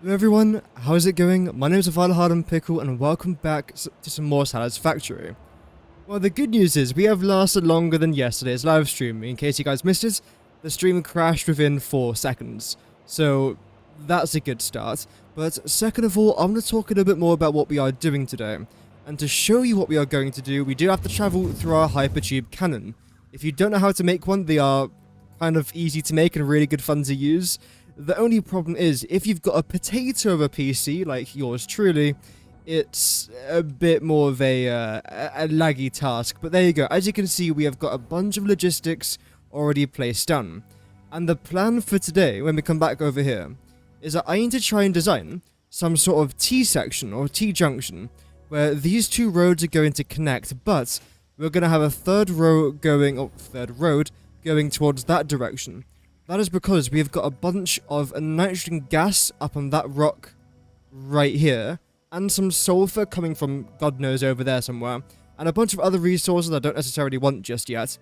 Hello everyone, how's it going? My name is Pickle and welcome back to some more Satisfactory. Well, the good news is we have lasted longer than yesterday's live stream. In case you guys missed it, the stream crashed within 4 seconds. So that's a good start. But second of all, I'm going to talk a little bit more about what we are doing today. And to show you what we are going to do, we do have to travel through our hypertube cannon. If you don't know how to make one, they are kind of easy to make and really good fun to use. The only problem is, if you've got a potato of a PC, like yours truly, it's a bit more of a laggy task. But there you go. As you can see, we have got a bunch of logistics already placed down. And the plan for today, when we come back over here, is that I need to try and design some sort of T-section or T-junction, where these two roads are going to connect, but we're going to have a third road going towards that direction. That is because we've got a bunch of nitrogen gas up on that rock right here, and some sulfur coming from God knows over there somewhere, and a bunch of other resources I don't necessarily want just yet.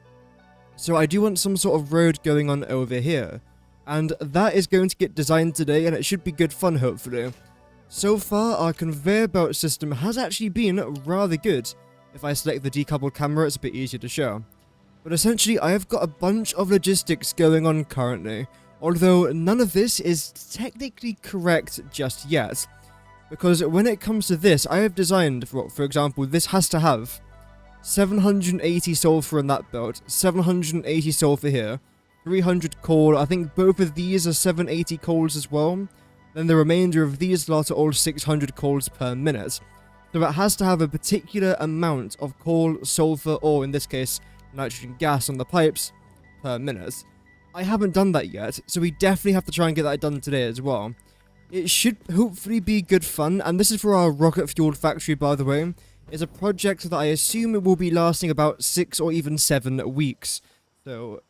So I do want some sort of road going on over here, and that is going to get designed today, and it should be good fun hopefully. So far, our conveyor belt system has actually been rather good. If I select the decoupled camera, it's a bit easier to show. But essentially, I have got a bunch of logistics going on currently, although none of this is technically correct just yet. Because when it comes to this, I have designed, for example, this has to have 780 sulfur in that belt, 780 sulfur here, 300 coal. I think both of these are 780 coals as well. Then the remainder of these lot are all 600 coals per minute. So it has to have a particular amount of coal, sulfur, or in this case, nitrogen gas on the pipes per minute. I haven't done that yet, so we definitely have to try and get that done today as well. It should hopefully be good fun, and this is for our rocket fuel factory, by the way. It's a project that I assume it will be lasting about 6 or even 7 weeks. So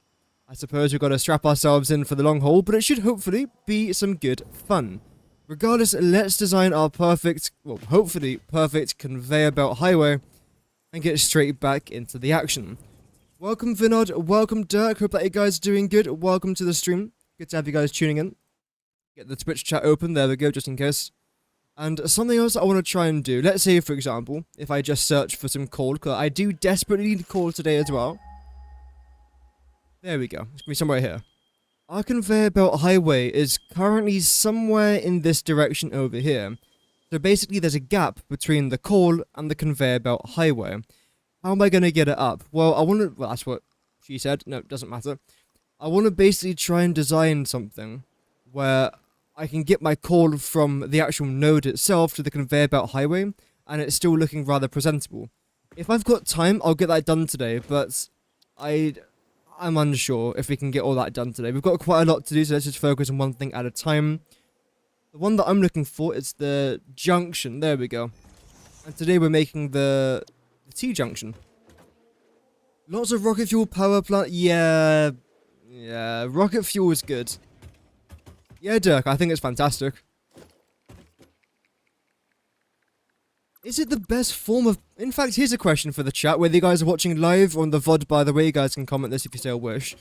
I suppose we've got to strap ourselves in for the long haul, but it should hopefully be some good fun. Regardless, let's design our hopefully perfect conveyor belt highway and get straight back into the action. Welcome Vinod, welcome Dirk, hope that you guys are doing good, welcome to the stream, good to have you guys tuning in. Get the Twitch chat open, there we go, just in case. And something else I want to try and do, let's say for example, if I just search for some coal, because I do desperately need coal today as well. There we go, it's going to be somewhere here. Our conveyor belt highway is currently somewhere in this direction over here. So basically there's a gap between the coal and the conveyor belt highway. How am I going to get it up? Well, that's what she said. No, it doesn't matter. I want to basically try and design something where I can get my coal from the actual node itself to the conveyor belt highway, and it's still looking rather presentable. If I've got time, I'll get that done today, but I'm unsure if we can get all that done today. We've got quite a lot to do, so let's just focus on one thing at a time. The one that I'm looking for is the junction. There we go. And today we're making the T-junction. Lots of rocket fuel power plant. Yeah, rocket fuel is good. Yeah, Dirk, I think it's fantastic. Is it the best form of... In fact, here's a question for the chat, whether you guys are watching live or on the VOD, by the way, you guys can comment this if you still wish.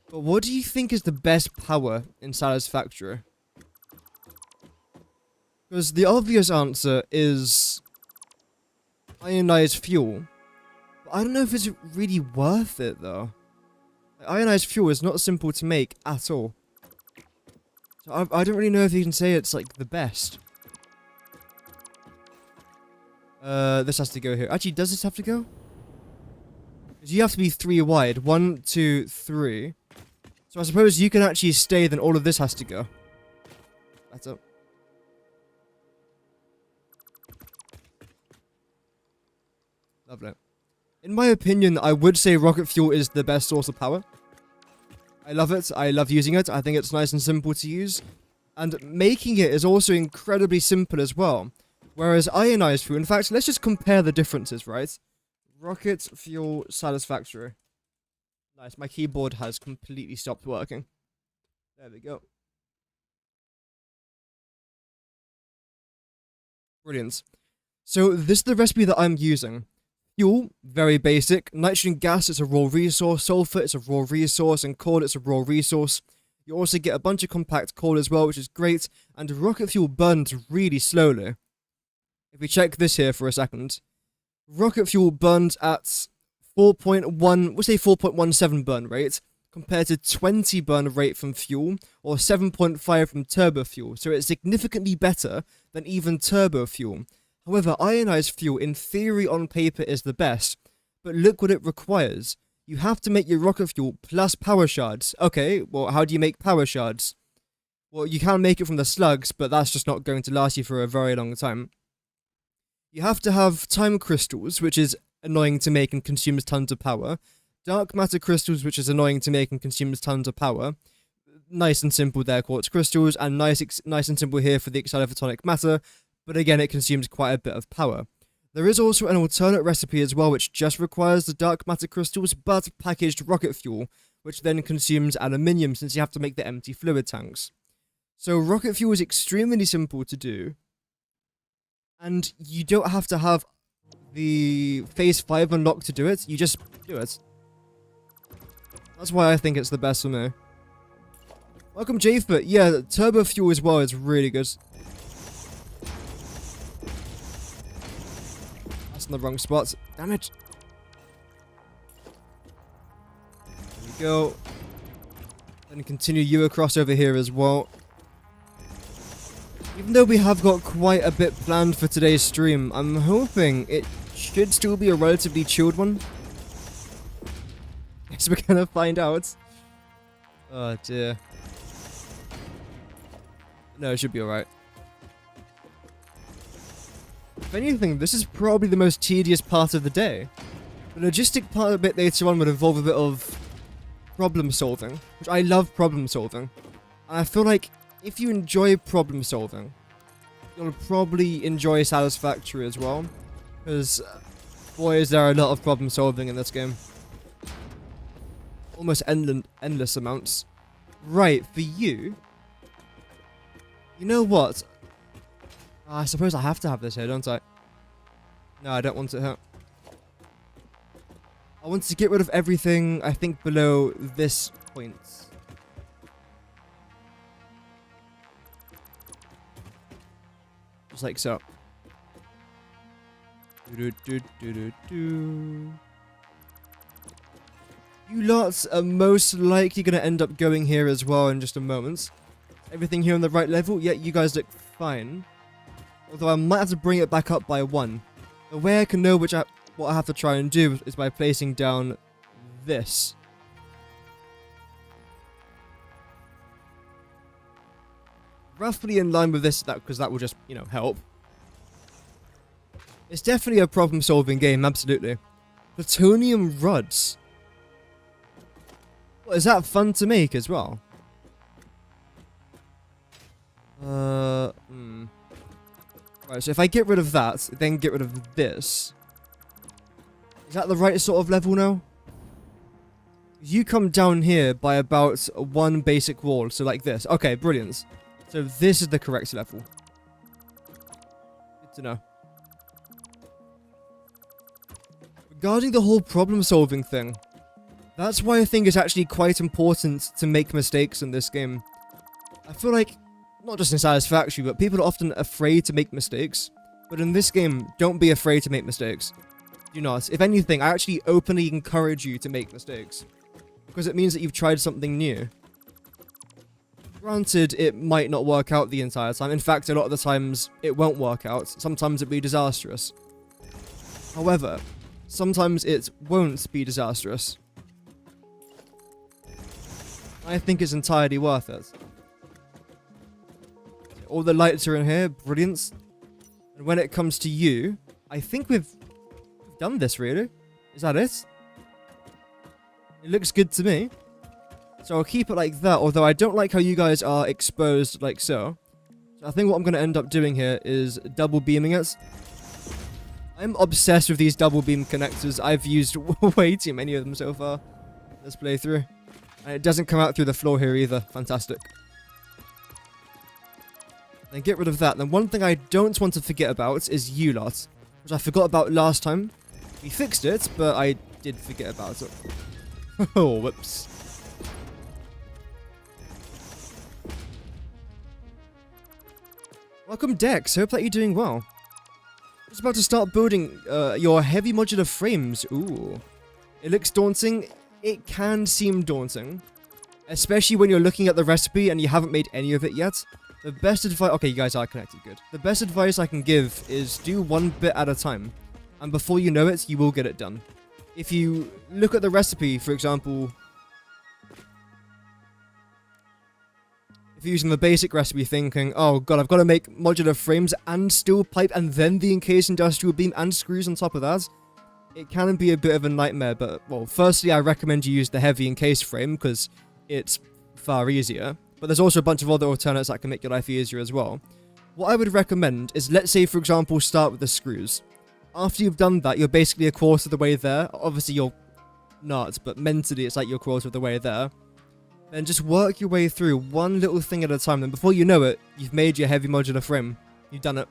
But what do you think is the best power in Satisfactory? Because the obvious answer is ionized fuel. But I don't know if it's really worth it, though. Ionized fuel is not simple to make at all. So I don't really know if you can say it's, like, the best. This has to go here. Actually, does this have to go? Because you have to be 3 wide. 1, 2, 3. So I suppose you can actually stay, then all of this has to go. That's up. Lovely. In my opinion, I would say rocket fuel is the best source of power. I love it. I love using it. I think it's nice and simple to use. And making it is also incredibly simple as well. Whereas ionized fuel, in fact, let's just compare the differences, right? Rocket fuel Satisfactory. Nice, my keyboard has completely stopped working. There we go. Brilliant. So this is the recipe that I'm using. Fuel, very basic. Nitrogen gas is a raw resource. Sulfur is a raw resource. And coal is a raw resource. You also get a bunch of compact coal as well, which is great, and rocket fuel burns really slowly. If we check this here for a second, rocket fuel burns at 4.1, we'll say 4.17 burn rate, compared to 20 burn rate from fuel, or 7.5 from turbo fuel, so it's significantly better than even turbo fuel. However, ionized fuel, in theory on paper, is the best, but look what it requires. You have to make your rocket fuel plus power shards. Okay, well, how do you make power shards? Well, you can make it from the slugs, but that's just not going to last you for a very long time. You have to have time crystals, which is annoying to make and consumes tons of power. Dark matter crystals, which is annoying to make and consumes tons of power. Nice and simple there, quartz crystals, and nice and simple here for the excited photonic matter, but again, it consumes quite a bit of power. There is also an alternate recipe as well, which just requires the dark matter crystals, but packaged rocket fuel, which then consumes aluminium since you have to make the empty fluid tanks. So rocket fuel is extremely simple to do, and you don't have to have the phase 5 unlocked to do it, you just do it. That's why I think it's the best for me. Welcome Jayfoot. Yeah, turbo fuel as well is really good. That's in the wrong spot. Damn it. There we go. Then continue you across over here as well. Even though we have got quite a bit planned for today's stream, I'm hoping it should still be a relatively chilled one. Guess we're gonna find out. Oh dear. No, it should be alright. If anything, this is probably the most tedious part of the day. The logistic part a bit later on would involve a bit of problem solving, which I love problem solving. And I feel like if you enjoy problem solving, you'll probably enjoy Satisfactory as well. Because, boy, is there a lot of problem solving in this game. Almost endless amounts. Right, for you... You know what? I suppose I have to have this here, don't I? No, I don't want it here. I want to get rid of everything, I think, below this point. Just like so. You lots are most likely going to end up going here as well in just a moment. Everything here on the right level? Yeah, you guys look fine. Although I might have to bring it back up by 1. The way I can know what I have to try and do is by placing down this. Roughly in line with this, because that will just, you know, help. It's definitely a problem-solving game, absolutely. Plutonium rods. Well, is that fun to make as well? Right, so if I get rid of that, then get rid of this. Is that the right sort of level now? You come down here by about 1 basic wall, so like this. Okay, brilliant. So this is the correct level. Good to know. Regarding the whole problem-solving thing, that's why I think it's actually quite important to make mistakes in this game. I feel like, not just in Satisfactory, but people are often afraid to make mistakes. But in this game, don't be afraid to make mistakes. Do not. If anything, I actually openly encourage you to make mistakes. Because it means that you've tried something new. Granted, it might not work out the entire time. In fact, a lot of the times, it won't work out. Sometimes it'll be disastrous. However, sometimes it won't be disastrous. I think it's entirely worth it. All the lights are in here, brilliant. And when it comes to you, I think we've done this, really. Is that it? It looks good to me. So I'll keep it like that, although I don't like how you guys are exposed like so. So I think what I'm going to end up doing here is double beaming it. I'm obsessed with these double beam connectors. I've used way too many of them so far. Let's play through. And it doesn't come out through the floor here either. Fantastic. Then get rid of that. Then one thing I don't want to forget about is you lot, which I forgot about last time. We fixed it, but I did forget about it. Oh, whoops. Welcome, Dex. Hope that you're doing well. Just about to start building your heavy modular frames. Ooh. It looks daunting. It can seem daunting. Especially when you're looking at the recipe and you haven't made any of it yet. The best advice... Okay, you guys are connected. Good. The best advice I can give is do one bit at a time. And before you know it, you will get it done. If you look at the recipe, for example... If you're using the basic recipe thinking, oh god, I've got to make modular frames and steel pipe and then the encased industrial beam and screws on top of that, it can be a bit of a nightmare. But, well, firstly, I recommend you use the heavy encased frame because it's far easier. But there's also a bunch of other alternates that can make your life easier as well. What I would recommend is, let's say, for example, start with the screws. After you've done that, you're basically a quarter of the way there. Obviously, you're not, but mentally, it's like you're a quarter of the way there. Then just work your way through one little thing at a time. Then before you know it, you've made your heavy modular frame. You've done it.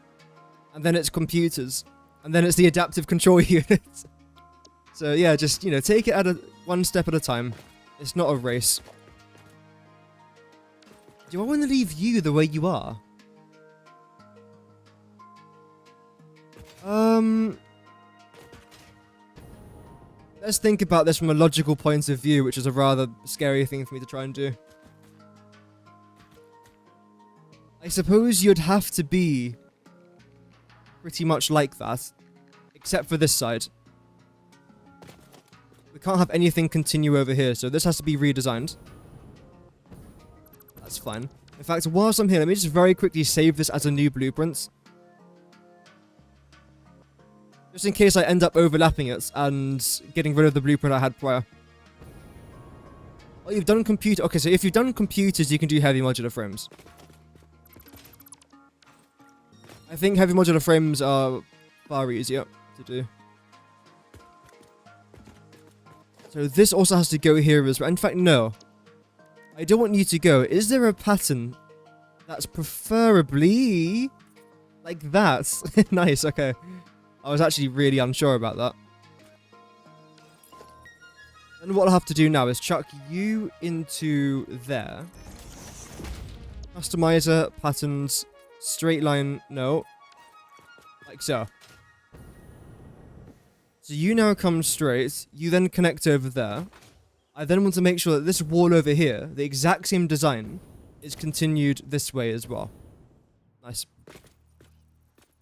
And then it's computers. And then it's the adaptive control unit. So yeah, just, you know, take it one step at a time. It's not a race. Do I want to leave you the way you are? Let's think about this from a logical point of view, which is a rather scary thing for me to try and do. I suppose you'd have to be pretty much like that, except for this side. We can't have anything continue over here, so this has to be redesigned. That's fine. In fact, whilst I'm here, let me just very quickly save this as a new blueprint. Just in case I end up overlapping it and getting rid of the blueprint I had prior. Oh, you've done computer... Okay, so if you've done computers, you can do heavy modular frames. I think heavy modular frames are far easier to do. So this also has to go here as well. In fact, no. I don't want you to go. Is there a pattern that's preferably like that? Nice, okay. I was actually really unsure about that. And what I'll have to do now is chuck you into there. Customizer, patterns, straight line, no. Like so. So you now come straight, you then connect over there. I then want to make sure that this wall over here, the exact same design, is continued this way as well. Nice.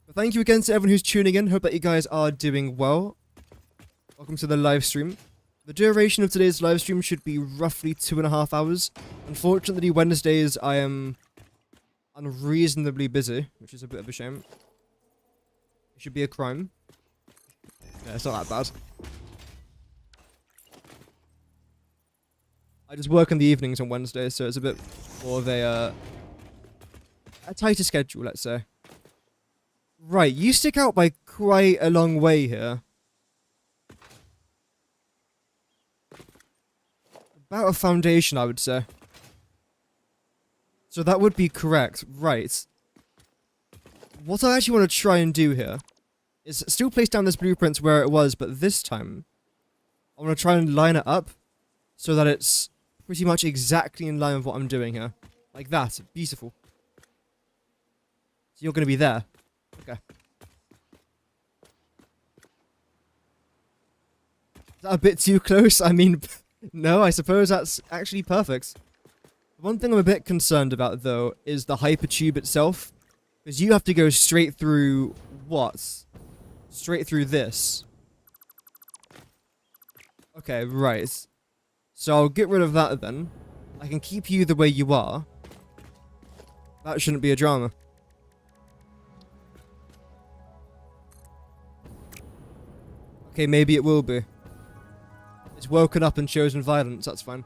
But thank you again to everyone who's tuning in. Hope that you guys are doing well. Welcome to the live stream. The duration of today's live stream should be roughly 2.5 hours. Unfortunately, Wednesdays I am unreasonably busy, which is a bit of a shame. It should be a crime. Yeah, it's not that bad. I just work in the evenings on Wednesdays, so it's a bit more of a tighter schedule, let's say. Right, you stick out by quite a long way here. About a foundation, I would say. So that would be correct, right. What I actually want to try and do here is still place down this blueprint where it was, but this time I want to try and line it up so that it's pretty much exactly in line with what I'm doing here. Like that. Beautiful. So you're going to be there. Okay. Is that a bit too close? I mean, no, I suppose that's actually perfect. One thing I'm a bit concerned about, though, is the hypertube itself. Because you have to go straight through what? Straight through this. Okay, right. So I'll get rid of that then. I can keep you the way you are. That shouldn't be a drama. Okay, maybe it will be. It's woken up and chosen violence, that's fine.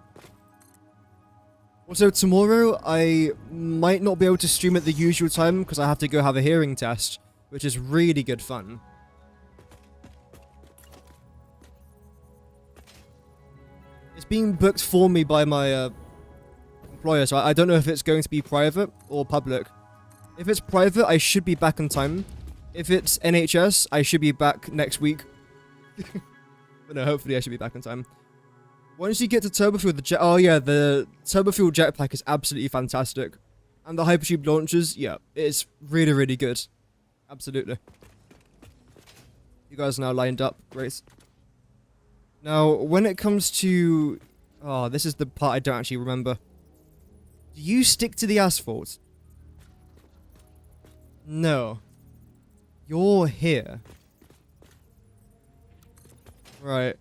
Also, tomorrow I might not be able to stream at the usual time because I have to go have a hearing test, which is really good fun. It's being booked for me by my employer, so I don't know if it's going to be private or public. If it's private, I should be back in time. If it's NHS, I should be back next week. But no, hopefully I should be back in time. Once you get to Turbofuel, oh yeah, the Turbofuel jetpack is absolutely fantastic. And the hypertube launchers, yeah, it's really, really good. Absolutely. You guys are now lined up. Great. Now, when it comes to... Oh, this is the part I don't actually remember. Do you stick to the asphalt? No. You're here. Right.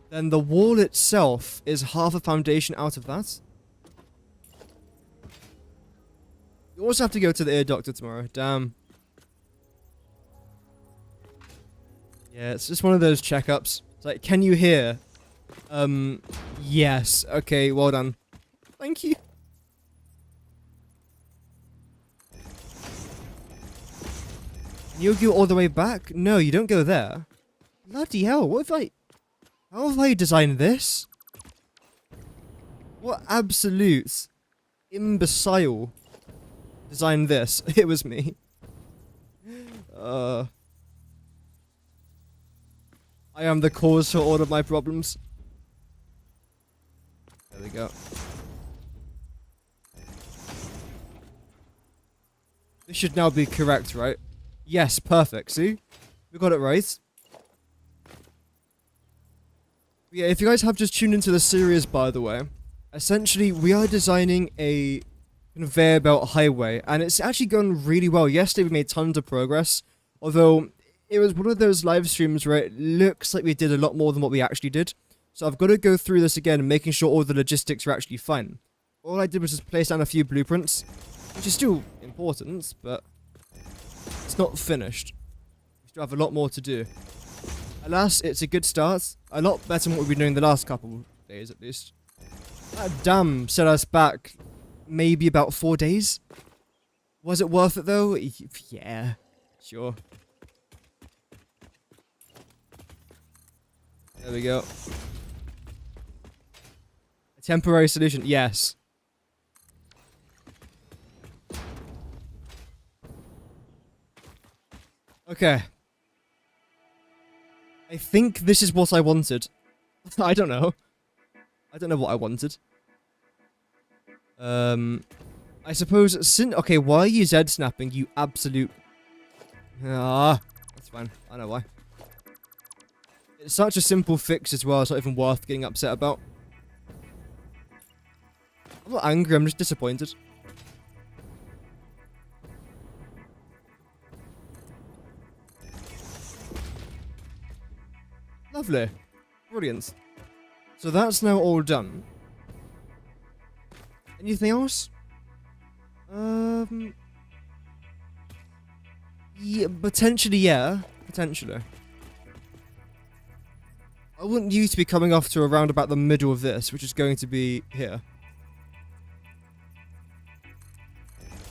Then the wall itself is half a foundation out of that. You also have to go to the ear doctor tomorrow. Damn. Yeah, it's just one of those checkups. It's like, can you hear? Yes. Okay, well done. Thank you. You go all the way back? No, you don't go there. Bloody hell, what if I... How have I designed this? What absolute imbecile designed this? It was me. I am the cause for all of my problems. There we go. This should now be correct, right? Yes, perfect. See? We got it right. Yeah, if you guys have just tuned into the series, by the way, essentially, we are designing a conveyor belt highway, and it's actually going really well. Yesterday, we made tons of progress, although it was one of those live streams where it looks like we did a lot more than what we actually did. So I've got to go through this again, making sure all the logistics are actually fine. All I did was just place down a few blueprints, which is still important, but it's not finished. We still have a lot more to do. Alas, it's a good start. A lot better than what we've been doing the last couple of days, at least. That damn set us back maybe about 4 days. Was it worth it, though? Yeah, sure. There we go. A temporary solution, yes. Okay. I think this is what I wanted. I don't know. I don't know what I wanted. I suppose okay, why are you Z snapping, you absolute... Ah, that's fine. I know why. It's such a simple fix as well, it's not even worth getting upset about. I'm not angry, I'm just disappointed. Lovely. Brilliant. So that's now all done. Anything else? Yeah, potentially, yeah. Potentially. I want you to be coming off to around about the middle of this, which is going to be here.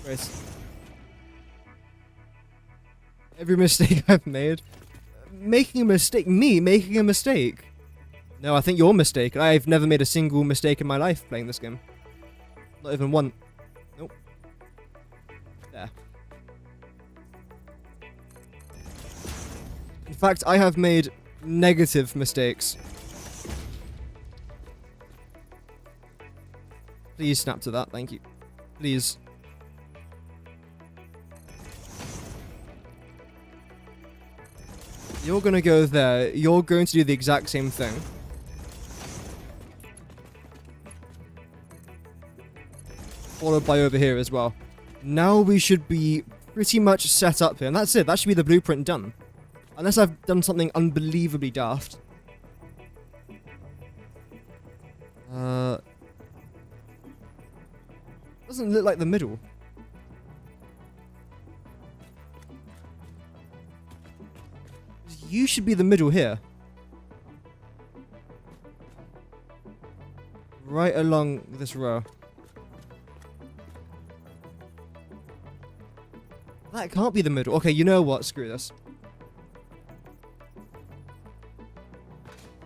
Great. Every mistake I've made. Making a mistake? Me making a mistake? No, I think you're mistaken. I've never made a single mistake in my life playing this game. Not even one. Nope. There. In fact, I have made negative mistakes. Please snap to that, thank you. Please. You're gonna go there. You're going to do the exact same thing. Followed by over here as well. Now we should be pretty much set up here. And that's it. That should be the blueprint done. Unless I've done something unbelievably daft. Doesn't look like the middle. You should be the middle here. Right along this row. That can't be the middle. Okay, you know what? Screw this.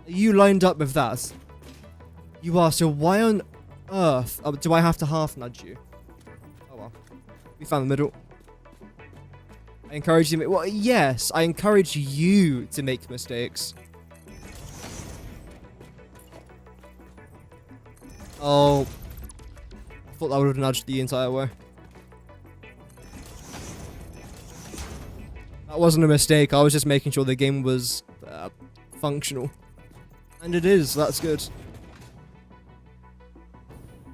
Are you lined up with that? You are, so why on earth do I have to half nudge you? Oh well. We found the middle. I encourage you to make... Well, yes, I encourage you to make mistakes. Oh. I thought that would have nudged the entire way. That wasn't a mistake. I was just making sure the game was functional. And it is. That's good.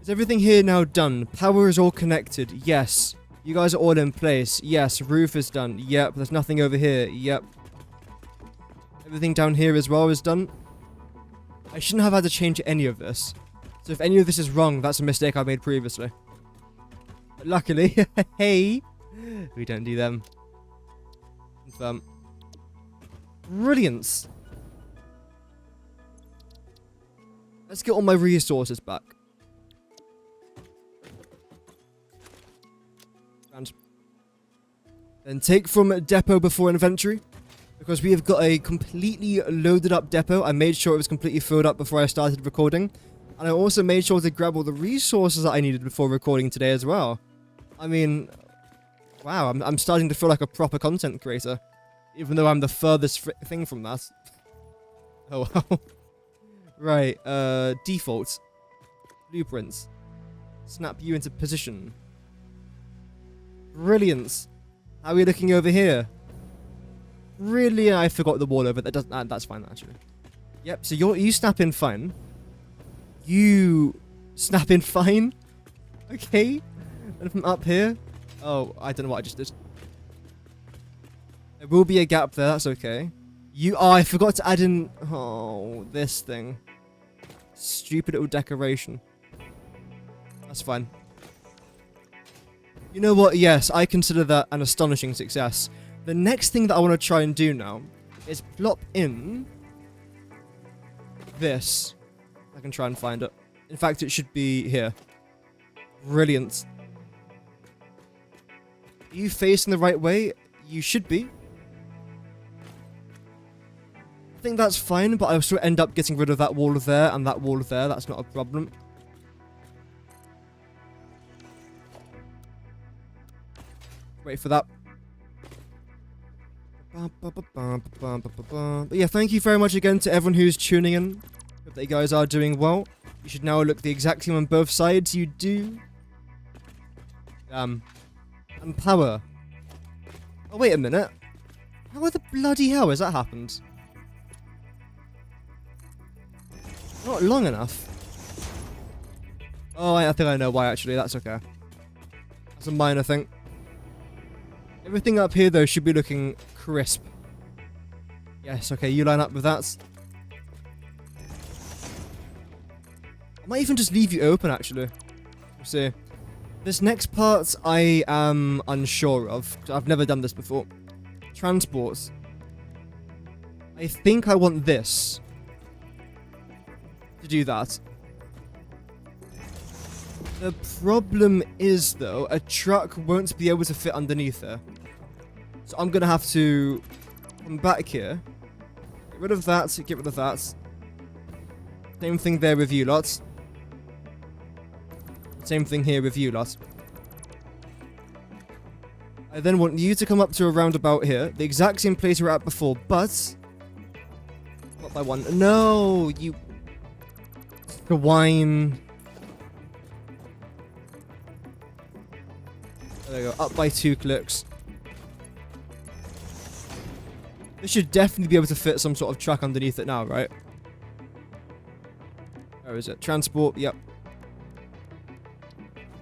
Is everything here now done? Power is all connected. Yes. You guys are all in place. Yes. Roof is done. Yep. There's nothing over here. Yep. Everything down here as well is done. I shouldn't have had to change any of this. So if any of this is wrong, that's a mistake I made previously. But luckily, hey, we don't do them. Confirm. Brilliant. Let's get all my resources back. And then take from depot before inventory. Because we have got a completely loaded up depot. I made sure it was completely filled up before I started recording. And I also made sure to grab all the resources that I needed before recording today as well. I mean, wow, I'm starting to feel like a proper content creator. Even though I'm the furthest thing from that. Oh, wow. Right, default. Blueprints. Snap you into position. Brilliant. How are we looking over here? Really, I forgot the wall over there. That's fine, actually. Yep, so you snap in fine. You snap in fine. Okay. And from up here. Oh, I don't know what I just did. There will be a gap there. That's okay. Oh, I forgot to add in... Oh, this thing. Stupid little decoration. That's fine. You know what? Yes, I consider that an astonishing success. The next thing that I want to try and do now is plop in this. I can try and find it. In fact, it should be here. Brilliant. Are you facing the right way? You should be. I think that's fine, but I still end up getting rid of that wall there and that wall there. That's not a problem. Wait for that. But yeah, thank you very much again to everyone who's tuning in. Hope that you guys are doing well. You should now look the exact same on both sides. You do. And power. Oh, wait a minute. How the bloody hell has that happened? Not long enough. Oh, I think I know why, actually. That's okay. That's a minor thing. Everything up here, though, should be looking crisp. Yes, okay, you line up with that. I might even just leave you open, actually. We'll see. This next part, I am unsure of. I've never done this before. Transport. I think I want this to do that. The problem is, though, a truck won't be able to fit underneath there. So I'm going to have to come back here. Get rid of that, get rid of that. Same thing there with you lot. Same thing here with you lot. I then want you to come up to a roundabout here. The exact same place we were at before, but... Not by one. No, you... The wine... There we go, up by 2 clicks. This should definitely be able to fit some sort of truck underneath it now, right? Where is it? Transport, yep.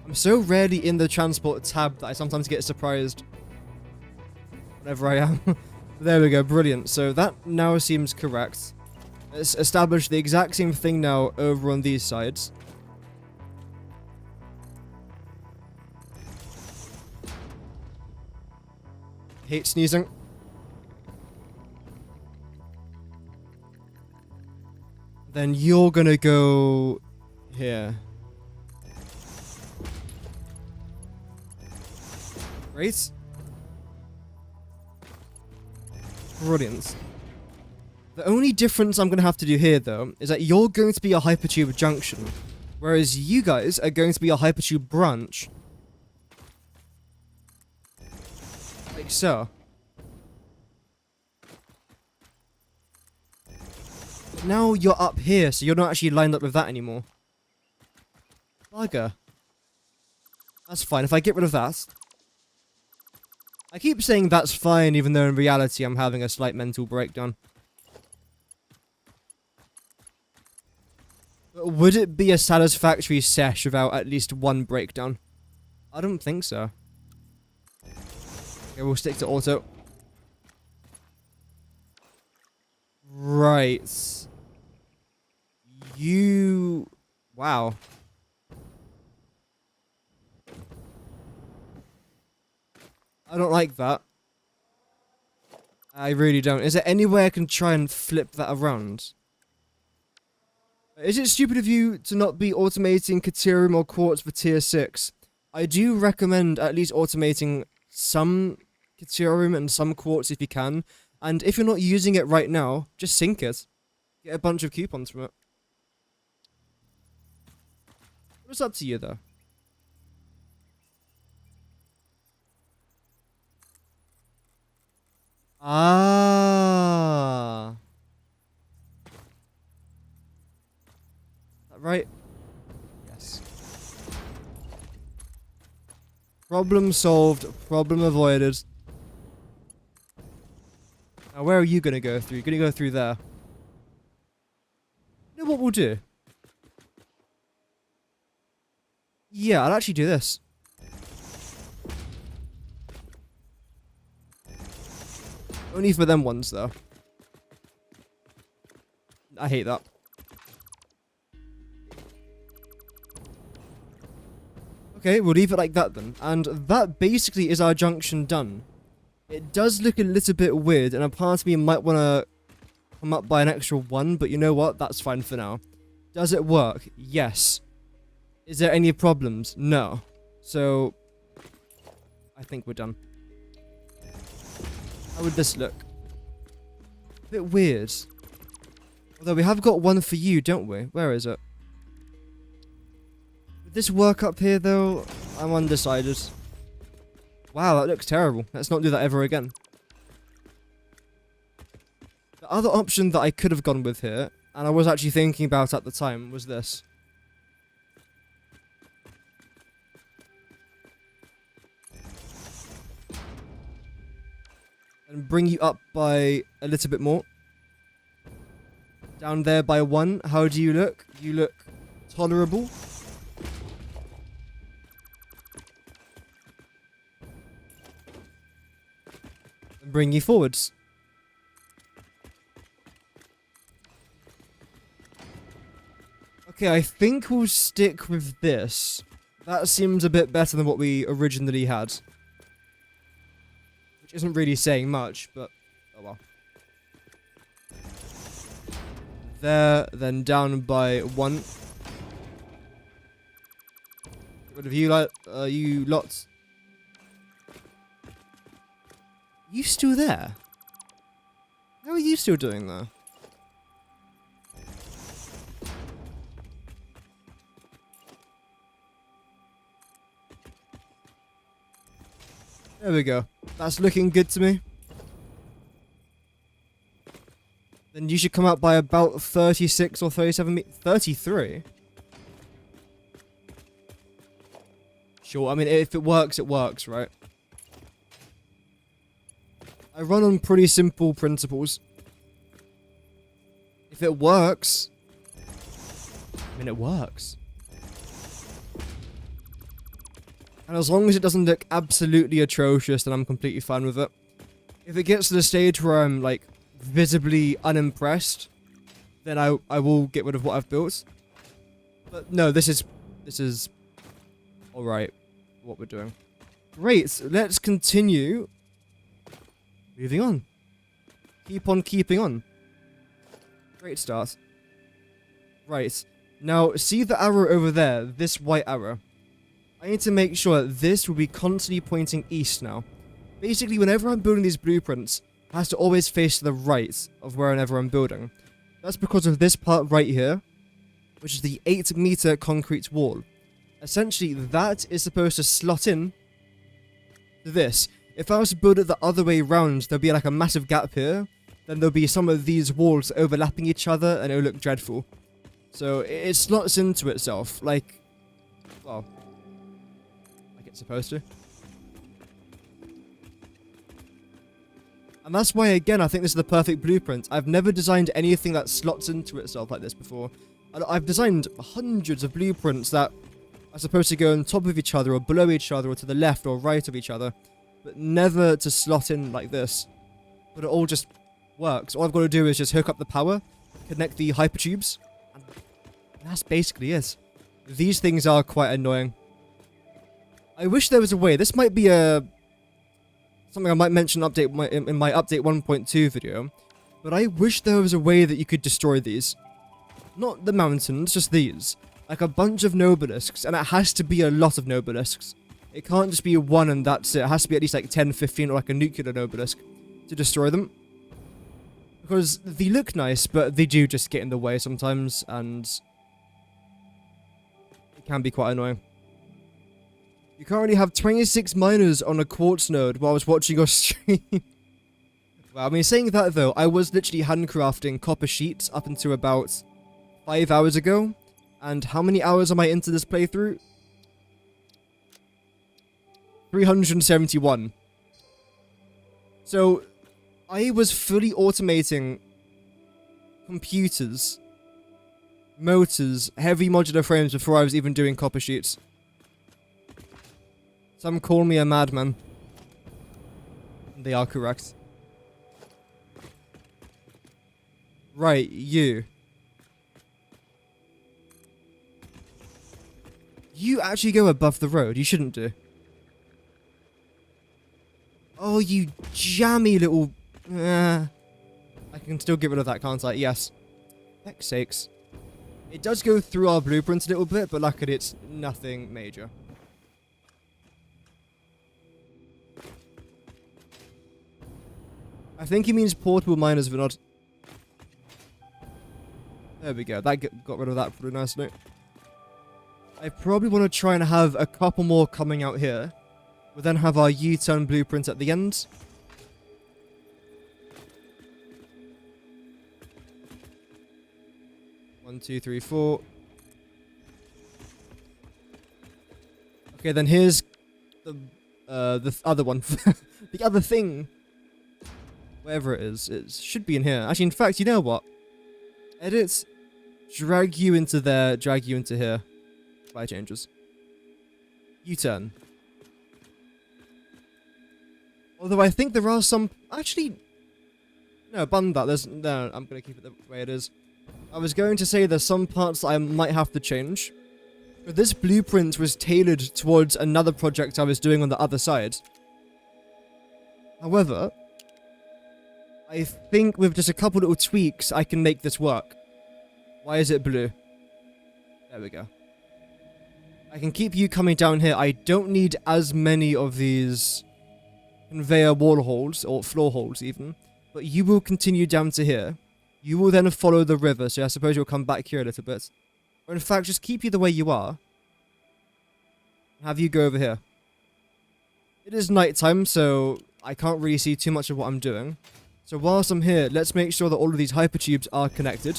I'm so rarely in the transport tab that I sometimes get surprised whenever I am. There we go, brilliant. So that now seems correct. Let's establish the exact same thing now over on these sides. Hate sneezing. Then you're gonna go here. Great. Brilliant. The only difference I'm gonna have to do here, though, is that you're going to be a hypertube junction, whereas you guys are going to be a hypertube branch. Like so. Now you're up here, so you're not actually lined up with that anymore. Bugger. That's fine. If I get rid of that... I keep saying that's fine, even though in reality I'm having a slight mental breakdown. But would it be a satisfactory sesh without at least one breakdown? I don't think so. Okay, we'll stick to auto. Right. You... Wow. I don't like that. I really don't. Is there any way I can try and flip that around? Is it stupid of you to not be automating Caterium or Quartz for tier 6? I do recommend at least automating some Caterium and some Quartz if you can. And if you're not using it right now, just sync it. Get a bunch of coupons from it. It's up to you though. Ah. Is that right? Yes. Problem solved. Problem avoided. Now, where are you going to go through? You're going to go through there. You know what we'll do? Yeah, I'll actually do this. Only for them ones, though. I hate that. Okay, we'll leave it like that then. And that basically is our junction done. It does look a little bit weird, and a part of me might want to come up by an extra one, but you know what? That's fine for now. Does it work? Yes. Is there any problems? No. So, I think we're done. How would this look? A bit weird. Although we have got one for you, don't we? Where is it? Would this work up here, though? I'm undecided. Wow, that looks terrible. Let's not do that ever again. The other option that I could have gone with here, and I was actually thinking about at the time, was this. And bring you up by a little bit more. Down there by 1. How do you look? You look tolerable. And bring you forwards. Okay, I think we'll stick with this. That seems a bit better than what we originally had. Which isn't really saying much, but oh well. There, then down by 1. Get rid of you, you lots. You still there? How are you still doing that? There we go. That's looking good to me. Then you should come out by about 36 or 37 meters. 33? Sure, I mean, if it works, right? I run on pretty simple principles. If it works... I mean, it works. And as long as it doesn't look absolutely atrocious, then I'm completely fine with it. If it gets to the stage where I'm, like, visibly unimpressed, then I will get rid of what I've built. But no, this is alright, what we're doing. Great, let's continue. Moving on. Keep on keeping on. Great start. Right, now see the arrow over there, this white arrow. I need to make sure that this will be constantly pointing east now. Basically, whenever I'm building these blueprints, it has to always face to the right of wherever I'm building. That's because of this part right here, which is the 8-meter concrete wall. Essentially, that is supposed to slot in to this. If I was to build it the other way around, there'll be like a massive gap here. Then there'll be some of these walls overlapping each other, and it'll look dreadful. So it slots into itself. Like, Well, like it's supposed to. And that's why, again, I think this is the perfect blueprint. I've never designed anything that slots into itself like this before. I've designed hundreds of blueprints that are supposed to go on top of each other, or below each other, or to the left or right of each other, but never to slot in like this. But it all just works. All I've got to do is just hook up the power, connect the hypertubes, and that's basically it. These things are quite annoying. I wish there was a way. This might be something I might mention in my update 1.2 video, but I wish there was a way that you could destroy these. Not the mountains, just these. Like a bunch of nobelisks, and it has to be a lot of nobelisks. It can't just be one and that's it. It has to be at least like 10, 15, or like a nuclear nobelisk to destroy them. Because they look nice, but they do just get in the way sometimes, and it can be quite annoying. You currently have 26 miners on a quartz node while I was watching your stream. Well, I mean, saying that though, I was literally handcrafting copper sheets up until about 5 hours ago. And how many hours am I into this playthrough? 371. So, I was fully automating computers, motors, heavy modular frames before I was even doing copper sheets. Some call me a madman. They are correct. Right, you. You actually go above the road. You shouldn't do. Oh, you jammy little... I can still get rid of that, can't I? Yes. Heck's sakes. It does go through our blueprints a little bit, but luckily it's nothing major. I think he means portable miners, but not... There we go. That got rid of that pretty nicely. I probably want to try and have a couple more coming out here. We'll then have our U-turn blueprint at the end. One, two, three, four. Okay, then here's the other one. The other thing. Wherever it is, it should be in here. Actually, in fact, you know what? Edit, drag you into there, drag you into here. Fly changes. U-turn. Although I think there are some... Actually... No, bun that. No, I'm going to keep it the way it is. I was going to say there's some parts that I might have to change. But this blueprint was tailored towards another project I was doing on the other side. However... I think with just a couple little tweaks, I can make this work. Why is it blue? There we go. I can keep you coming down here. I don't need as many of these conveyor wall holes, or floor holes even. But you will continue down to here. You will then follow the river, so I suppose you'll come back here a little bit. Or in fact, just keep you the way you are. Have you go over here. It is nighttime, so I can't really see too much of what I'm doing. So whilst I'm here, let's make sure that all of these hypertubes are connected.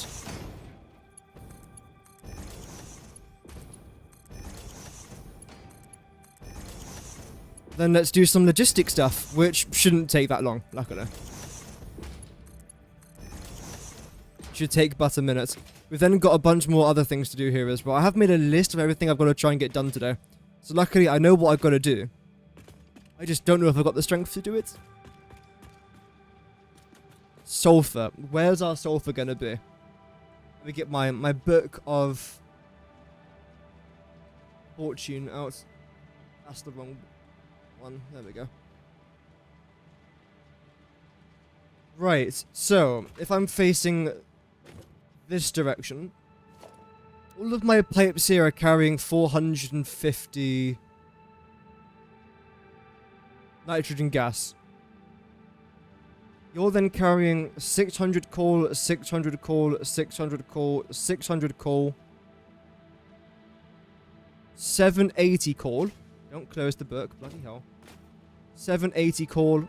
Then let's do some logistic stuff, which shouldn't take that long, luckily. Should take but a minute. We've then got a bunch more other things to do here as well. I have made a list of everything I've got to try and get done today. So luckily, I know what I've got to do. I just don't know if I've got the strength to do it. Sulfur. Where's our sulfur going to be? Let me get my book of fortune out. That's the wrong one. There we go. Right, so if I'm facing this direction, all of my pipes here are carrying 450 nitrogen gas. You're then carrying 600 coal, 600 coal, 600 coal, 600 coal, 780 coal. Don't close the book, bloody hell. 780 coal.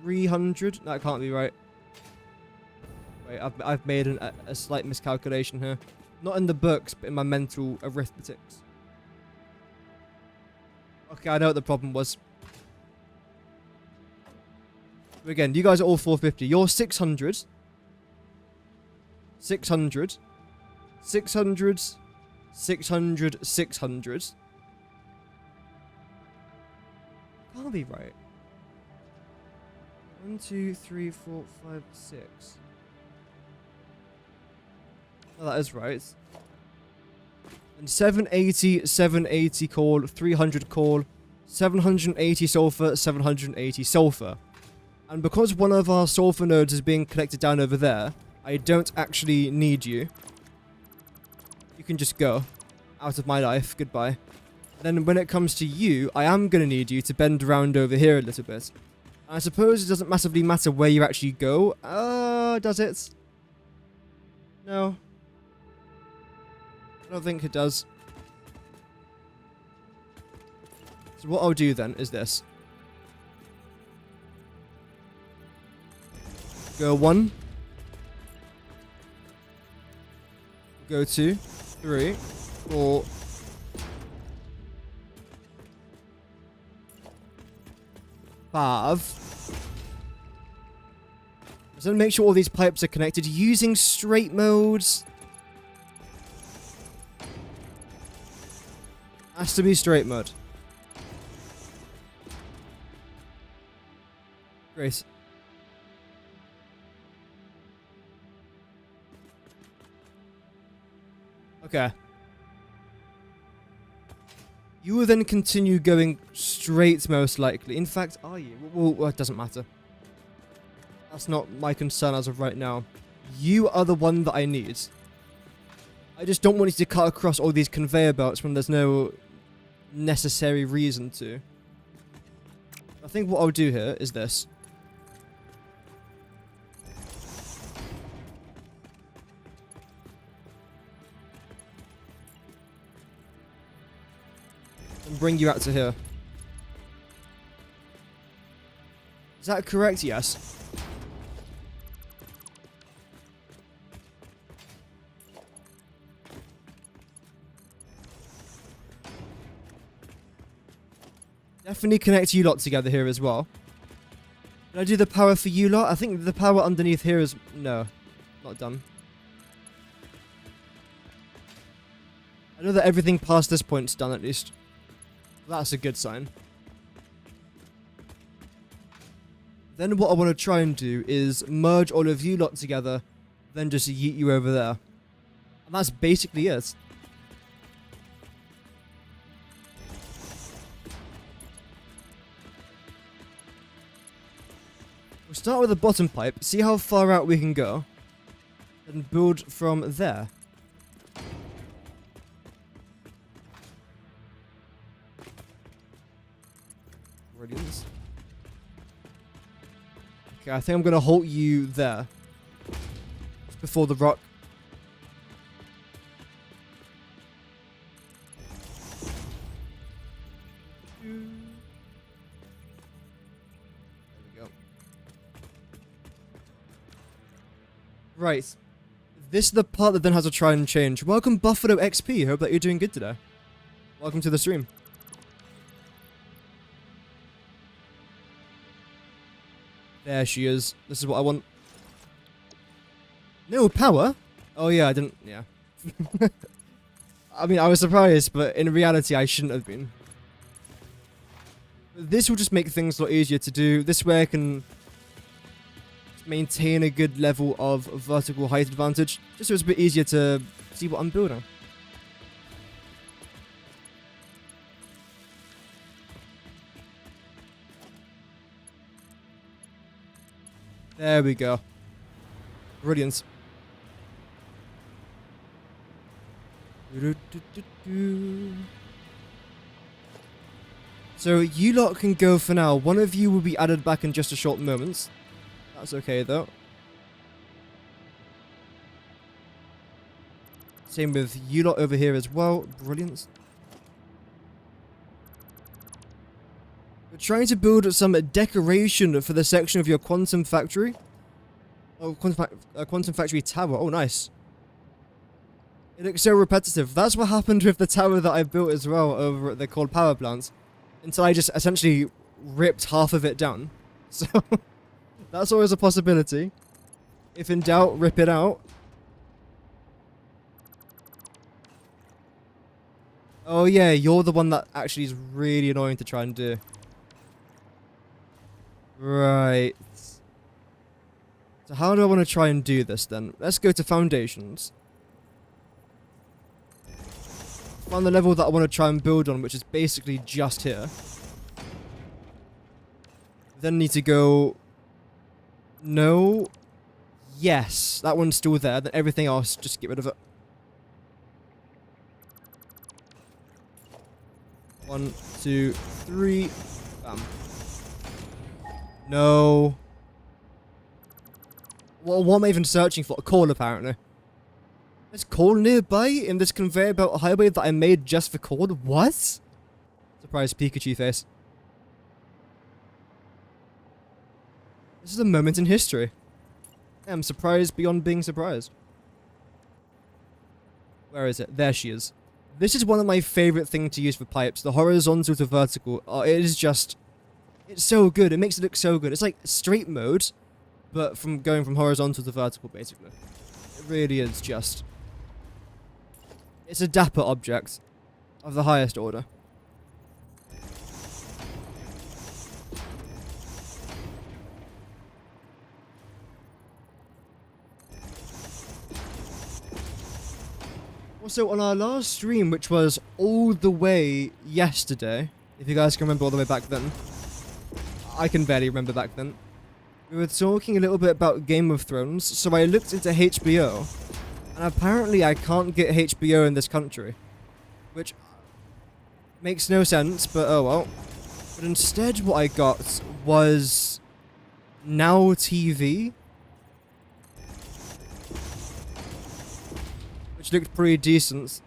300? That can't be right. Wait, I've made a slight miscalculation here. Not in the books, but in my mental arithmetics. Okay, I know what the problem was. Again, you guys are all 450. You're 600. 600. 600. 600. 600. Can't be right. 1, 2, 3, 4, 5, 6. Oh, that is right. And 780, 780 coal, 300 coal, 780 sulfur, 780 sulfur. And because one of our sulfur nodes is being connected down over there, I don't actually need you. You can just go. Out of my life. Goodbye. Then when it comes to you, I am going to need you to bend around over here a little bit. And I suppose it doesn't massively matter where you actually go. Does it? No. I don't think it does. So what I'll do then is this. Go 1. Go 2, 3, 4. So make sure all these pipes are connected using straight modes. Has to be straight mode. Great. Okay. You will then continue going straight, most likely. In fact, are you? Well, it doesn't matter. That's not my concern as of right now. You are the one that I need. I just don't want you to cut across all these conveyor belts when there's no necessary reason to. I think what I'll do here is this. And bring you out to here. Is that correct? Yes. Definitely connect you lot together here as well. Did I do the power for you lot? I think the power underneath here is... No, not done. I know that everything past this point is done at least. That's a good sign. Then what I want to try and do is merge all of you lot together, then just yeet you over there. And that's basically it. We'll start with the bottom pipe, see how far out we can go, and build from there. Brilliant. Okay, I think I'm going to halt you there. Just before the rock. There we go. Right. This is the part that then has to try and change. Welcome Buffalo XP. Hope that you're doing good today. Welcome to the stream. There she is. This is what I want. No power? Oh yeah, I didn't... Yeah. I mean, I was surprised, but in reality, I shouldn't have been. This will just make things a lot easier to do. This way I can maintain a good level of vertical height advantage, just so it's a bit easier to see what I'm building. There we go. Brilliant. So you lot can go for now. One of you will be added back in just a short moment. That's okay though. Same with you lot over here as well. Brilliant. We're trying to build some decoration for the section of your quantum factory. Oh, quantum factory tower. Oh, nice. It looks so repetitive. That's what happened with the tower that I built as well over at the coal power plants. Until I just essentially ripped half of it down. So, that's always a possibility. If in doubt, rip it out. Oh yeah, you're the one that actually is really annoying to try and do. Right. So how do I want to try and do this then? Let's go to foundations. Find the level that I want to try and build on, which is basically just here. Then need to go... No. Yes, that one's still there. Then everything else, just get rid of it. 1, 2, 3. Bam. No. What am I even searching for? A coal, apparently. There's coal nearby in this conveyor belt highway that I made just for coal? What? Surprise Pikachu face. This is a moment in history. I am surprised beyond being surprised. Where is it? There she is. This is one of my favorite things to use for pipes. The horizontal to vertical. It is just... It's so good. It makes it look so good. It's like straight mode, but from going from horizontal to vertical, basically. It really is just... It's a dapper object of the highest order. Also, on our last stream, which was all the way yesterday, if you guys can remember all the way back then, I can barely remember back then, we were talking a little bit about Game of Thrones, so I looked into HBO, and apparently I can't get HBO in this country, which makes no sense, but oh well. But instead what I got was Now TV, which looked pretty decent.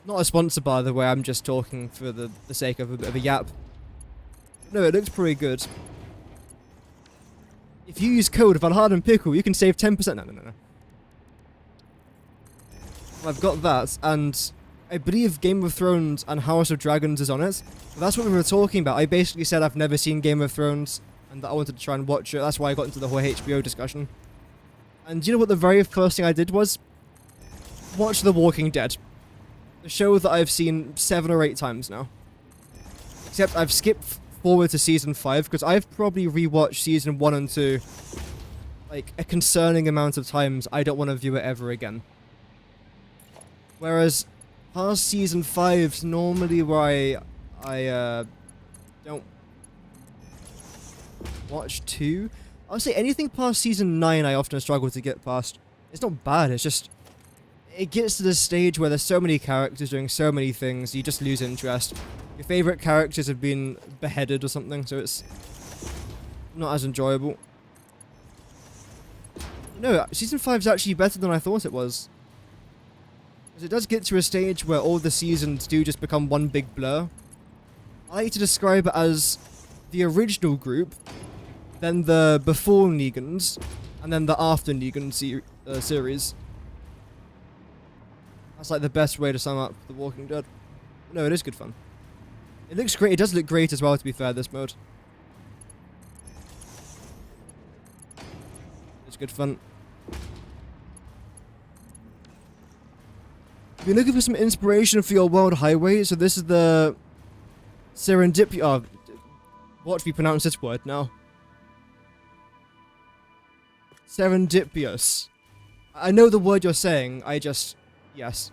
Not a sponsor, by the way, I'm just talking for the sake of a bit of a yap. No, it looks pretty good. If you use code VALHARDENPICKLE, you can save 10%. No. I've got that, and I believe Game of Thrones and House of Dragons is on it. But that's what we were talking about. I basically said I've never seen Game of Thrones, and that I wanted to try and watch it. That's why I got into the whole HBO discussion. And do you know what the very first thing I did was? Watch The Walking Dead. The show that I've seen 7 or 8 times now. Except I've skipped forward to season 5, because I've probably rewatched season 1 and 2 like a concerning amount of times. I don't want to view it ever again. Whereas past season 5's normally where I don't watch 2. I'll say anything past season 9 I often struggle to get past. It's not bad, it's just... It gets to the stage where there's so many characters doing so many things, you just lose interest. Your favourite characters have been beheaded or something, so it's not as enjoyable. No, season 5's actually better than I thought it was. Because it does get to a stage where all the seasons do just become one big blur. I like to describe it as the original group, then the before Negans, and then the after Negan series. That's like the best way to sum up The Walking Dead. No, it is good fun. It looks great. It does look great as well, to be fair, this mode. It's good fun. If you're looking for some inspiration for your world highway, so this is the serendipity. Oh, watch me pronounce this word now. Serendipitous. I know the word you're saying, I just... Yes.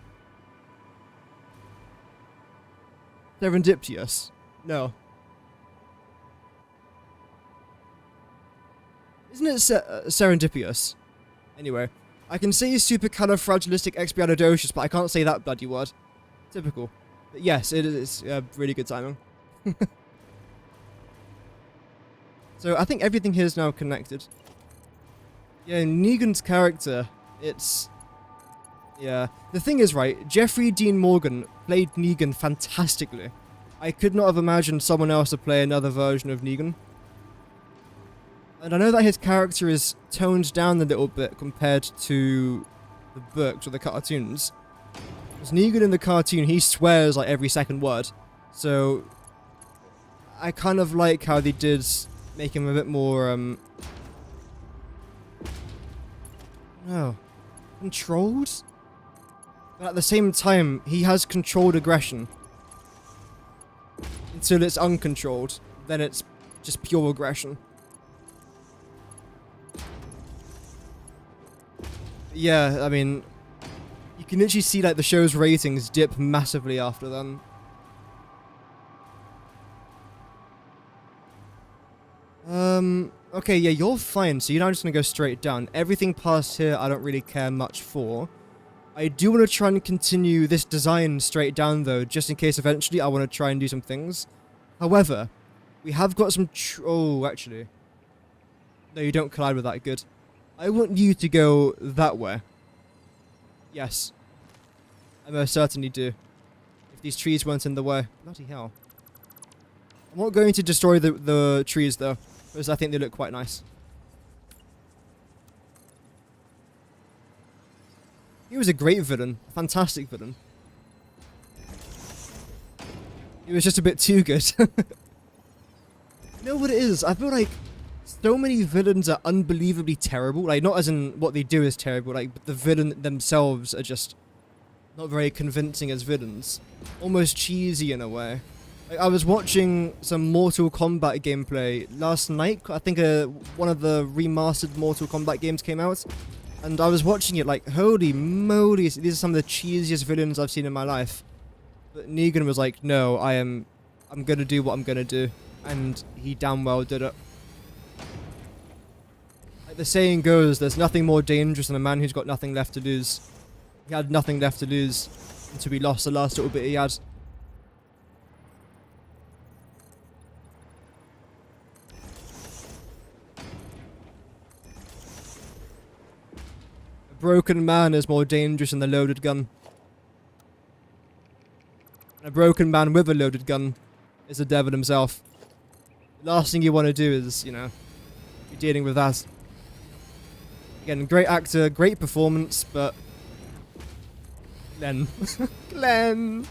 Serendipitous. No. Isn't it serendipitous? Anyway. I can say supercalifragilisticexpialidocious, but I can't say that bloody word. Typical. But yes, it is really good timing. So I think everything here is now connected. Yeah, Negan's character, it's... Yeah. The thing is, right, Jeffrey Dean Morgan played Negan fantastically. I could not have imagined someone else to play another version of Negan. And I know that his character is toned down a little bit compared to the books or the cartoons. Because Negan in the cartoon, he swears like every second word. So I kind of like how they did make him a bit more, no, controlled? But at the same time, he has controlled aggression. Until it's uncontrolled, then it's just pure aggression. Yeah, I mean, you can literally see like the show's ratings dip massively after then. Okay, yeah, you're fine, so you're now just gonna go straight down. Everything past here I don't really care much for. I do want to try and continue this design straight down though, just in case eventually I want to try and do some things. However, we have got some oh, actually. No, you don't collide with that, good. I want you to go that way. Yes. I most certainly do. If these trees weren't in the way. Bloody hell. I'm not going to destroy the trees though, because I think they look quite nice. He was a great villain. A fantastic villain. He was just a bit too good. You know what it is? I feel like so many villains are unbelievably terrible. Like, not as in what they do is terrible, like, but the villain themselves are just not very convincing as villains. Almost cheesy in a way. Like, I was watching some Mortal Kombat gameplay last night. I think one of the remastered Mortal Kombat games came out. And I was watching it like, holy moly, these are some of the cheesiest villains I've seen in my life. But Negan was like, no, I'm gonna do what I'm gonna do. And he damn well did it. Like the saying goes, there's nothing more dangerous than a man who's got nothing left to lose. He had nothing left to lose until he lost the last little bit he had. A broken man is more dangerous than a loaded gun. And a broken man with a loaded gun is the devil himself. The last thing you want to do is, you know, be dealing with that. Again, great actor, great performance, but Glenn. Glenn!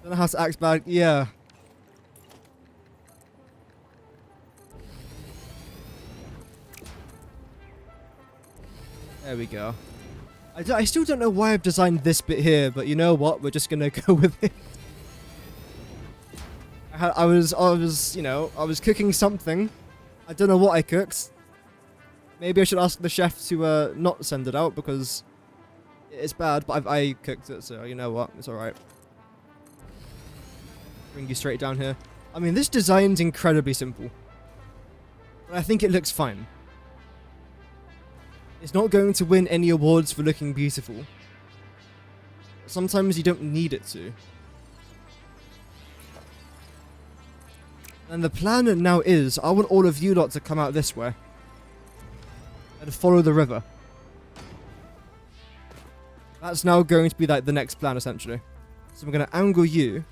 Don't know how to act bad. Yeah. There we go. I still don't know why I've designed this bit here, but you know what? We're just gonna go with it. I was, you know, I was cooking something. I don't know what I cooked. Maybe I should ask the chef to not send it out because it's bad, but I cooked it, so you know what? It's alright. Bring you straight down here. I mean, this design's incredibly simple. But I think it looks fine. It's not going to win any awards for looking beautiful. Sometimes you don't need it to. And the plan now is, I want all of you lot to come out this way. And follow the river. That's now going to be like the next plan, essentially. So I'm going to angle you.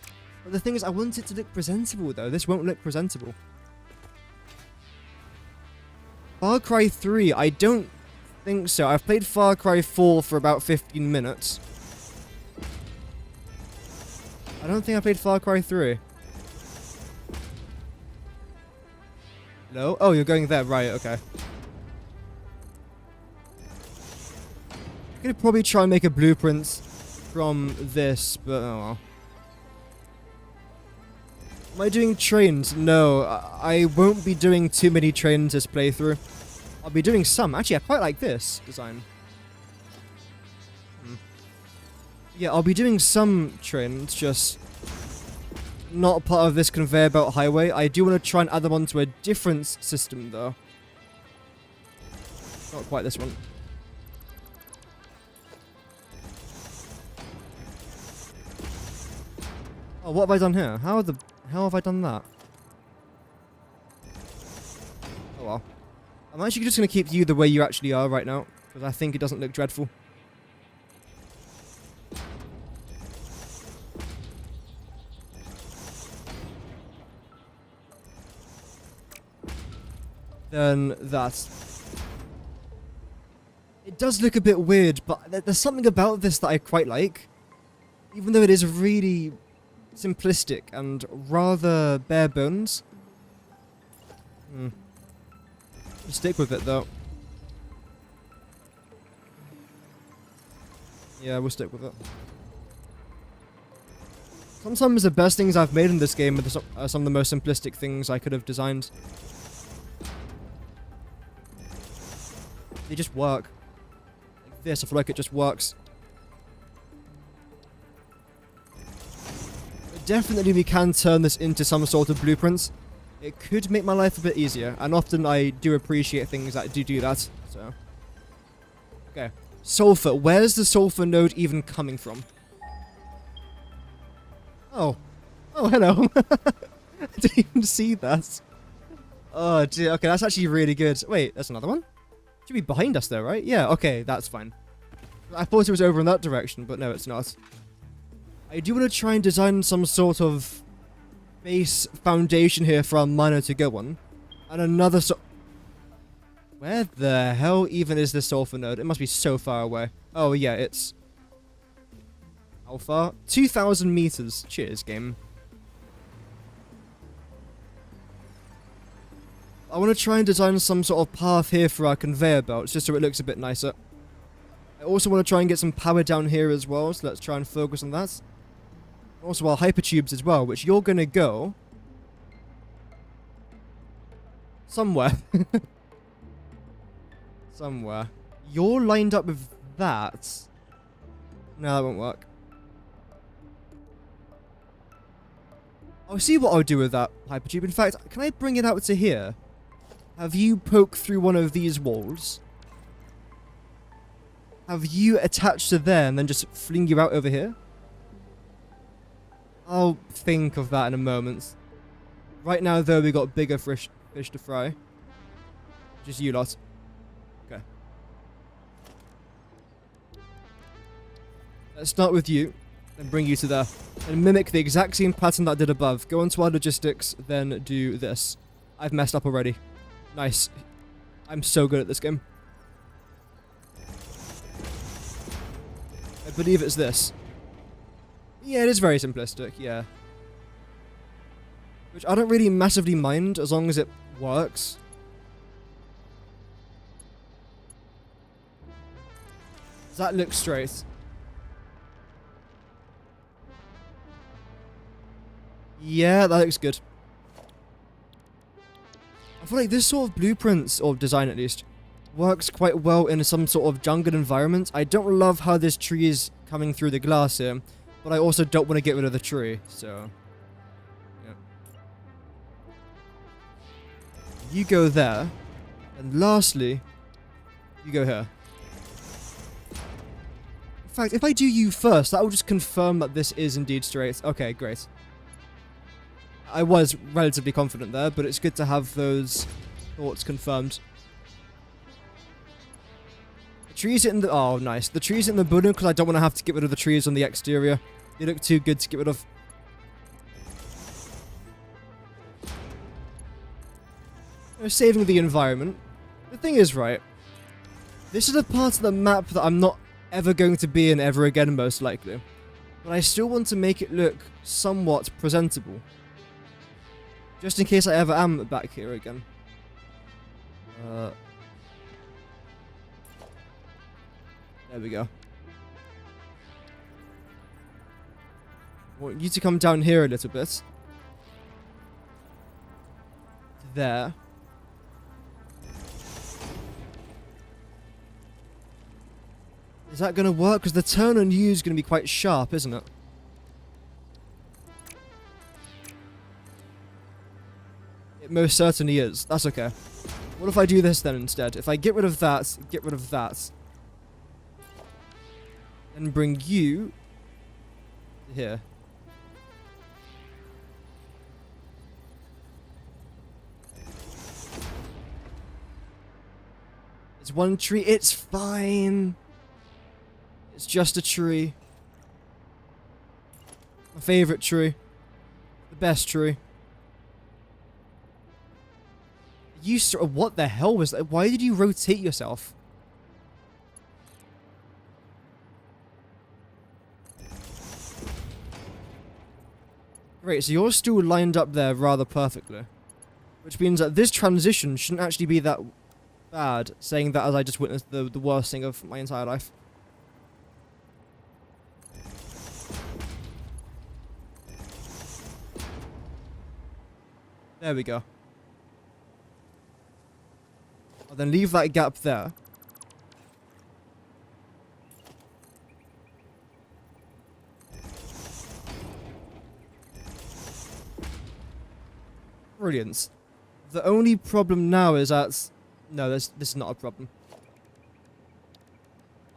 But the thing is, I want it to look presentable, though. This won't look presentable. Far Cry 3, I don't think so. I've played Far Cry 4 for about 15 minutes. I don't think I played Far Cry 3. No? Oh, you're going there. Right, okay. I'm going to probably try and make a blueprint from this, but oh well. Am I doing trains? No, I won't be doing too many trains this playthrough. I'll be doing some. Actually, I quite like this design. Yeah, I'll be doing some trains, just not part of this conveyor belt highway. I do want to try and add them onto a different system, though. Not quite this one. Oh, what have I done here? How have I done that? Oh well. I'm actually just going to keep you the way you actually are right now, because I think it doesn't look dreadful. Then that's... does look a bit weird, but there's something about this that I quite like. Even though it is really simplistic and rather bare bones. Stick with it though. Yeah, we'll stick with it. Sometimes the best things I've made in this game are some of the most simplistic things I could have designed. They just work. Like this, I feel like it just works. But definitely we can turn this into some sort of blueprints. It could make my life a bit easier, and often I do appreciate things that do that, so. Okay. Sulfur. Where's the sulfur node even coming from? Oh. Oh, hello. I didn't even see that. Oh, dear. Okay, that's actually really good. Wait, there's another one? Should be behind us though, right? Yeah, okay, that's fine. I thought it was over in that direction, but no, it's not. I do want to try and design some sort of base foundation here for our miner to go on. And another Where the hell even is this sulfur node? It must be so far away. Oh yeah, it's... How far? 2,000 meters. Cheers, game. I want to try and design some sort of path here for our conveyor belts, just so it looks a bit nicer. I also want to try and get some power down here as well, so let's try and focus on that. Also our hypertubes as well, which you're gonna go... somewhere. Somewhere. You're lined up with that. No, that won't work. I'll see what I'll do with that hypertube. In fact, can I bring it out to here? Have you poke through one of these walls? Have you attached to there and then just fling you out over here? I'll think of that in a moment. Right now, though, we got bigger fish to fry. Just you lot. Okay. Let's start with you, and bring you to there. And mimic the exact same pattern that I did above. Go onto our logistics, then do this. I've messed up already. Nice. I'm so good at this game. I believe it's this. Yeah, it is very simplistic, yeah. Which I don't really massively mind, as long as it works. Does that look straight? Yeah, that looks good. I feel like this sort of blueprints, or design at least, works quite well in some sort of jungle environment. I don't love how this tree is coming through the glass here, but I also don't want to get rid of the tree, so... yeah. You go there, and lastly, you go here. In fact, if I do you first, that will just confirm that this is indeed straight. Okay, great. I was relatively confident there, but it's good to have those thoughts confirmed. The trees in the... oh, nice. The trees in the building, because I don't want to have to get rid of the trees on the exterior. They look too good to get rid of. You know, saving the environment. The thing is, right, this is a part of the map that I'm not ever going to be in ever again, most likely. But I still want to make it look somewhat presentable. Just in case I ever am back here again. There we go. I want you to come down here a little bit. There. Is that going to work? Because the turn on you is going to be quite sharp, isn't it? It most certainly is. That's okay. What if I do this then instead? If I get rid of that, and bring you here. It's one tree. It's fine. It's just a tree. My favorite tree. The best tree. You what the hell was that? Why did you rotate yourself? Great, so you're still lined up there rather perfectly. Which means that this transition shouldn't actually be that bad, saying that as I just witnessed the worst thing of my entire life. There we go. I'll then leave that gap there. Brilliant. The only problem now is that... No, this is not a problem.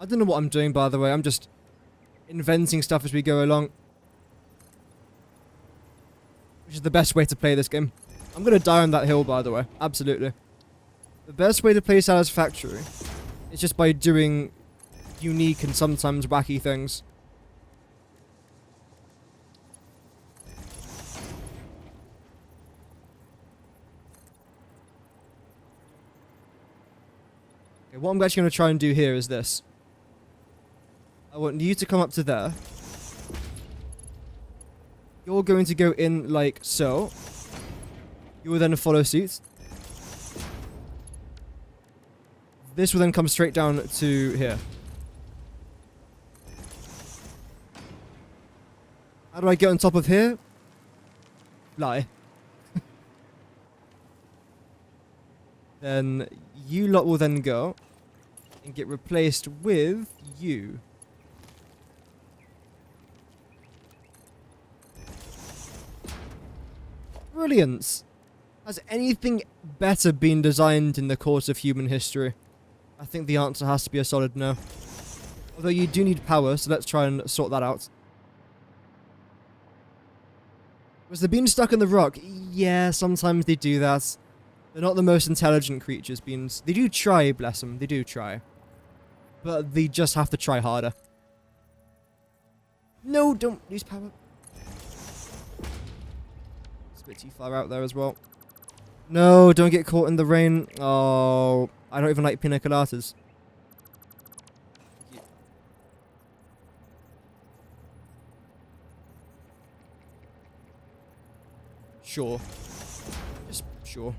I don't know what I'm doing, by the way. I'm just inventing stuff as we go along. Which is the best way to play this game. I'm going to die on that hill, by the way. Absolutely. The best way to play Satisfactory is just by doing unique and sometimes wacky things. Okay, what I'm actually going to try and do here is this. I want you to come up to there. You're going to go in like so. You will then follow suit. This will then come straight down to here. How do I get on top of here? Fly. Then you lot will then go and get replaced with you. Brilliant. Has anything better been designed in the course of human history? I think the answer has to be a solid no. Although you do need power, so let's try and sort that out. Was the bean stuck in the rock? Yeah, sometimes they do that. They're not the most intelligent creatures, beans. They do try, bless them. They do try. But they just have to try harder. No, don't lose power. It's a bit too far out there as well. No, don't get caught in the rain. Oh, I don't even like pina coladas. Sure. Just sure.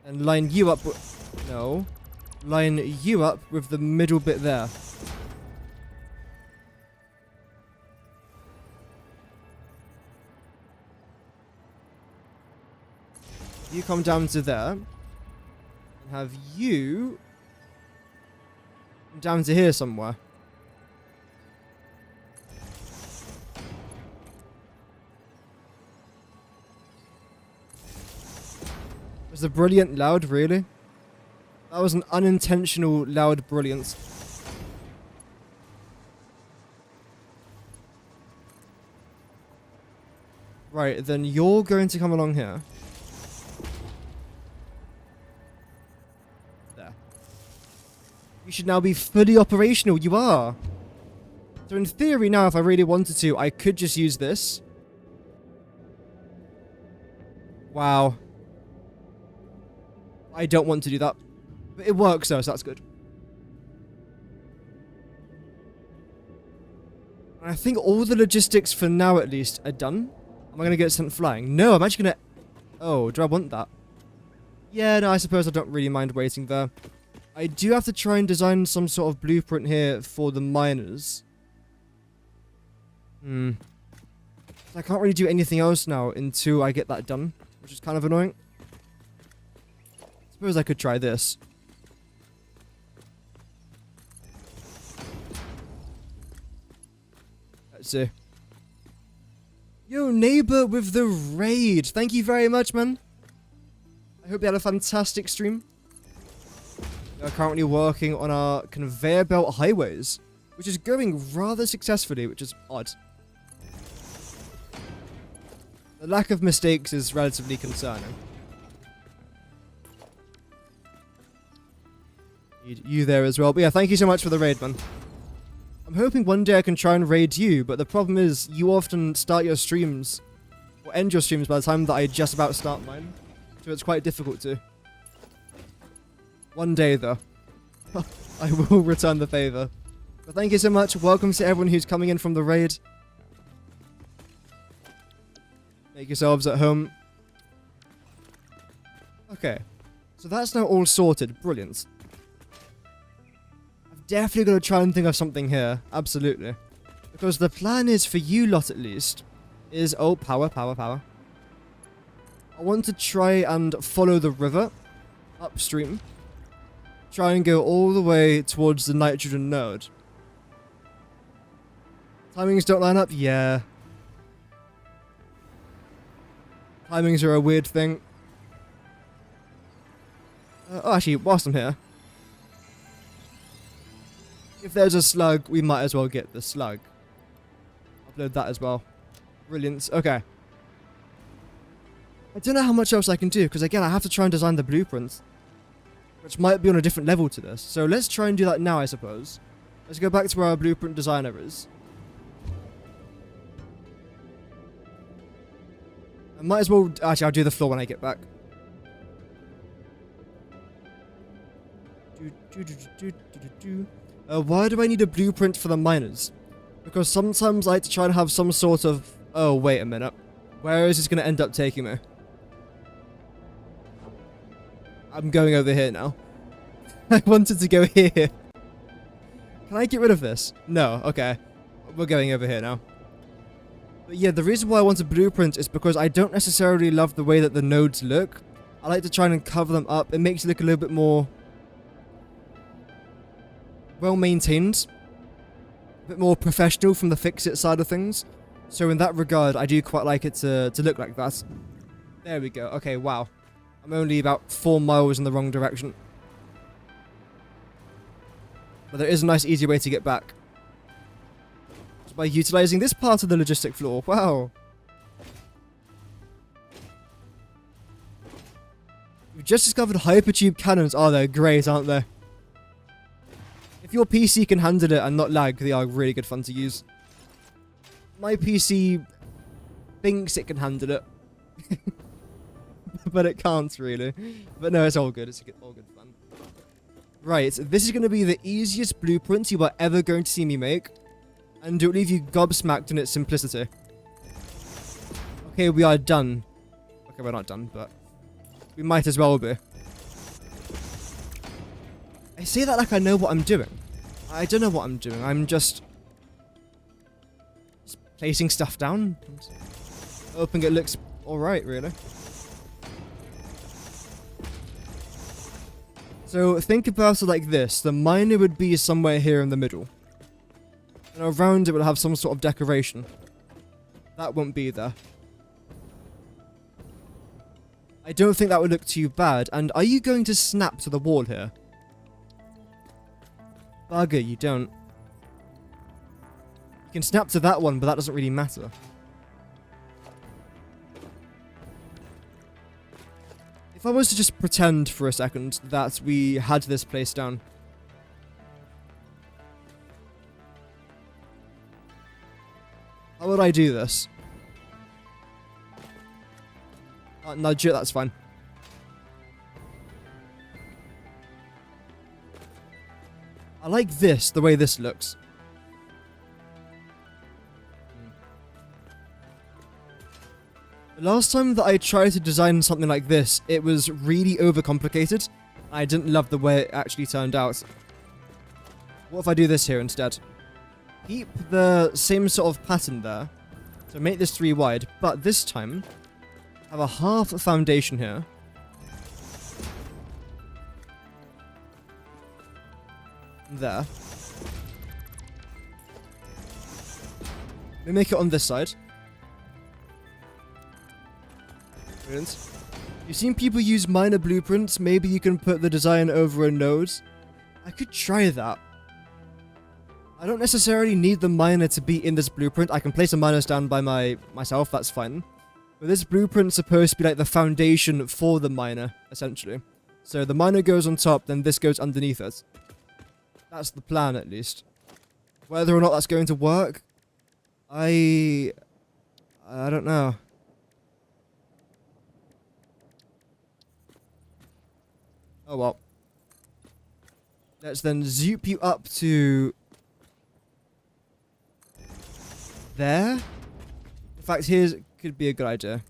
And line you up with... No. Line you up with the middle bit there. You come down to there. And have you... down to here somewhere. Was the brilliant loud, really? That was an unintentional loud brilliance. Right, then you're going to come along here. There. You should now be fully operational. You are. So in theory now, if I really wanted to, I could just use this. Wow. I don't want to do that. But it works though, so that's good. And I think all the logistics for now at least are done. Am I going to get sent flying? No, I'm actually going to... Oh, do I want that? Yeah, no, I suppose I don't really mind waiting there. I do have to try and design some sort of blueprint here for the miners. I can't really do anything else now until I get that done, which is kind of annoying. Suppose I could try this. Let's see. Yo, neighbor with the raid. Thank you very much, man. I hope you had a fantastic stream. We are currently working on our conveyor belt highways, which is going rather successfully, which is odd. The lack of mistakes is relatively concerning. You there as well. But yeah, thank you so much for the raid, man. I'm hoping one day I can try and raid you, but the problem is you often start your streams, or end your streams by the time that I just about start mine. So it's quite difficult to. One day, though. I will return the favor. But thank you so much. Welcome to everyone who's coming in from the raid. Make yourselves at home. Okay. So that's now all sorted. Brilliant. I've definitely got to try and think of something here. Absolutely. Because the plan is, for you lot at least, is... Oh, power. I want to try and follow the river upstream. Try and go all the way towards the nitrogen node. Timings don't line up? Yeah. Timings are a weird thing. Oh, actually, whilst I'm here, if there's a slug, we might as well get the slug. Upload that as well. Brilliant. Okay. I don't know how much else I can do, because again, I have to try and design the blueprints, which might be on a different level to this. So let's try and do that now, I suppose. Let's go back to where our blueprint designer is. I might as well... Actually, I'll do the floor when I get back. Why do I need a blueprint for the miners? Because sometimes I like to try and have some sort of... Oh, wait a minute. Where is this going to end up taking me? I'm going over here now. I wanted to go here. Can I get rid of this? No, okay. We're going over here now. But yeah, the reason why I want a blueprint is because I don't necessarily love the way that the nodes look. I like to try and cover them up. It makes it look a little bit more well-maintained. A bit more professional from the fix-it side of things. So in that regard, I do quite like it to look like that. There we go. Okay, wow. I'm only about 4 miles in the wrong direction. But there is a nice easy way to get back. By utilizing this part of the logistic floor. Wow. We've just discovered hypertube cannons. Oh, they're great, aren't they? If your PC can handle it and not lag, they are really good fun to use. My PC thinks it can handle it. But it can't, really. But no, it's all good. It's all good fun. Right, this is going to be the easiest blueprint you are ever going to see me make. And it will leave you gobsmacked in its simplicity. Okay, we are done. Okay, we're not done, but we might as well be. I say that like I know what I'm doing. I don't know what I'm doing. I'm just placing stuff down. Hoping it looks alright, really. So think about it like this. The miner would be somewhere here in the middle. And around it will have some sort of decoration. That won't be there. I don't think that would look too bad. And are you going to snap to the wall here? Bugger, you don't. You can snap to that one, but that doesn't really matter. If I was to just pretend for a second that we had this place down. How would I do this? Nudge it, that's fine. I like this, the way this looks. The last time that I tried to design something like this, it was really overcomplicated. I didn't love the way it actually turned out. What if I do this here instead? Keep the same sort of pattern there. So make this 3 wide, but this time have a half foundation here. There. We make it on this side. Brilliant. You've seen people use minor blueprints. Maybe you can put the design over a node. I could try that. I don't necessarily need the miner to be in this blueprint. I can place a miner down by myself, that's fine. But this blueprint's supposed to be like the foundation for the miner, essentially. So the miner goes on top, then this goes underneath it. That's the plan, at least. Whether or not that's going to work, I don't know. Oh well. Let's then zoop you up to there. In fact, here's could be a good idea.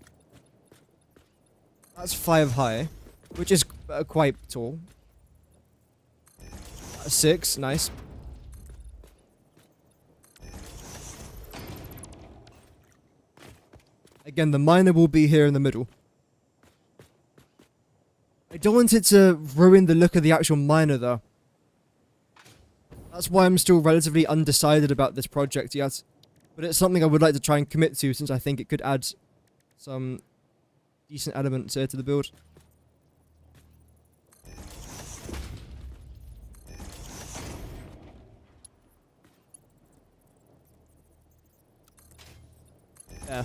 That's 5 high, which is quite tall. 6, nice. Again, the miner will be here in the middle. I don't want it to ruin the look of the actual miner, though. That's why I'm still relatively undecided about this project yet. But it's something I would like to try and commit to, since I think it could add some decent elements here to the build. Yeah.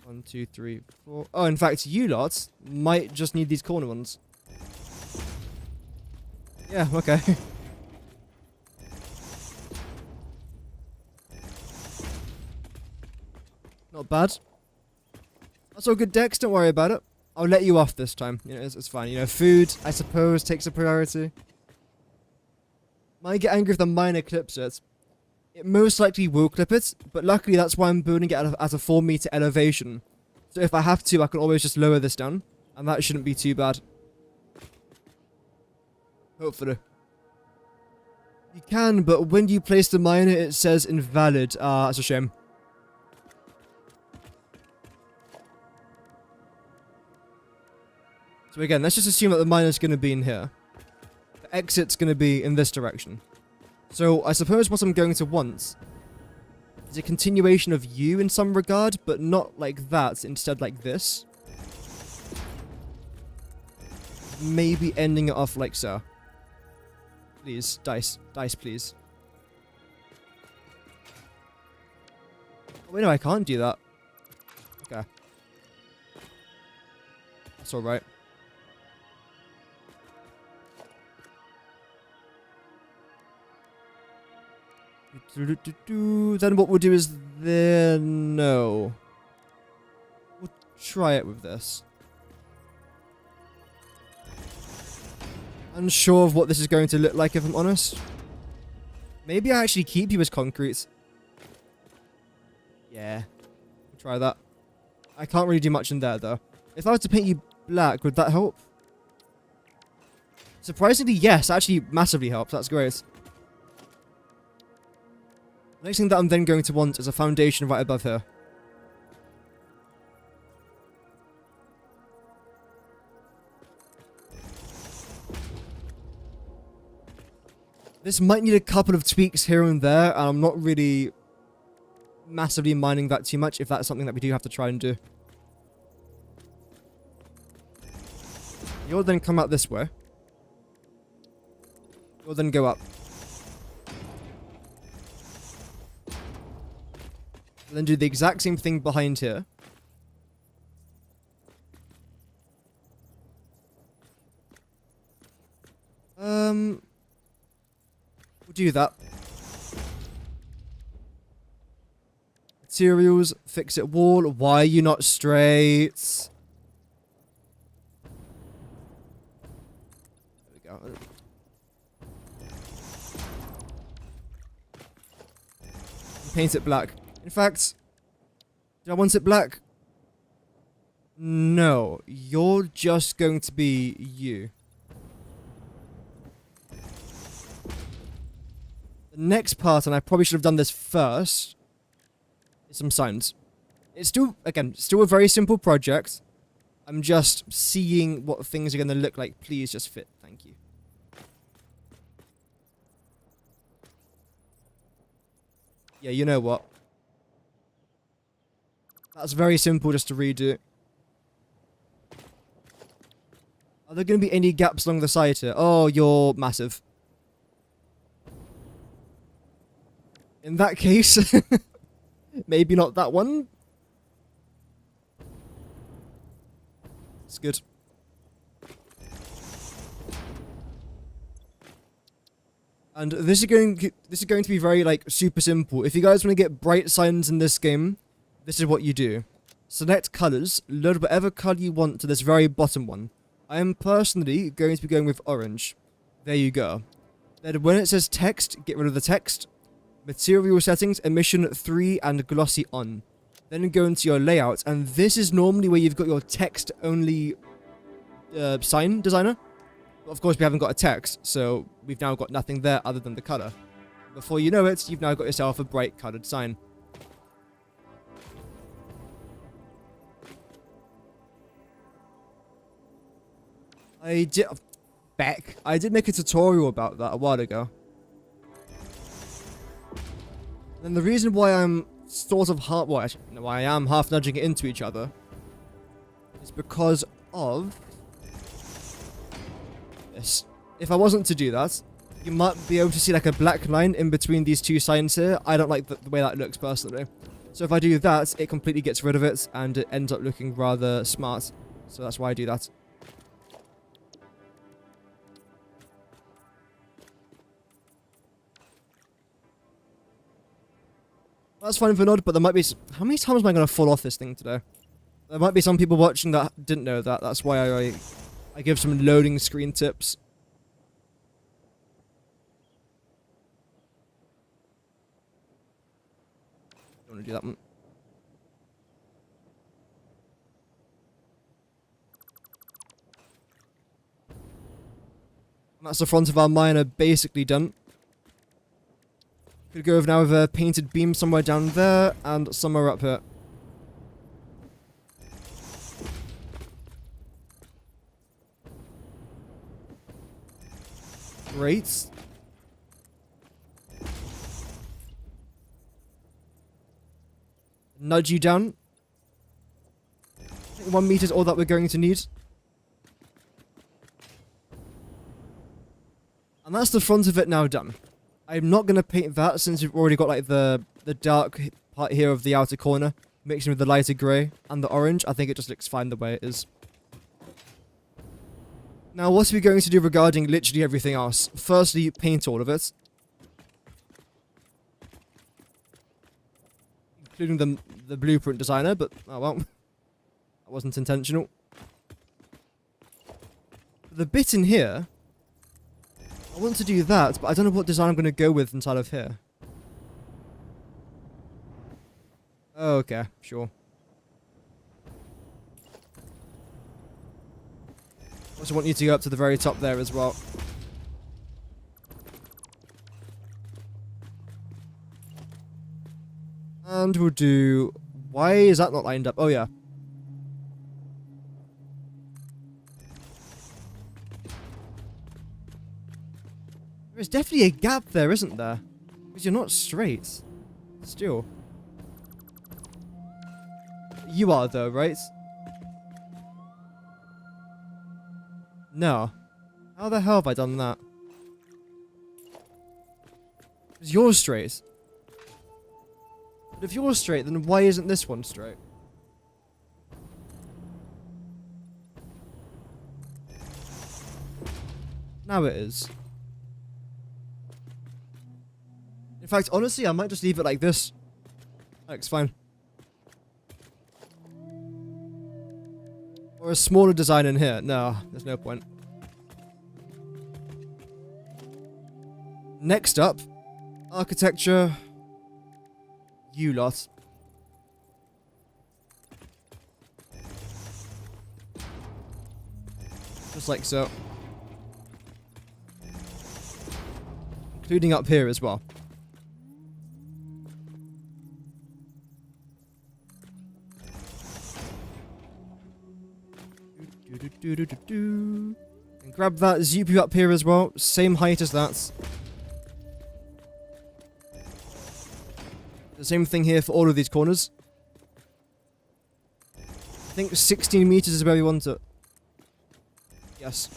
1, 2, 3, 4. Oh, in fact, you lot might just need these corner ones. Yeah, okay. Not bad. That's all good, Dex. Don't worry about it. I'll let you off this time. You know, it's fine. You know, food, I suppose, takes a priority. Might get angry if the miner clips it. It most likely will clip it, but luckily that's why I'm building it at a 4 meter elevation. So if I have to, I can always just lower this down, and that shouldn't be too bad. Hopefully. You can, but when you place the miner, it says invalid. Ah, that's a shame. So again, let's just assume that the miner's going to be in here. The exit's going to be in this direction. So I suppose what I'm going to want is a continuation of you in some regard, but not like that, instead like this. Maybe ending it off like so. Please, dice. Dice, please. Oh, wait, no, I can't do that. Okay. That's alright. Then what we'll do is no. We'll try it with this. Unsure of what this is going to look like, if I'm honest. Maybe I actually keep you as concrete. Yeah. We'll try that. I can't really do much in there, though. If I was to paint you black, would that help? Surprisingly, yes. Actually, massively helps. That's great. The next thing that I'm then going to want is a foundation right above here. This might need a couple of tweaks here and there, and I'm not really massively minding that too much if that's something that we do have to try and do. You'll then come out this way. You'll then go up. And then do the exact same thing behind here. We'll do that. Materials, fix it wall. Why are you not straight? There we go. Paint it black. In fact, do I want it black? No, you're just going to be you. The next part, and I probably should have done this first, is some signs. It's still, again, still a very simple project. I'm just seeing what things are going to look like. Please just fit. Thank you. Yeah, you know what? That's very simple just to redo. Are there going to be any gaps along the side here? Oh, you're massive. In that case, maybe not that one. It's good. And this is going to be very like super simple. If you guys want to get bright signs in this game, this is what you do. Select colors, load whatever color you want to this very bottom one. I am personally going to be going with orange. There you go. Then when it says text, get rid of the text. material settings, emission 3 and glossy on. Then go into your layout, and this is normally where you've got your text only sign designer. But of course we haven't got a text, so we've now got nothing there other than the color. Before you know it, you've now got yourself a bright colored sign. I did make a tutorial about that a while ago. And the reason why I'm sort of why I am half nudging it into each other is because of this. If I wasn't to do that, you might be able to see like a black line in between these two signs here. I don't like the way that looks personally. So if I do that, it completely gets rid of it and it ends up looking rather smart. So that's why I do that. That's fine for Nod, but there might be... How many times am I going to fall off this thing today? There might be some people watching that didn't know that. That's why I give some loading screen tips. Don't want to do that one. And that's the front of our miner basically done. Could go now with a painted beam somewhere down there and somewhere up here. Great. Nudge you down. I think 1 meter is all that we're going to need. And that's the front of it now done. I'm not going to paint that since we've already got like the dark part here of the outer corner mixing with the lighter grey and the orange. I think it just looks fine the way it is. Now what are we going to do regarding literally everything else? Firstly, paint all of it. Including the blueprint designer, but oh well. That wasn't intentional. The bit in here... I want to do that, but I don't know what design I'm going to go with inside of here. Oh, okay, sure. Also want you to go up to the very top there as well. And we'll do... Why is that not lined up? Oh, yeah. There's definitely a gap there, isn't there? Because you're not straight. Still. You are, though, right? No. How the hell have I done that? Because you're straight. But if you're straight, then why isn't this one straight? Now it is. In fact, honestly, I might just leave it like this. It's fine. Or a smaller design in here. No, there's no point. Next up, architecture. You lot. Just like so. Including up here as well. And grab that ZP up here as well. Same height as that. The same thing here for all of these corners. I think 16 meters is where we want it. Yes.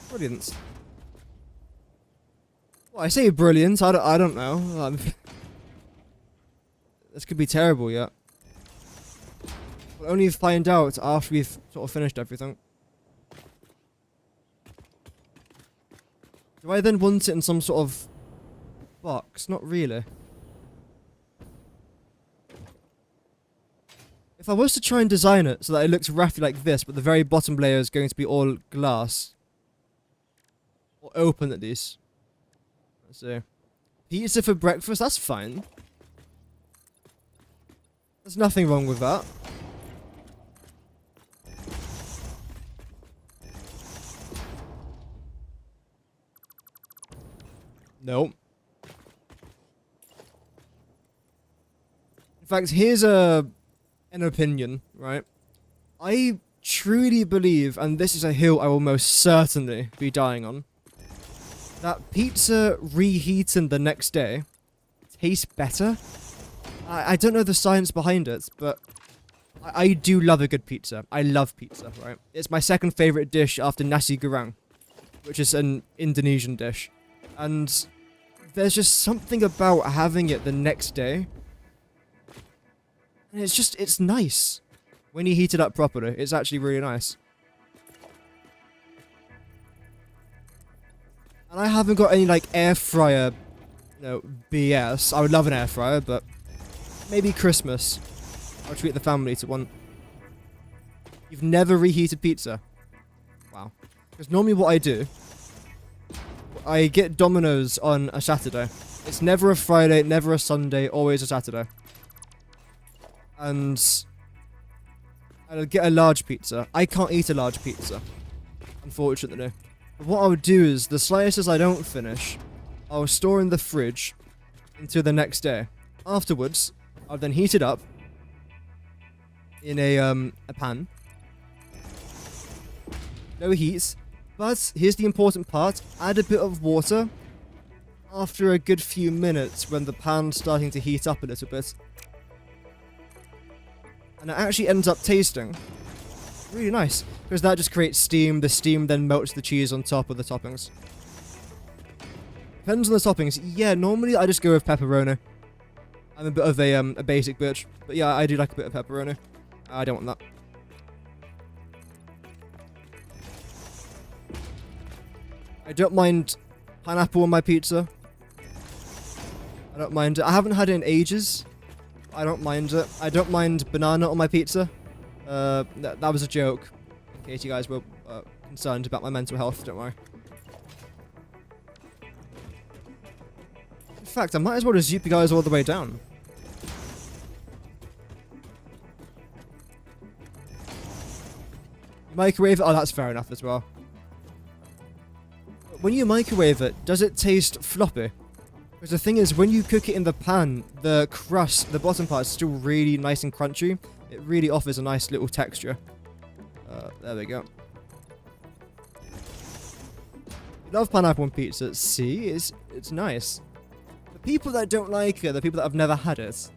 Brilliant. Well, I say brilliant. I don't know. This could be terrible yet. We'll only find out after we've sort of finished everything. Do I then want it in some sort of box? Not really. If I was to try and design it so that it looks roughly like this, but the very bottom layer is going to be all glass. Or open at least. Let's see. Pizza for breakfast, that's fine. There's nothing wrong with that. No. In fact, here's an opinion, right? I truly believe, and this is a hill I will most certainly be dying on, that pizza reheating the next day tastes better. I don't know the science behind it, but I do love a good pizza. I love pizza, right? It's my second favorite dish after nasi goreng, which is an Indonesian dish. And there's just something about having it the next day. And it's nice. When you heat it up properly, it's actually really nice. And I haven't got any, like, air fryer, BS. I would love an air fryer, but maybe Christmas. I'll treat the family to one. You've never reheated pizza? Wow. Because normally what I do, I get Domino's on a Saturday. It's never a Friday, never a Sunday, always a Saturday. And I'll get a large pizza. I can't eat a large pizza, unfortunately. But what I would do is, the slices I don't finish, I'll store in the fridge until the next day. Afterwards, I'll then heat it up in a pan. No heat. But here's the important part. Add a bit of water after a good few minutes when the pan's starting to heat up a little bit. And it actually ends up tasting really nice, because that just creates steam. The steam then melts the cheese on top of the toppings. Depends on the toppings. Yeah, normally I just go with pepperoni. I'm a bit of a basic bitch. But yeah, I do like a bit of pepperoni. I don't want that. I don't mind pineapple on my pizza. I don't mind it. I haven't had it in ages. I don't mind it. I don't mind banana on my pizza. That was a joke. In case you guys were concerned about my mental health, don't worry. In fact, I might as well just zoop you guys all the way down. Microwave it? Oh, that's fair enough as well. When you microwave it, does it taste floppy? Because the thing is, when you cook it in the pan, the crust, the bottom part is still really nice and crunchy. It really offers a nice little texture. There we go. Love pineapple on pizza. See, it's nice. The people that don't like it, the people that have never had it.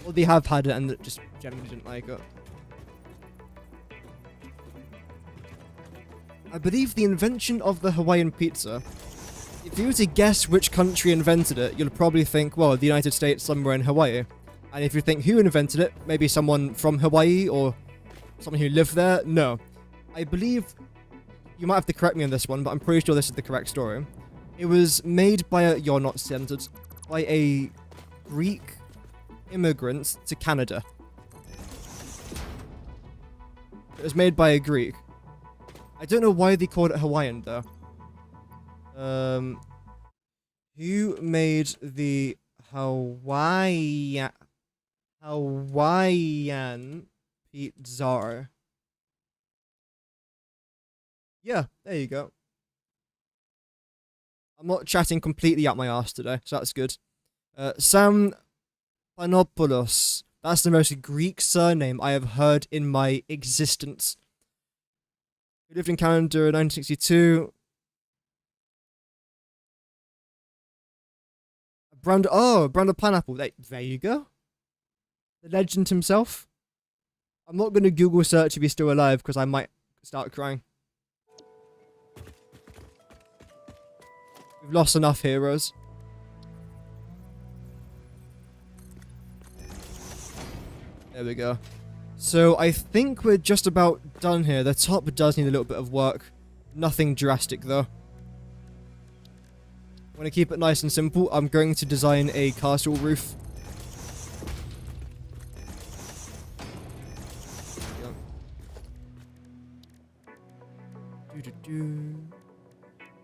Or they have had it and just generally didn't like it. I believe the invention of the Hawaiian pizza, if you were to guess which country invented it, you'll probably think, well, the United States, somewhere in Hawaii. And if you think who invented it, maybe someone from Hawaii or someone who lived there. No. I believe, you might have to correct me on this one, but I'm pretty sure this is the correct story. It was made by a, you're not centered, by a Greek immigrant to Canada. It was made by a Greek. I don't know why they called it Hawaiian, though. Who made the Hawaiian pizza? Yeah, there you go. I'm not chatting completely out my arse today, so that's good. Sam Panopoulos. That's the most Greek surname I have heard in my existence. He lived in Canada in 1962. Brand of pineapple. There you go. The legend himself. I'm not going to Google search if he's still alive because I might start crying. We've lost enough heroes. There we go. So I think we're just about done here. The top does need a little bit of work. Nothing drastic though. I'm going to keep it nice and simple. I'm going to design a castle roof.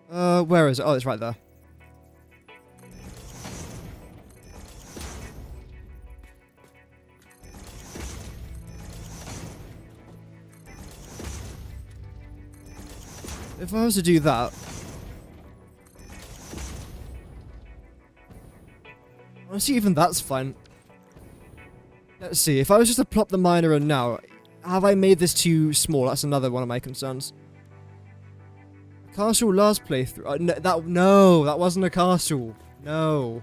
Where is it? Oh, it's right there. If I was to do that... Honestly, even that's fine. Let's see. If I was just to plop the miner in now, have I made this too small? That's another one of my concerns. Castle last playthrough. No, that wasn't a castle. No.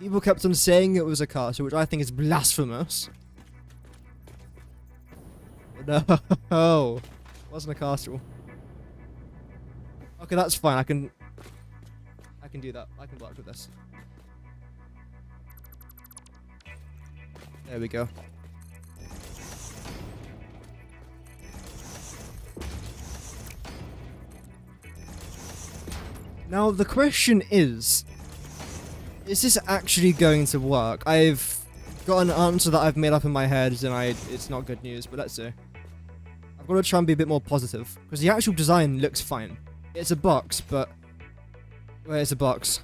People kept on saying it was a castle, which I think is blasphemous. No, it wasn't a castle. Okay, that's fine. I can do that. I can work with this. There we go. Now, the question is this actually going to work? I've got an answer that I've made up in my head, and it's not good news, but let's see. I've got to try and be a bit more positive, because the actual design looks fine. It's a box, but... Where's the box?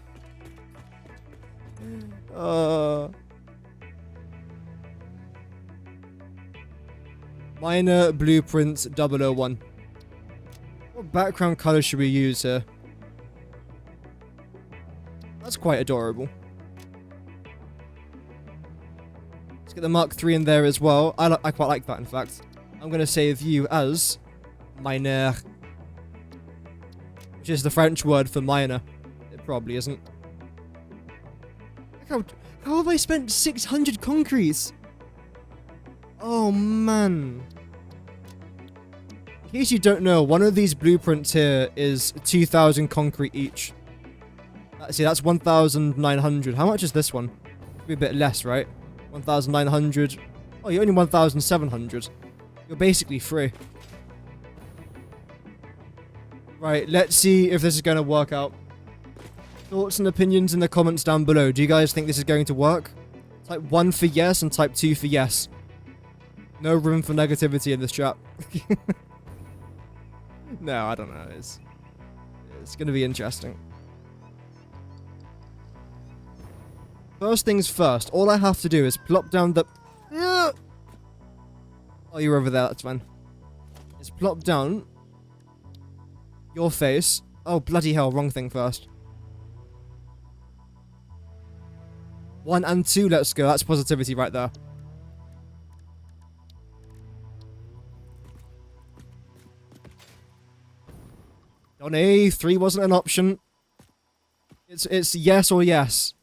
Minor Blueprints 001. What background color should we use here? That's quite adorable. Let's get the Mark III in there as well. I quite like that, in fact. I'm going to save you as mineur, which is the French word for minor. It probably isn't. Look how have I spent 600 concretes? Oh, man. In case you don't know, one of these blueprints here is 2,000 concrete each. See, that's 1,900. How much is this one? Be a bit less, right? 1,900. Oh, you're only 1,700. You're basically free. Right, let's see if this is going to work out. Thoughts and opinions in the comments down below. Do you guys think this is going to work? Type 1 for yes and type 2 for yes. No room for negativity in this chat. No, I don't know. It's going to be interesting. First things first, all I have to do is plop down the... Oh, you're over there, that's fine. Is plop down your face. Oh, bloody hell, wrong thing first. 1 and 2, let's go. That's positivity right there. Donnie, 3 wasn't an option. It's yes or yes.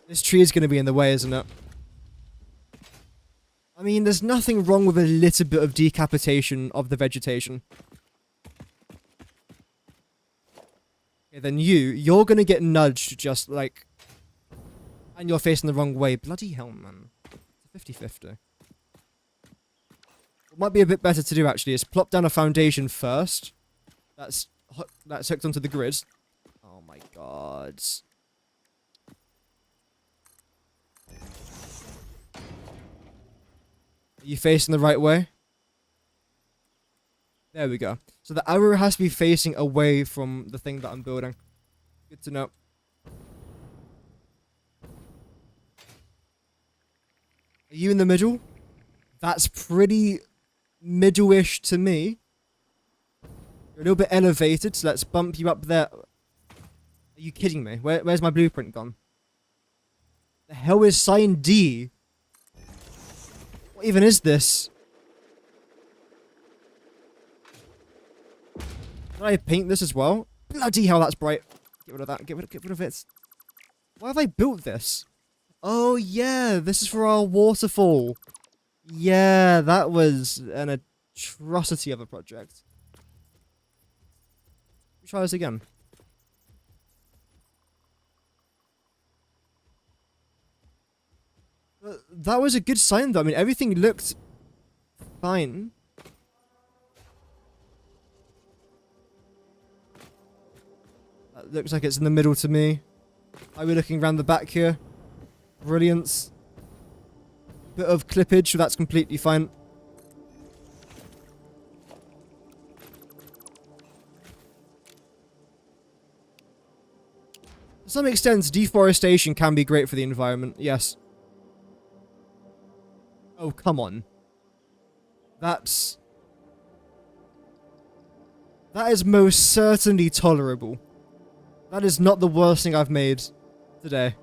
This tree is going to be in the way, isn't it? I mean, there's nothing wrong with a little bit of decapitation of the vegetation. Okay, then you're going to get nudged just like... And you're facing the wrong way. Bloody hell, man. It's a 50-50. What might be a bit better to do, actually, is plop down a foundation first. That's hooked onto the grid. Oh my god. Are you facing the right way? There we go. So the arrow has to be facing away from the thing that I'm building. Good to know. Are you in the middle? That's pretty middle-ish to me. You're a little bit elevated, so let's bump you up there. Are you kidding me? Where's my blueprint gone? The hell is sign D? What even is this? Did I paint this as well? Bloody hell, that's bright. Get rid of that. Get rid of it. Why have I built this? Oh, yeah. This is for our waterfall. Yeah, that was an atrocity of a project. Let me try this again. That was a good sign, though. I mean, everything looked fine. That looks like it's in the middle to me. Are we looking around the back here? Brilliant. Bit of clippage, so that's completely fine. To some extent, deforestation can be great for the environment, yes. Oh, come on. That is most certainly tolerable. That is not the worst thing I've made today.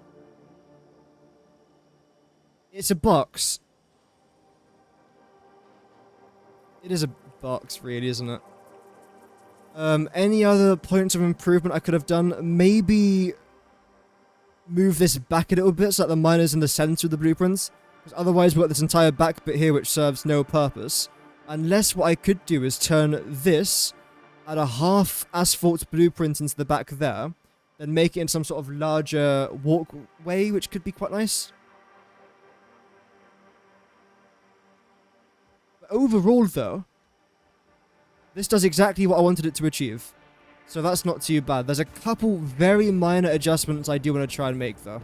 It's a box. It is a box, really, isn't it? Any other points of improvement I could have done? Maybe move this back a little bit so that the miner's in the center of the blueprints. Because otherwise we've got this entire back bit here which serves no purpose. Unless what I could do is turn this at a half asphalt blueprint into the back there. Then make it in some sort of larger walkway, which could be quite nice. But overall though, this does exactly what I wanted it to achieve. So that's not too bad. There's a couple very minor adjustments I do want to try and make though.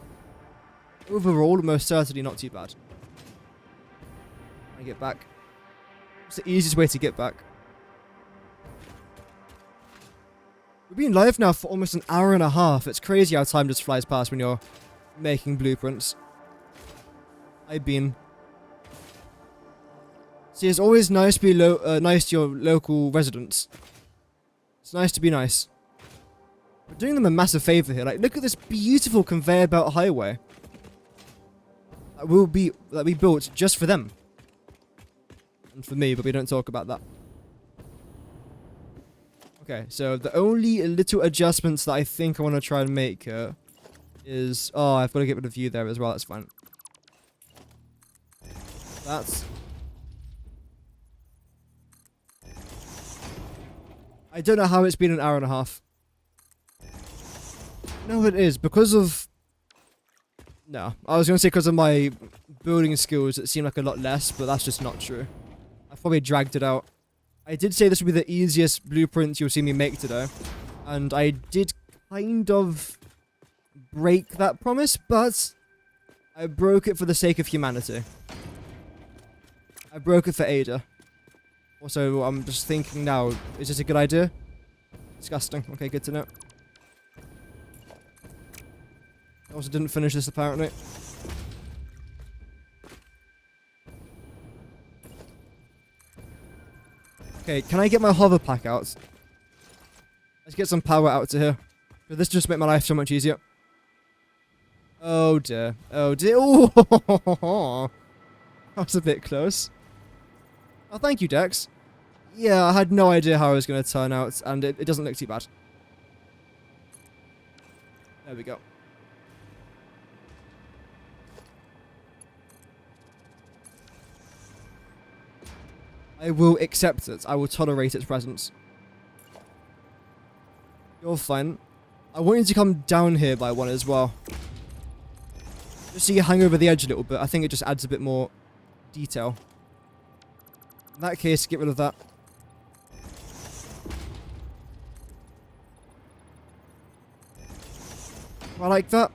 Overall, most certainly not too bad. I get back. It's the easiest way to get back. We've been live now for almost an hour and a half. It's crazy how time just flies past when you're making blueprints. I've been. See, it's always nice to be nice to your local residents. It's nice to be nice. We're doing them a massive favor here. Like, look at this beautiful conveyor belt highway. That we built just for them. And for me, but we don't talk about that. Okay, so the only little adjustments that I think I want to try and make here is... Oh, I've got to get rid of you there as well, that's fine. That's... I don't know how it's been an hour and a half. No, it is, because of... No, I was going to say because of my building skills, it seemed like a lot less, but that's just not true. I've probably dragged it out. I did say this would be the easiest blueprint you'll see me make today, and I did kind of break that promise, but I broke it for the sake of humanity. I broke it for Ada. Also, I'm just thinking now, is this a good idea? Disgusting. Okay, good to know. I also didn't finish this, apparently. Okay, can I get my hover pack out? Let's get some power out to here. This just made my life so much easier. Oh dear. Oh dear. Oh, that was a bit close. Oh, thank you, Dex. Yeah, I had no idea how it was going to turn out, and it doesn't look too bad. There we go. I will accept it. I will tolerate its presence. You're fine. I want you to come down here by one as well. Just so you hang over the edge a little bit. I think it just adds a bit more detail. In that case, get rid of that. I like that.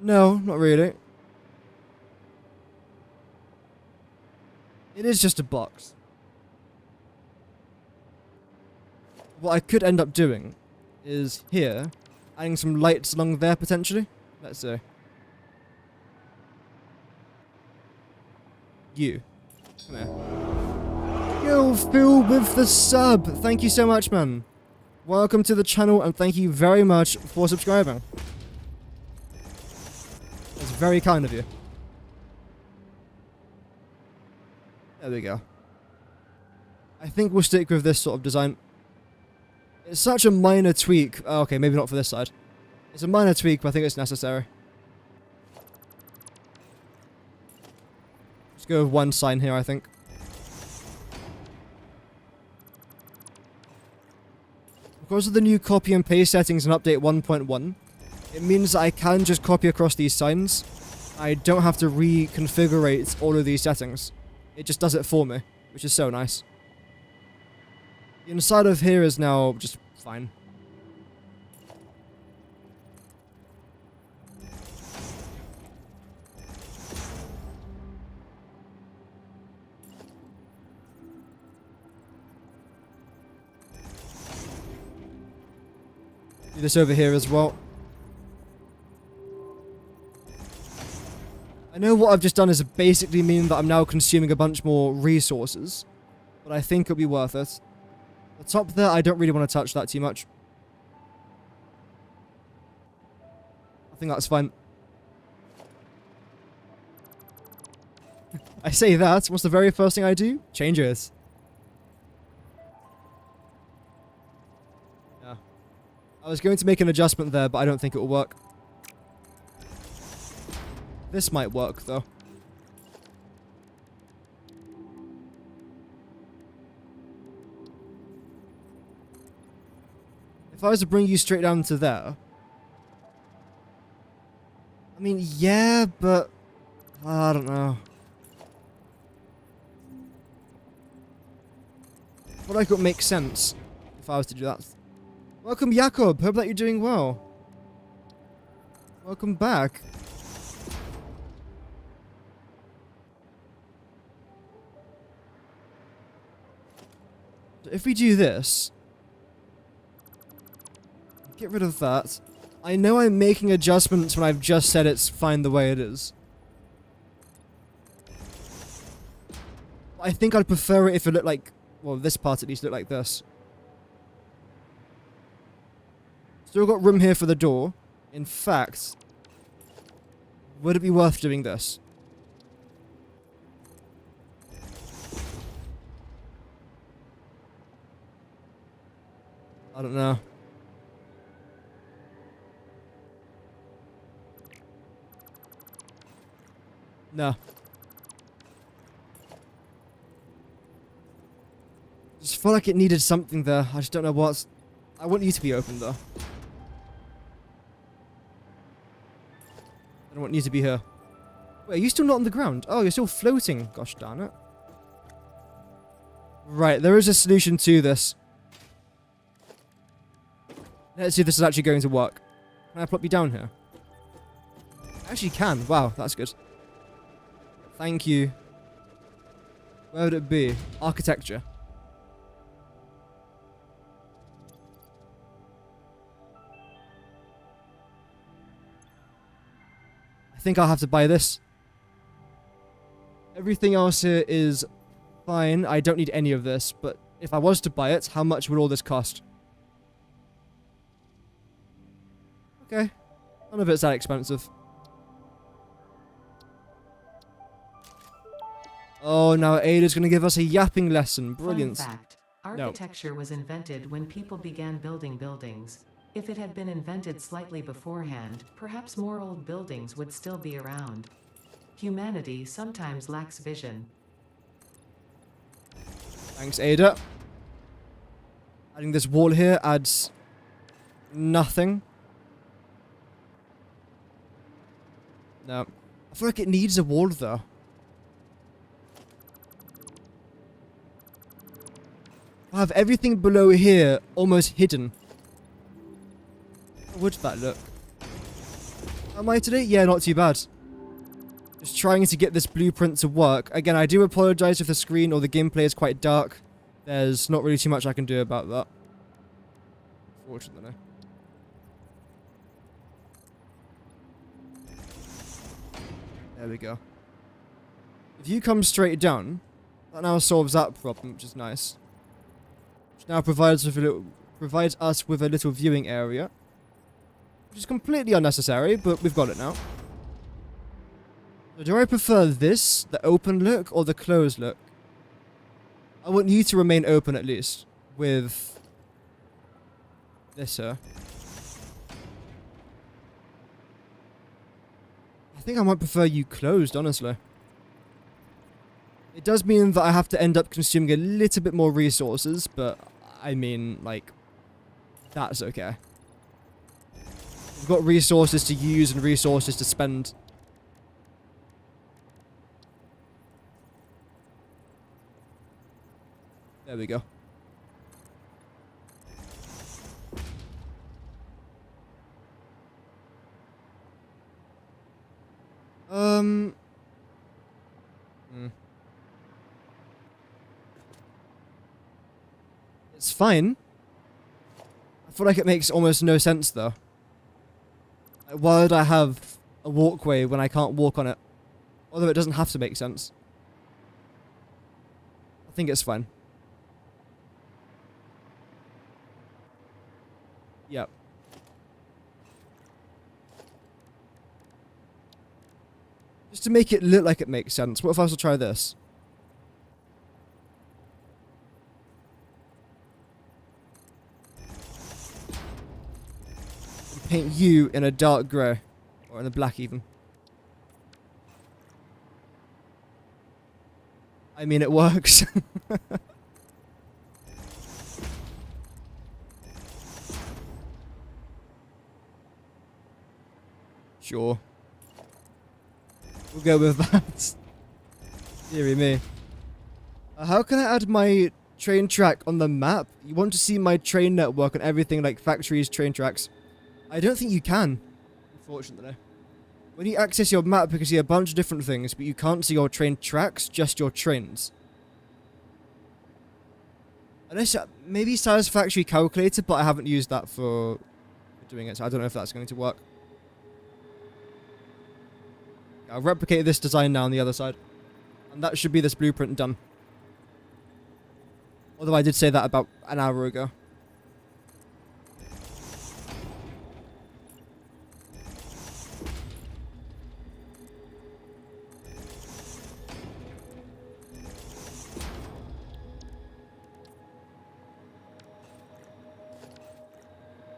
No, not really. It is just a box. What I could end up doing is here, adding some lights along there potentially. Let's see. You. Come here. Yo, Phil with the sub. Thank you so much, man. Welcome to the channel and thank you very much for subscribing. That's very kind of you. There we go. I think we'll stick with this sort of design. It's such a minor tweak. Oh, okay, maybe not for this side. It's a minor tweak, but I think it's necessary. Let's go with one sign here, I think. Because of the new copy and paste settings in update 1.1, it means that I can just copy across these signs. I don't have to reconfigure all of these settings. It just does it for me, which is so nice. The inside of here is now just fine. Do this over here as well. I know what I've just done is basically mean that I'm now consuming a bunch more resources, but I think it'll be worth it. The top there, I don't really want to touch that too much. I think that's fine. I say that, what's the very first thing I do? Change it. Yeah. I was going to make an adjustment there, but I don't think it will work. This might work, though. If I was to bring you straight down to there... I mean, yeah, but... I don't know. I feel like it would make sense if I was to do that. Welcome, Jakob. Hope that you're doing well. Welcome back. If we do this, get rid of that. I know I'm making adjustments when I've just said it's fine the way it is. I think I'd prefer it if it looked like, well, this part at least looked like this. Still got room here for the door. In fact, would it be worth doing this? I don't know. No. Just felt like it needed something there. I just don't know what. I want you to be open though. I don't want you to be here. Wait, are you still not on the ground? Oh, you're still floating. Gosh darn it. Right, there is a solution to this. Let's see if this is actually going to work. Can I plop you down here? I actually can. Wow, that's good. Thank you. Where would it be? Architecture. I think I'll have to buy this. Everything else here is fine. I don't need any of this, but if I was to buy it, how much would all this cost? Okay. None of it's that expensive. Oh, now Ada's going to give us a yapping lesson. Brilliant. Fun fact. Architecture was invented when people began building buildings. If it had been invented slightly beforehand, perhaps more old buildings would still be around. Humanity sometimes lacks vision. Thanks, Ada. Adding this wall here adds nothing. No. I feel like it needs a wall, though. I have everything below here almost hidden. How would that look? How am I today? Yeah, not too bad. Just trying to get this blueprint to work. Again, I do apologize if the screen or the gameplay is quite dark. There's not really too much I can do about that. Unfortunately. There we go. If you come straight down, that now solves that problem, which is nice. Which now provides us with a little viewing area. Which is completely unnecessary, but we've got it now. So do I prefer this, the open look, or the closed look? I want you to remain open at least, with this here. I think I might prefer you closed, honestly. It does mean that I have to end up consuming a little bit more resources, but I mean, like, that's okay. We've got resources to use and resources to spend. There we go. It's fine. I feel like it makes almost no sense though. Like, why would I have a walkway when I can't walk on it? Although it doesn't have to make sense. I think it's fine. Yep. Just to make it look like it makes sense. What if I was to try this? Paint you in a dark grey. Or in a black even. I mean, it works. Sure. We'll go with that. Deary me. How can I add my train track on the map? You want to see my train network and everything like factories, train tracks? I don't think you can, unfortunately. When you access your map, you can see a bunch of different things, but you can't see your train tracks, just your trains. Unless, maybe Satisfactory calculator, but I haven't used that for doing it, so I don't know if that's going to work. I'll replicate this design now on the other side. And that should be this blueprint done. Although I did say that about an hour ago.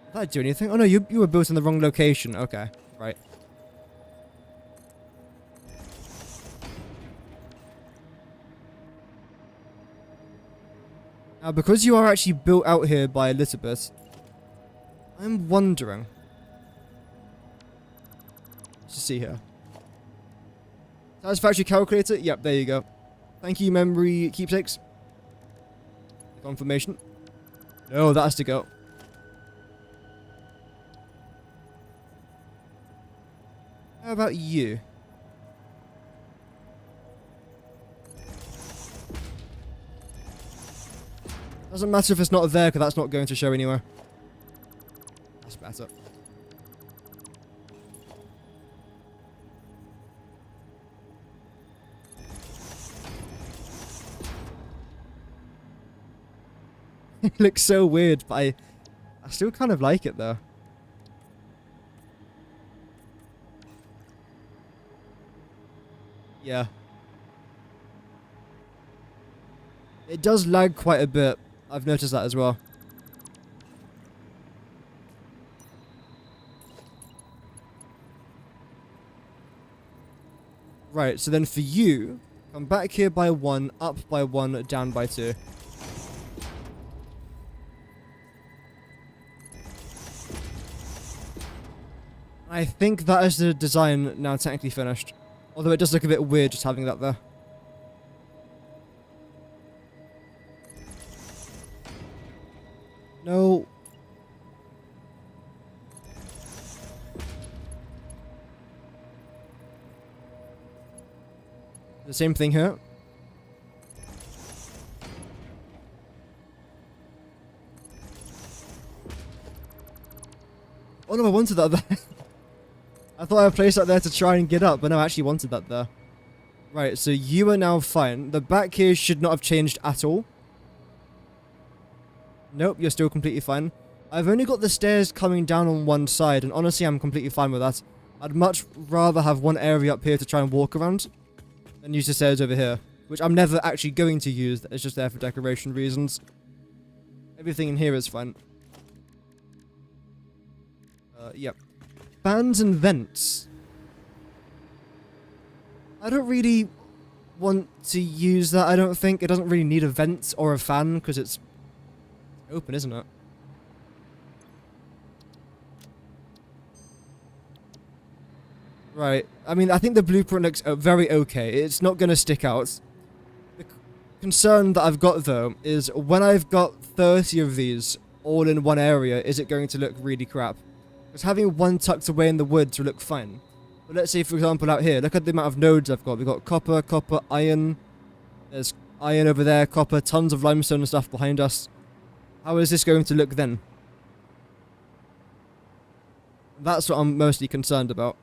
Did I do anything? Oh no, you were built in the wrong location. Okay, right. Now, because you are actually built out here by Elizabeth, I'm wondering. Let's just see here. Satisfactory calculator? Yep, there you go. Thank you, memory keepsakes. Confirmation. No, that has to go. How about you? Doesn't matter if it's not there, because that's not going to show anywhere. That's better. It looks so weird, but I still kind of like it though. Yeah. It does lag quite a bit. I've noticed that as well. Right, so then for you, come back here by 1, up by 1, down by 2. I think that is the design now technically finished. Although it does look a bit weird just having that there. No. The same thing here. Oh no, I wanted that there. I thought I placed that there to try and get up, but no, I actually wanted that there. Right, so you are now fine. The back here should not have changed at all. Nope, you're still completely fine. I've only got the stairs coming down on one side, and honestly, I'm completely fine with that. I'd much rather have one area up here to try and walk around than use the stairs over here, which I'm never actually going to use. It's just there for decoration reasons. Everything in here is fine. Yep. Fans and vents. I don't really want to use that, I don't think. It doesn't really need a vent or a fan, because it's open, isn't it? Right. I mean, I think the blueprint looks very okay. It's not going to stick out. The concern that I've got, though, is when I've got 30 of these all in one area, is it going to look really crap? Because having one tucked away in the woods will look fine. But let's say, for example, out here, look at the amount of nodes I've got. We've got copper, iron. There's iron over there, copper, tons of limestone and stuff behind us. How is this going to look then? That's what I'm mostly concerned about.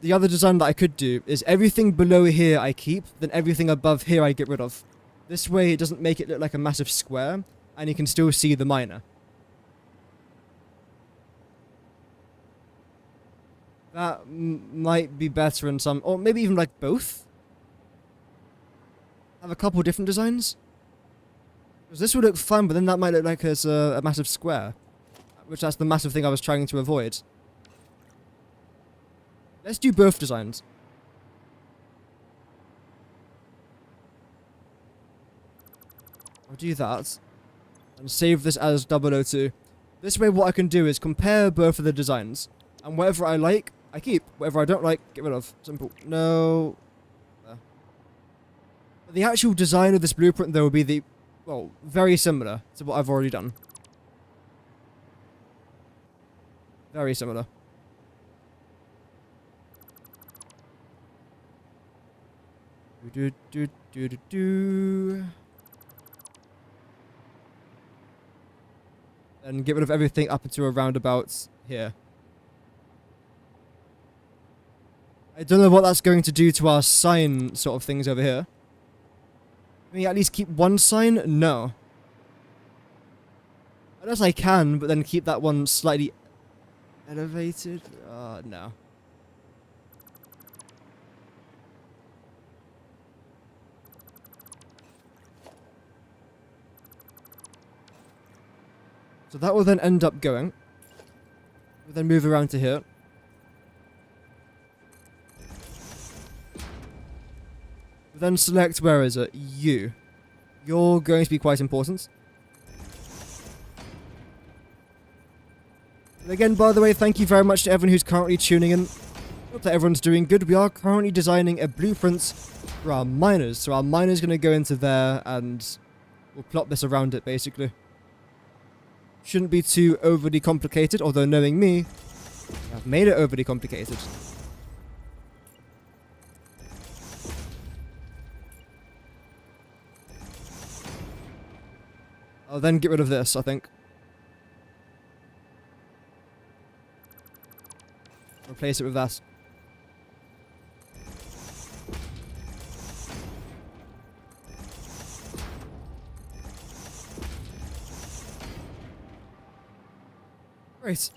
The other design that I could do is everything below here I keep, then everything above here I get rid of. This way it doesn't make it look like a massive square, and you can still see the miner. That might be better in some, or maybe even like both. Have a couple different designs. Because this would look fun, but then that might look like it's a massive square. Which that's the massive thing I was trying to avoid. Let's do both designs. I'll do that. And save this as 002. This way what I can do is compare both of the designs. And whatever I like, I keep. Whatever I don't like, get rid of. Simple. No. There. But the actual design of this blueprint though will be the... well, very similar to what I've already done. Very similar. And get rid of everything up into a roundabout here. I don't know what that's going to do to our sign sort of things over here. Can we at least keep one sign? No. Unless I can, but then keep that one slightly elevated. No. So that will then end up going. We'll then move around to here. We'll then select, where is it? You. You're going to be quite important. And again, by the way, thank you very much to everyone who's currently tuning in. Hope that everyone's doing good. We are currently designing a blueprint for our miners. So our miner's going to go into there and we'll plot this around it, basically. Shouldn't be too overly complicated, although knowing me, I've made it overly complicated. I'll then get rid of this, I think. Replace it with that. Great.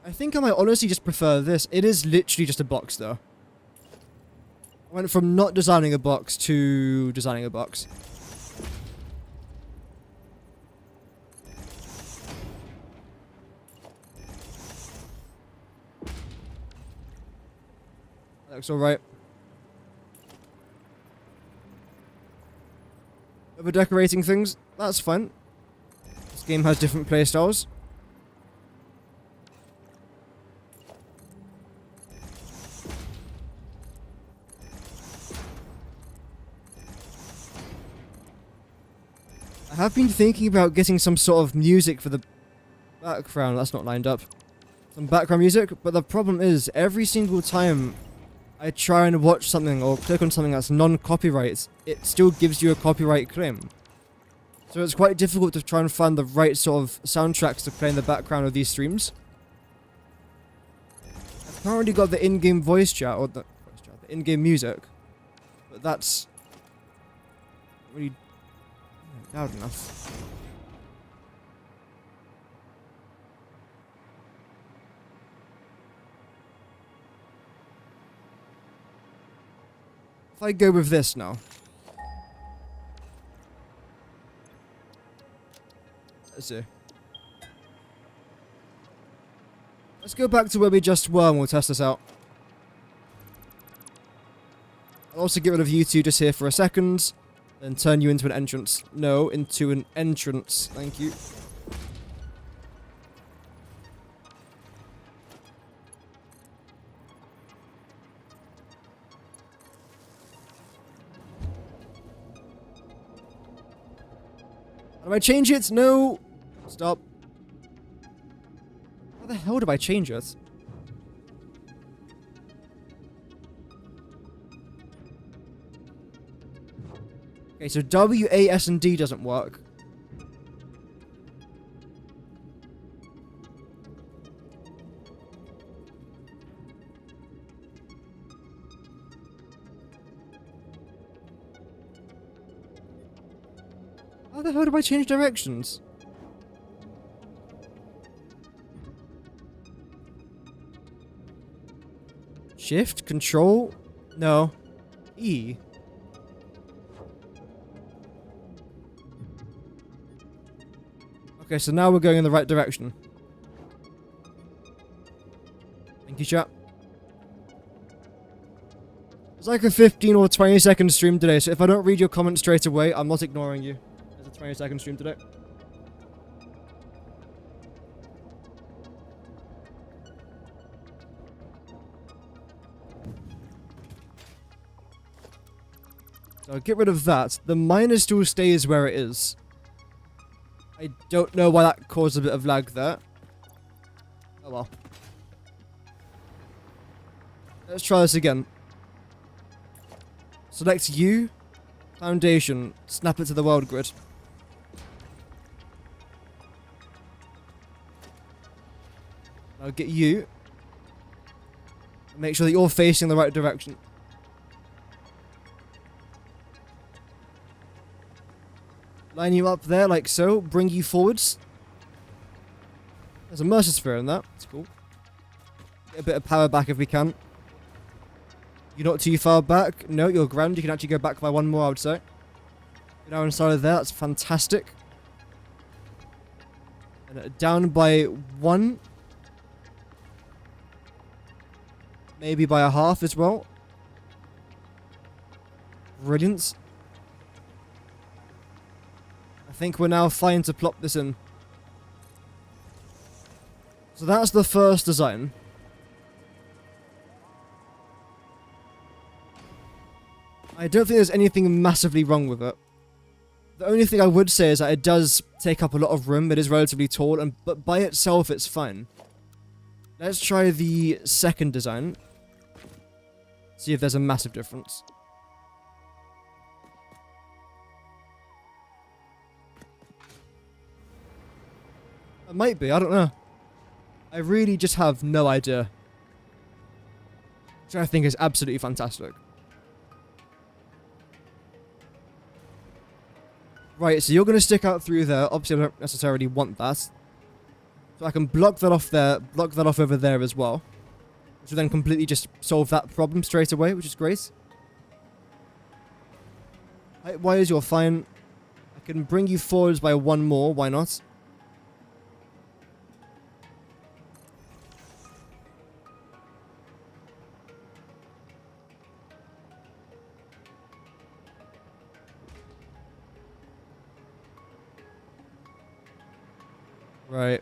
I think I might honestly just prefer this. It is literally just a box, though. I went from not designing a box to designing a box. That looks alright. Over decorating things, that's fun. This game has different playstyles. I have been thinking about getting some sort of music for the background. That's not lined up. Some background music, but the problem is every single time I try and watch something or click on something that's non-copyright, it still gives you a copyright claim. So it's quite difficult to try and find the right sort of soundtracks to play in the background of these streams. I've currently got the in-game voice chat, or the in-game music, but that's really loud enough. If I go with this now. Let's see. Let's go back to where we just were and we'll test this out. I'll also get rid of you two just here for a second. Then turn you into an entrance. No, into an entrance. Thank you. Do I change it? No! Stop. How the hell do I change it? Okay, so W, A, S, and D doesn't work. How the hell do I change directions? Shift? Control? No. E. Okay, so now we're going in the right direction. Thank you, chat. It's like a 15 or 20 second stream today, so if I don't read your comments straight away, I'm not ignoring you. It's a 20-second stream today. So I'll get rid of that. The miner still stays where it is. I don't know why that caused a bit of lag there. Oh well. Let's try this again. Select U, foundation, snap it to the world grid. Now get U. Make sure that you're facing the right direction. Line you up there like so, bring you forwards. There's a Mercer Sphere in that, that's cool. Get a bit of power back if we can. You're not too far back. No, you're grand. You can actually go back by one more, I would say. You're now inside of there, that's fantastic. And down by one. Maybe by a half as well. Brilliant. I think we're now fine to plop this in. So that's the first design. I don't think there's anything massively wrong with it. The only thing I would say is that it does take up a lot of room. It is relatively tall, but by itself it's fine. Let's try the second design. See if there's a massive difference. It might be, I don't know. I really just have no idea. Which I think is absolutely fantastic. Right, so you're going to stick out through there. Obviously, I don't necessarily want that. So I can block that off there, block that off over there as well. Which will then completely just solve that problem straight away, which is great. Height wise, you're fine. I can bring you forwards by one more, why not? Right.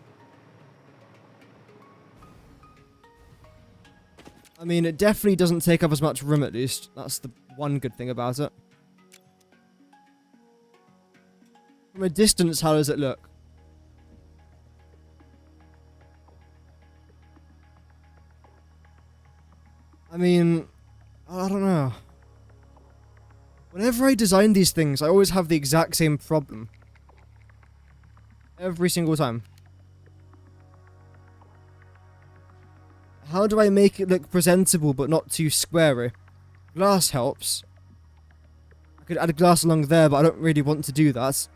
I mean, it definitely doesn't take up as much room at least. That's the one good thing about it. From a distance, how does it look? I mean, I don't know. Whenever I design these things, I always have the exact same problem. Every single time. How do I make it look presentable but not too squarey? Glass helps. I could add a glass along there, but I don't really want to do that.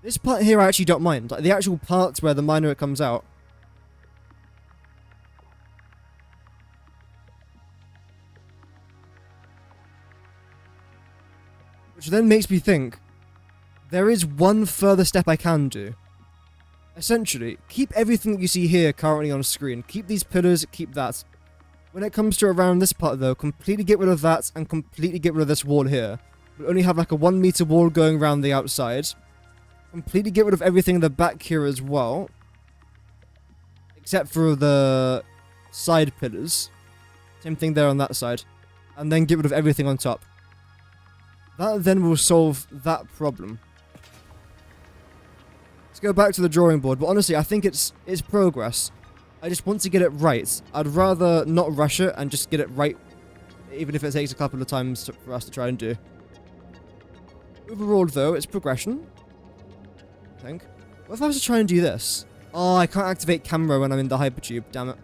This part here I actually don't mind. Like the actual parts where the miner comes out. Which then makes me think, there is one further step I can do. Essentially, keep everything that you see here currently on screen. Keep these pillars, keep that. When it comes to around this part though, completely get rid of that and completely get rid of this wall here. We'll only have like a 1 meter wall going around the outside. Completely get rid of everything in the back here as well. Except for the side pillars. Same thing there on that side. and then get rid of everything on top. That then will solve that problem. Let's go back to the drawing board, but honestly, I think it's progress. I just want to get it right. I'd rather not rush it and just get it right, even if it takes a couple of times for us to try and do. Overall, though, it's progression. I think. What if I was to try and do this? Oh, I can't activate camera when I'm in the hypertube, damn it.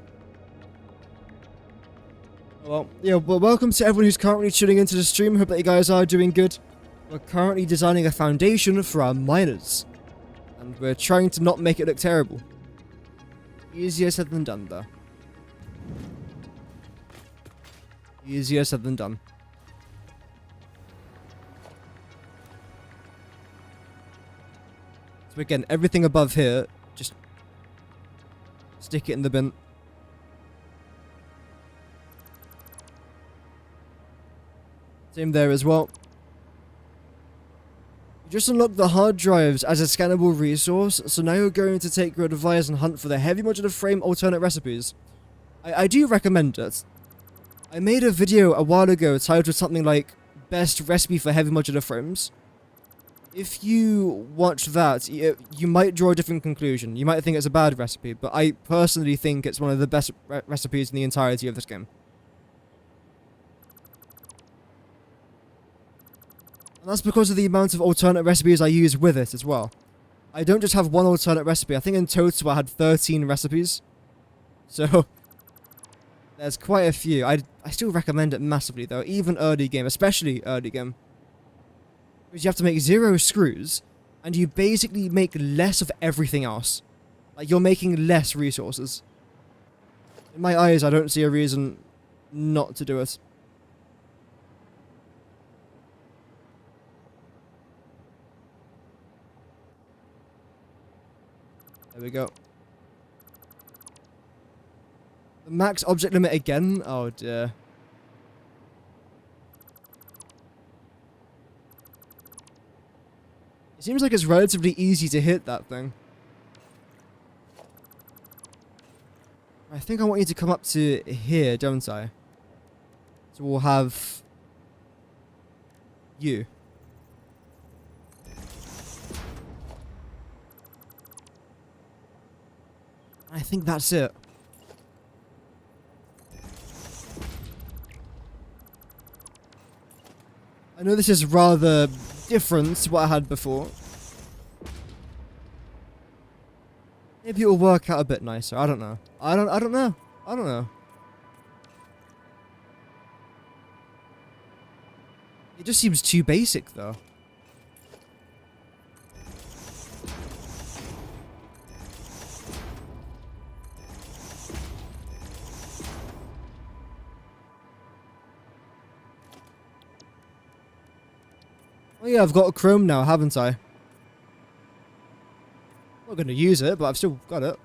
Well, yeah, well, welcome to everyone who's currently tuning into the stream. Hope that you guys are doing good. We're currently designing a foundation for our miners. And we're trying to not make it look terrible. Easier said than done, though. Easier said than done. So again, everything above here, just stick it in the bin. Same there as well. You just unlocked the hard drives as a scannable resource, so now you're going to take your advice and hunt for the heavy modular frame alternate recipes. I do recommend it. I made a video a while ago titled something like Best Recipe for Heavy Modular Frames. If you watch that, you might draw a different conclusion. You might think it's a bad recipe, but I personally think it's one of the best recipes in the entirety of this game. And that's because of the amount of alternate recipes I use with it as well. I don't just have one alternate recipe. I think in total I had 13 recipes. So, there's quite a few. I still recommend it massively though, even early game, especially early game. Because you have to make 0 screws, and you basically make less of everything else. Like, you're making less resources. In my eyes, I don't see a reason not to do it. There we go. The max object limit again? Oh dear. It seems like it's relatively easy to hit that thing. I think I want you to come up to here, don't I? So we'll have you. I think that's it. I know this is rather different to what I had before. Maybe it'll work out a bit nicer. I don't know. I don't know. I don't know. It just seems too basic though. Oh yeah, I've got a chrome now, haven't I? I'm not going to use it, but I've still got it.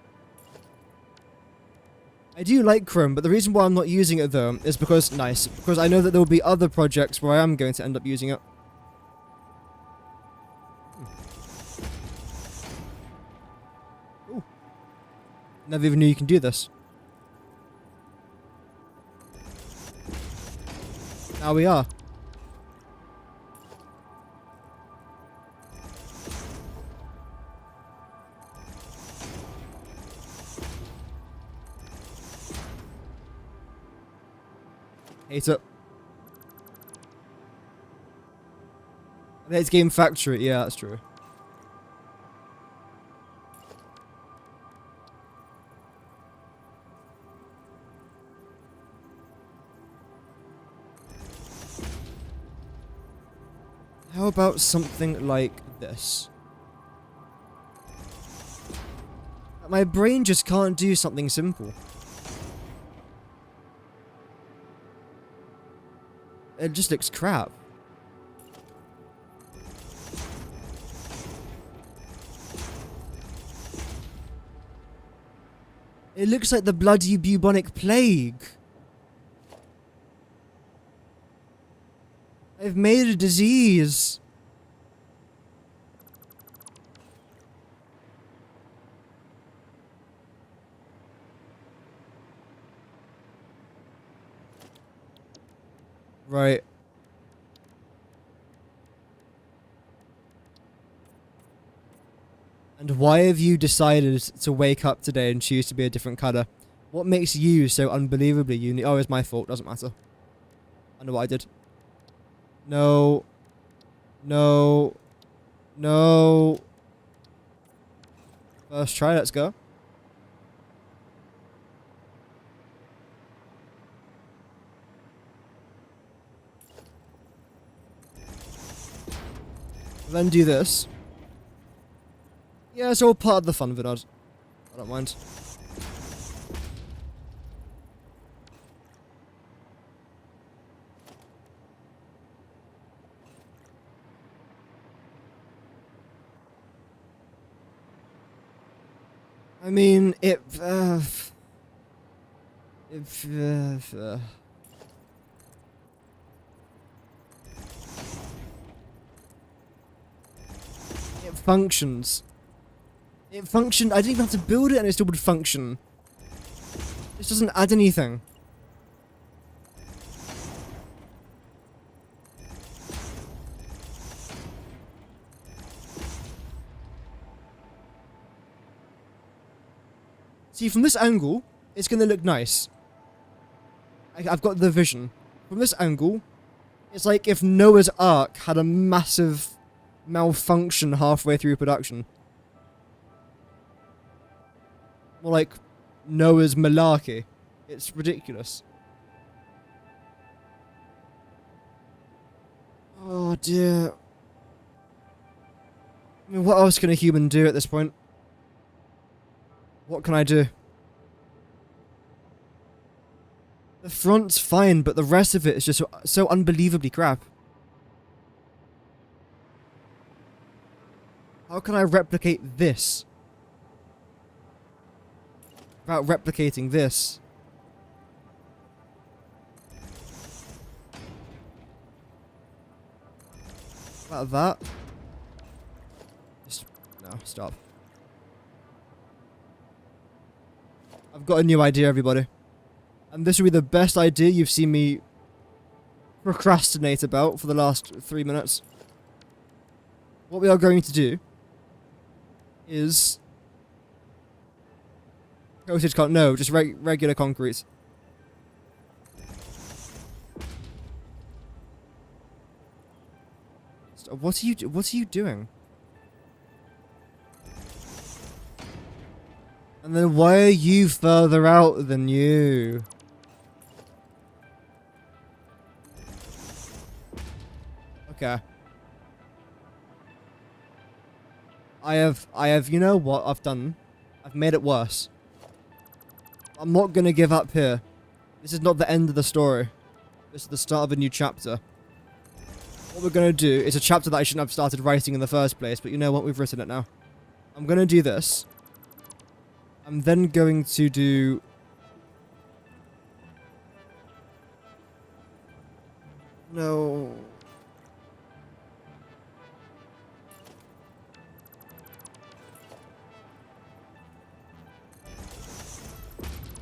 I do like chrome, but the reason why I'm not using it though is because, because I know that there will be other projects where I am going to end up using it. Ooh. Never even knew you can do this. Now we are. Hate it. It's Game Factory, yeah, that's true. How about something like this? My brain just can't do something simple. It just looks crap. It looks like the bloody bubonic plague. I've made a disease. Right. And why have you decided to wake up today and choose to be a different colour? What makes you so unbelievably unique? Oh, it's my fault. Doesn't matter. I know what I did. No. No. No. First try, let's go. Then do this. Yeah, it's all part of the fun, Vinod. I don't mind. I mean, it functions. It functioned. I didn't even have to build it and it still would function. This doesn't add anything. See, from this angle, it's going to look nice. I've got the vision. From this angle, it's like if Noah's Ark had a massive malfunction halfway through production. More like Noah's malarkey. It's ridiculous. Oh dear. I mean, what else can a human do at this point? What can I do? The front's fine, but the rest of it is just so unbelievably crap. How can I replicate this? Without replicating this. About that? Just, no, stop. I've got a new idea, everybody. And this will be the best idea you've seen me procrastinate about for the last 3 minutes. What we are going to do is... coated concrete. No, just regular concrete. What are you doing? And then why are you further out than you? Okay. I have, you know what I've done? I've made it worse. I'm not gonna give up here. This is not the end of the story. This is the start of a new chapter. What we're gonna do is a chapter that I shouldn't have started writing in the first place, but you know what? We've written it now. I'm gonna do this. I'm then going to do... No...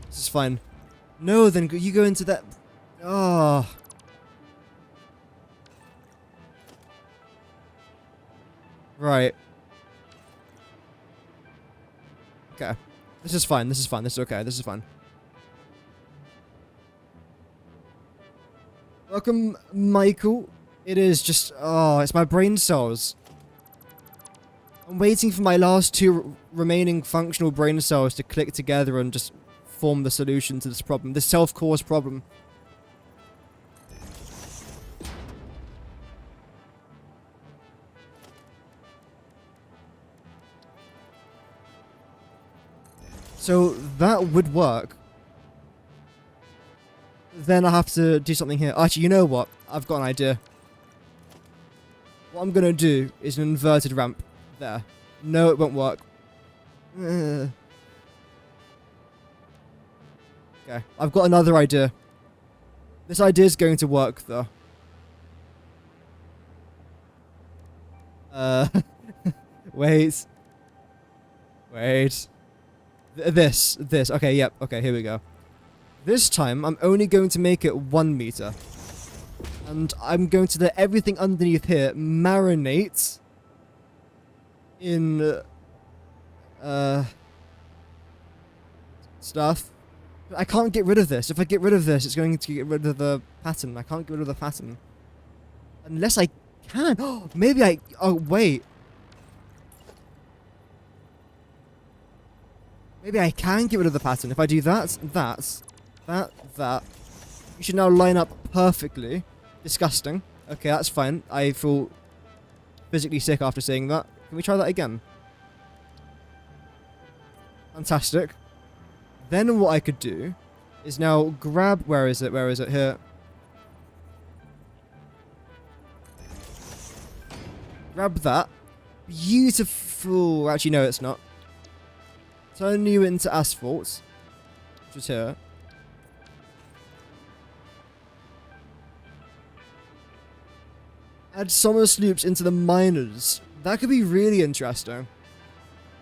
This is fine. No, then you go into that... Oh. Right. Okay. This is fine, this is fine, this is okay, this is fine. Welcome, Michael. It is just... Oh, it's my brain cells. I'm waiting for my last 2 remaining functional brain cells to click together and just form the solution to this problem. This self-caused problem. So that would work. Then I have to do something here. Actually, you know what? I've got an idea. What I'm gonna do is an inverted ramp. There. No, it won't work. Okay, I've got another idea. This idea is going to work, though. Wait. Wait. This. Okay, yep. Okay, here we go. This time, I'm only going to make it 1 meter. And I'm going to let everything underneath here marinate in stuff. But I can't get rid of this. If I get rid of this, it's going to get rid of the pattern. I can't get rid of the pattern. Unless I can. Oh, maybe I... Oh, wait. Maybe I can get rid of the pattern. If I do that, that. You should now line up perfectly. Disgusting. Okay, that's fine. I feel physically sick after saying that. Can we try that again? Fantastic. Then what I could do is now grab... Where is it? Where is it? Here. Grab that. Beautiful. Actually, no, it's not. Turn you into asphalt. Which is here. Add summer sloops into the miners. That could be really interesting.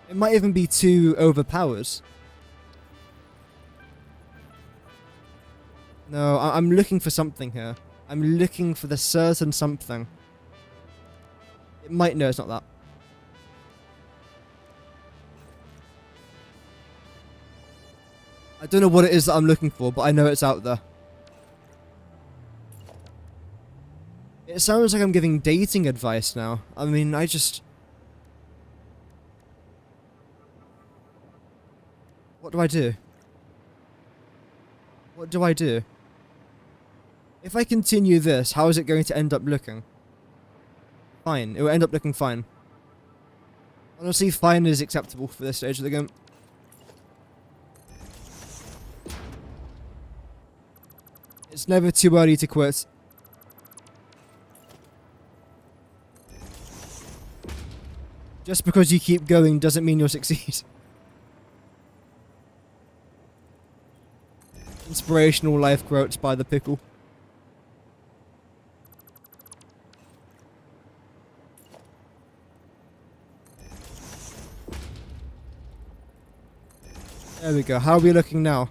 It might even be too overpowered. No, I'm looking for something here. I'm looking for the certain something. It might... No, it's not that. I don't know what it is that I'm looking for, but I know it's out there. It sounds like I'm giving dating advice now. I mean, I just... What do I do? What do I do? If I continue this, how is it going to end up looking? Fine. It will end up looking fine. Honestly, fine is acceptable for this stage of the game. It's never too early to quit. Just because you keep going doesn't mean you'll succeed. Inspirational life quotes by the pickle. There we go. How are we looking now?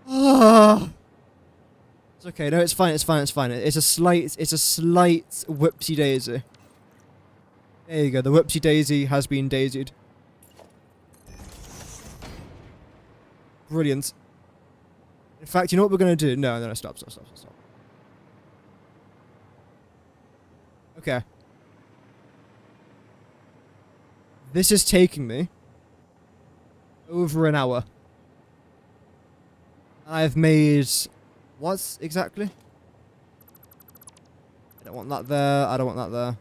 Ah! It's okay. No, it's fine. It's fine. It's fine. It's a slight whoopsie daisy. There you go. The whoopsie daisy has been daisied. Brilliant. In fact, you know what we're going to do? No, stop. Okay. This is taking me over an hour. I've made... What exactly? I don't want that there. I don't want that there.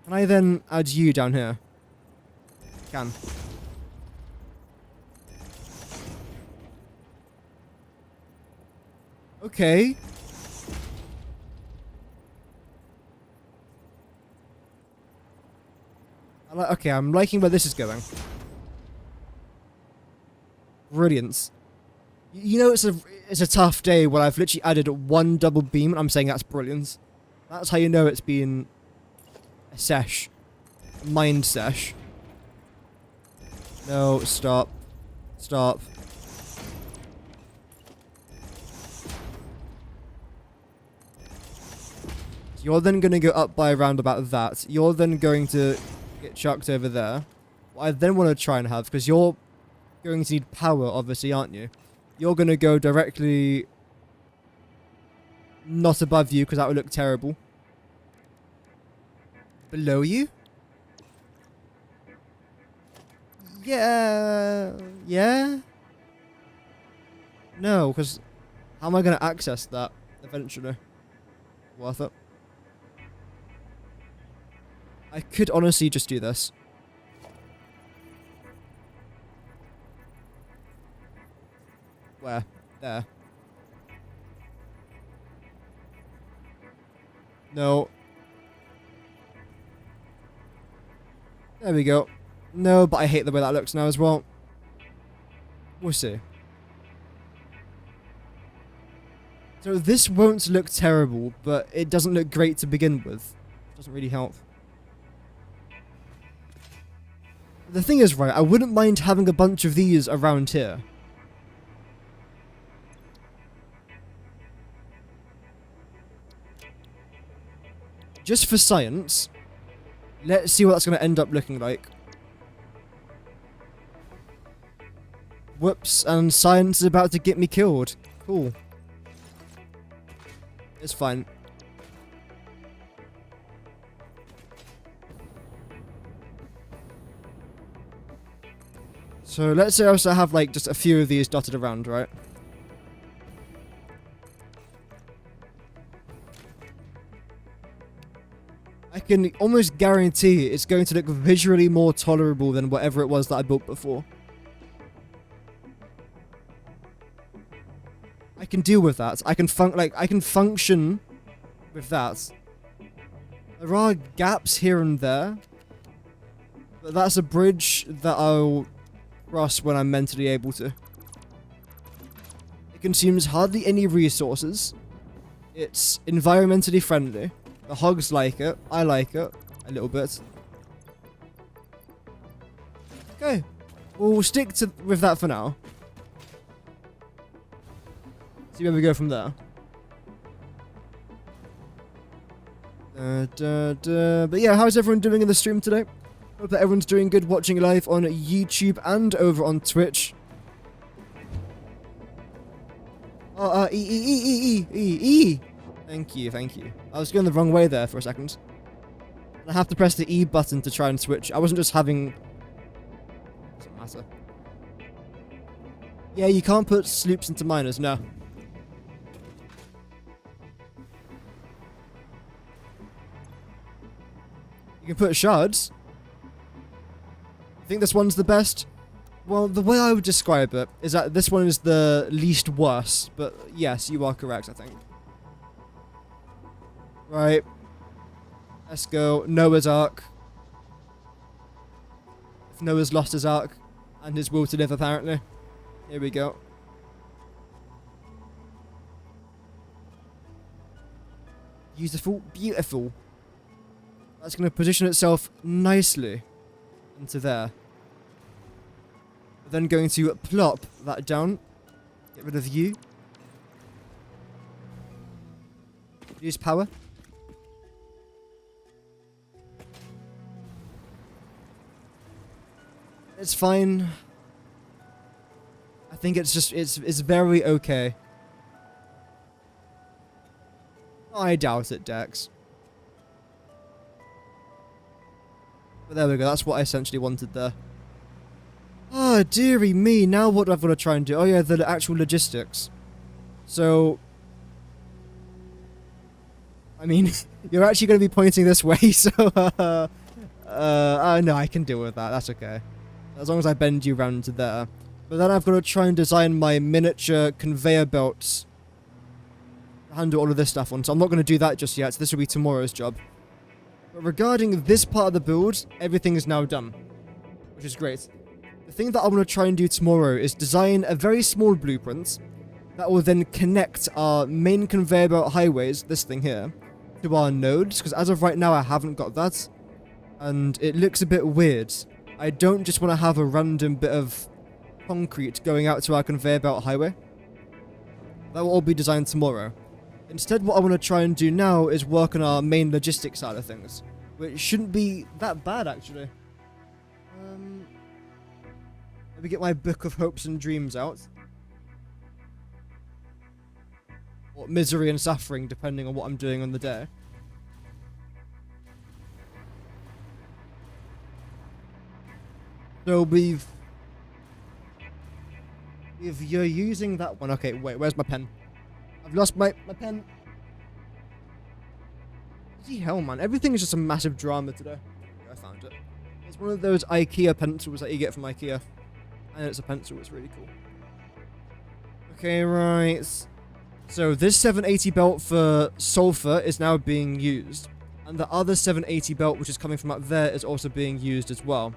Can I then add you down here? Can. Okay. Okay, I'm liking where this is going. Brilliant. You know, it's a tough day when I've literally added one double beam and I'm saying that's brilliant. That's how you know it's been a sesh. A mind sesh. No, stop. Stop. So you're then going to go up by around about that. You're then going to get chucked over there. What I then want to try and have, because you're going to need power, obviously, aren't you? You're going to go directly not above you, because that would look terrible. Below you? Yeah. Yeah? No, because how am I going to access that eventually? Worth it. I could honestly just do this. Where? There. No. There we go. No, but I hate the way that looks now as well. We'll see. So this won't look terrible, but it doesn't look great to begin with. It doesn't really help. The thing is, right, I wouldn't mind having a bunch of these around here. just for science, let's see what that's going to end up looking like. Whoops, and science is about to get me killed. Cool. It's fine. So let's say I also have like just a few of these dotted around, right? I can almost guarantee it's going to look visually more tolerable than whatever it was that I built before. I can deal with that. I can function with that. There are gaps here and there, but that's a bridge that I'll cross when I'm mentally able to. It consumes hardly any resources. It's environmentally friendly. The hogs like it. I like it a little bit. Okay, we'll stick with that for now. See where we go from there. But yeah, how's everyone doing in the stream today? Hope that everyone's doing good watching live on YouTube and over on Twitch. Thank you, thank you. I was going the wrong way there for a second. I have to press the E button to try and switch. I wasn't just having... Doesn't matter. Yeah, you can't put sloops into miners, no. You can put shards. I think this one's the best. Well, the way I would describe it is that this one is the least worse. But yes, you are correct, I think. Right. Let's go. Noah's Ark. If Noah's lost his Ark and his will to live, apparently. Here we go. Beautiful, beautiful. That's going to position itself nicely into there. Then going to plop that down. Get rid of you. Use power. It's fine. I think it's just, it's very okay. I doubt it, Dex. But there we go, that's what I essentially wanted there. Oh, dearie me, now what do I want to try and do? Oh yeah, the actual logistics. So... I mean, you're actually going to be pointing this way, so... no, I can deal with that, that's okay. As long as I bend you round to there. But then I've got to try and design my miniature conveyor belts to handle all of this stuff on, so I'm not going to do that just yet, this will be tomorrow's job. But regarding this part of the build, everything is now done, which is great. The thing that I want to try and do tomorrow is design a very small blueprint that will then connect our main conveyor belt highways, this thing here, to our nodes, because as of right now I haven't got that, and it looks a bit weird. I don't just want to have a random bit of concrete going out to our conveyor belt highway. That will all be designed tomorrow. Instead, what I want to try and do now is work on our main logistics side of things, which shouldn't be that bad, actually. Let me get my book of hopes and dreams out. Or misery and suffering, depending on what I'm doing on the day. So if you're using that one, okay, wait, where's my pen? I've lost my pen. Bloody hell, man. Everything is just a massive drama today. I found it. It's one of those IKEA pencils that you get from IKEA. And it's a pencil. It's really cool. Okay, right. So this 780 belt for sulfur is now being used. And the other 780 belt, which is coming from up there, is also being used as well.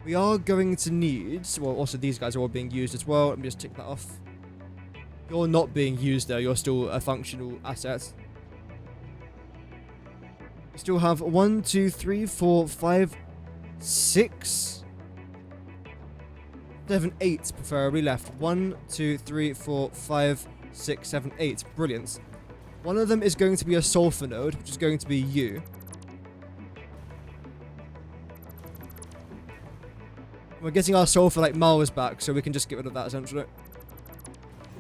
We are going to need... Well, also these guys are all being used as well. Let me just tick that off. You're not being used though, you're still a functional asset. We still have 1, 2, 3, 4, 5, 6, 7, 8 preferably left. 1, 2, 3, 4, 5, 6, 7, 8. Brilliant. One of them is going to be a sulfur node, which is going to be you. We're getting our sulfur like miles back, so we can just get rid of that essentially.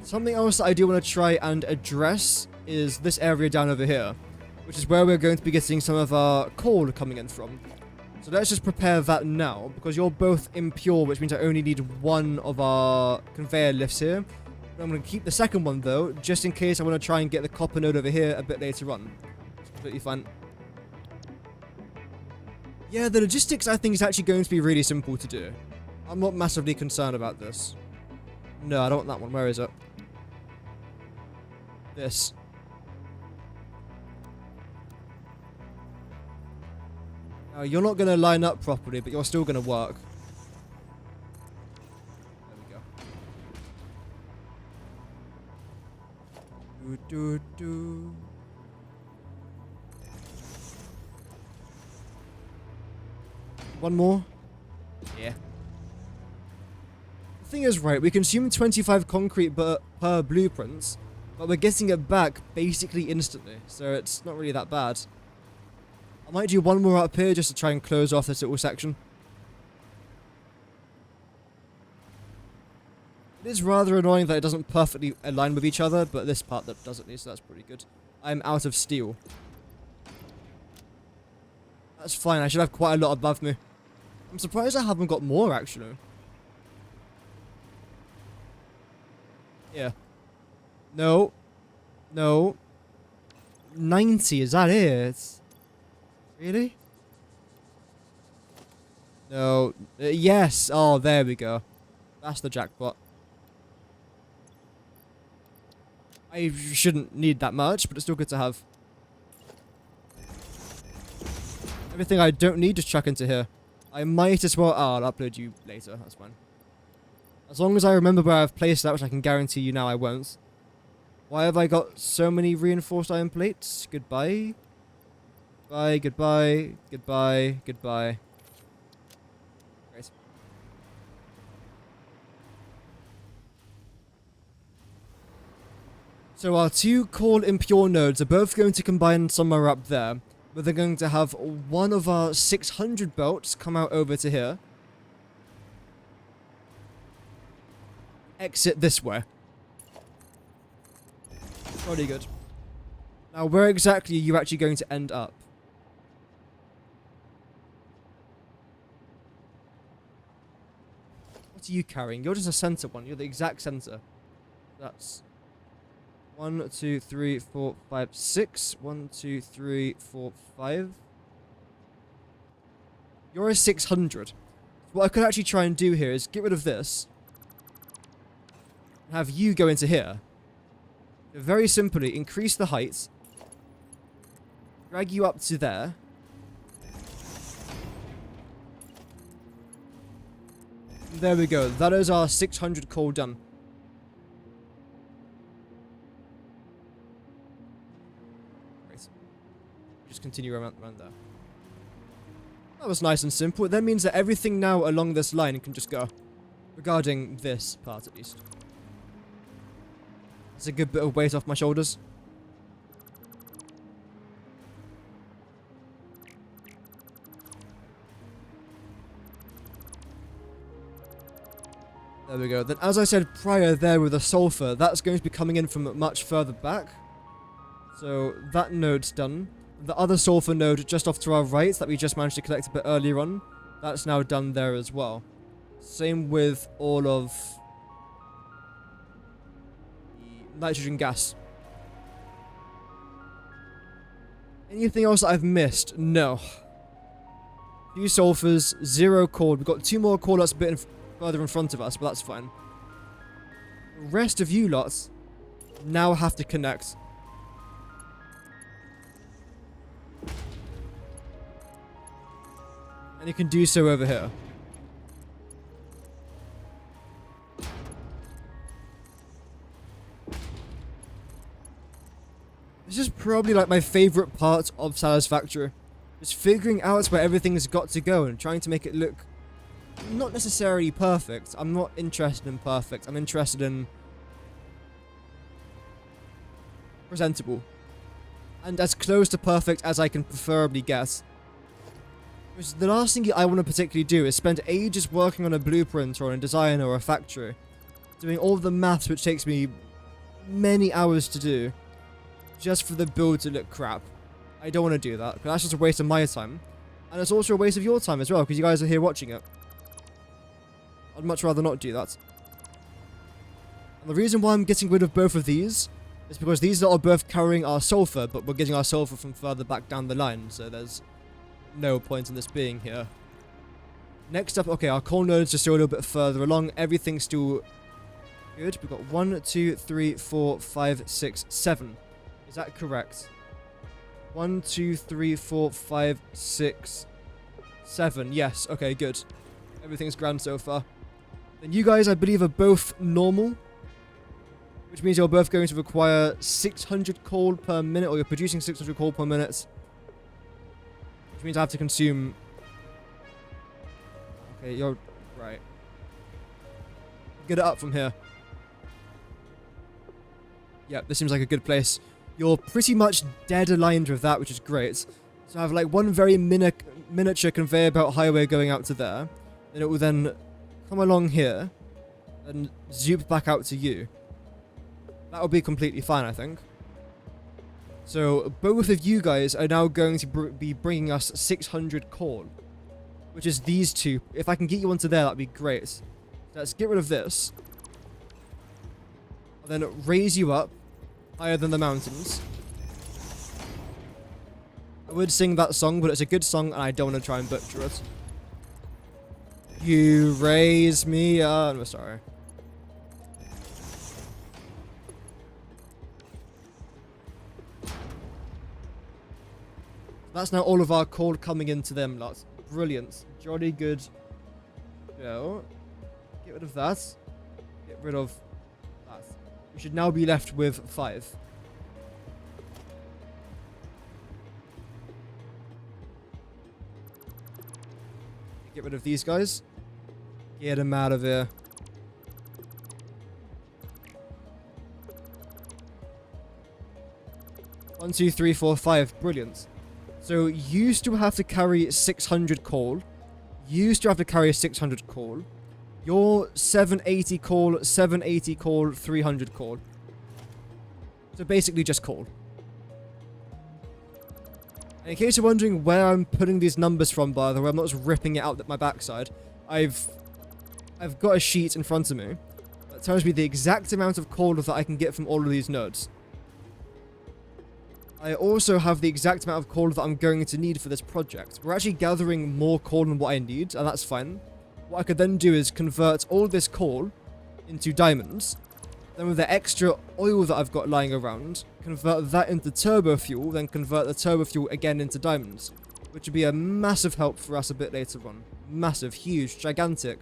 Something else that I do want to try and address is this area down over here, which is where we're going to be getting some of our coal coming in from. So let's just prepare that now, because you're both impure, which means I only need one of our conveyor lifts here. I'm going to keep the second one, though, just in case I want to try and get the copper node over here a bit later on. It's completely fine. Yeah, the logistics, I think, is actually going to be really simple to do. I'm not massively concerned about this. No, I don't want that one. Where is it? This. Now, you're not going to line up properly, but you're still going to work. Do. One more? Yeah. The thing is, right, we consume 25 concrete per blueprints, but we're getting it back basically instantly, so it's not really that bad. I might do one more up here just to try and close off this little section. It is rather annoying that it doesn't perfectly align with each other, but this part that doesn't, so that's pretty good. I'm out of steel. That's fine, I should have quite a lot above me. I'm surprised I haven't got more, actually. Yeah. No. No. 90, is that it? Really? No. Yes. Oh, there we go. That's the jackpot. I shouldn't need that much, but it's still good to have. Everything I don't need, just chuck into here. I might as well... Oh, I'll upload you later. That's fine. As long as I remember where I've placed that, which I can guarantee you now I won't. Why have I got so many reinforced iron plates? Goodbye. Bye, goodbye, goodbye, goodbye. Great. So our two coal impure nodes are both going to combine somewhere up there, but they're going to have one of our 600 belts come out over to here. Exit this way. Pretty good. Now, where exactly are you actually going to end up? What are you carrying? You're just a center one. You're the exact center. That's 1, 2, 3, 4, 5, 6. 1, 2, 3, 4, 5. You're a 600. What I could actually try and do here is get rid of this. And have you go into here. Very simply, increase the height. Drag you up to there. There we go. That is our 600 coal done. Great. Just continue around there. That was nice and simple. That means that everything now along this line can just go. Regarding this part, at least. That's a good bit of weight off my shoulders. There we go. Then, as I said prior there with the sulfur, that's going to be coming in from much further back. So, that node's done. The other sulfur node just off to our right that we just managed to collect a bit earlier on, that's now done there as well. Same with all of the nitrogen gas. Anything else that I've missed? No. Few sulfurs, 0 coal. We've got 2 more coal that's a bit further in front of us, but that's fine. The rest of you lots now have to connect. And you can do so over here. This is probably like my favorite part of Satisfactory. Just figuring out where everything's got to go and trying to make it look not necessarily perfect. I'm not interested in perfect. I'm interested in presentable. and as close to perfect as I can preferably get. Because the last thing I want to particularly do is spend ages working on a blueprint or a design or a factory, doing all the maths which takes me many hours to do, just for the build to look crap. I don't want to do that, because that's just a waste of my time. And it's also a waste of your time as well, because you guys are here watching it. I'd much rather not do that. And the reason why I'm getting rid of both of these is because these are both carrying our sulfur, but we're getting our sulfur from further back down the line, so there's no point in this being here. Next up, okay, our coal nodes are still a little bit further along. Everything's still good. We've got 1, 2, 3, 4, 5, 6, 7. Is that correct? 1, 2, 3, 4, 5, 6, 7. Yes, okay, good. Everything's grand so far. Then you guys, I believe, are both normal, which means you're both going to require 600 coal per minute, or you're producing 600 coal per minute, which means I have to consume... Okay, you're right. Get it up from here. Yep, this seems like a good place. You're pretty much dead aligned with that, which is great. So I have like one very miniature conveyor belt highway going out to there. Then it will then come along here and zoop back out to you. That will be completely fine, I think. So both of you guys are now going to be bringing us 600 coal, which is these two. If I can get you onto there, that'd be great. So let's get rid of this. And then raise you up higher than the mountains. I would sing that song, but it's a good song and I don't want to try and butcher it. You raise me up. I'm sorry. That's now all of our coal coming into them lots. Brilliant. Jolly good. Go. Get rid of that. Get rid of that. We should now be left with 5. Get rid of these guys. Get them out of here. One, 2, 3, 4, 5. Brilliant. So you still have to carry 600 coal. You still have to carry 600 coal. You're 780 coal, 780 coal, 300 coal. So basically just coal. And in case you're wondering where I'm putting these numbers from, by the way, I'm not just ripping it out at my backside. I've got a sheet in front of me that tells me the exact amount of coal that I can get from all of these nodes. I also have the exact amount of coal that I'm going to need for this project. We're actually gathering more coal than what I need, and that's fine. What I could then do is convert all this coal into diamonds. Then with the extra oil that I've got lying around, convert that into turbo fuel, then convert the turbo fuel again into diamonds. Which would be a massive help for us a bit later on. Massive, huge, gigantic.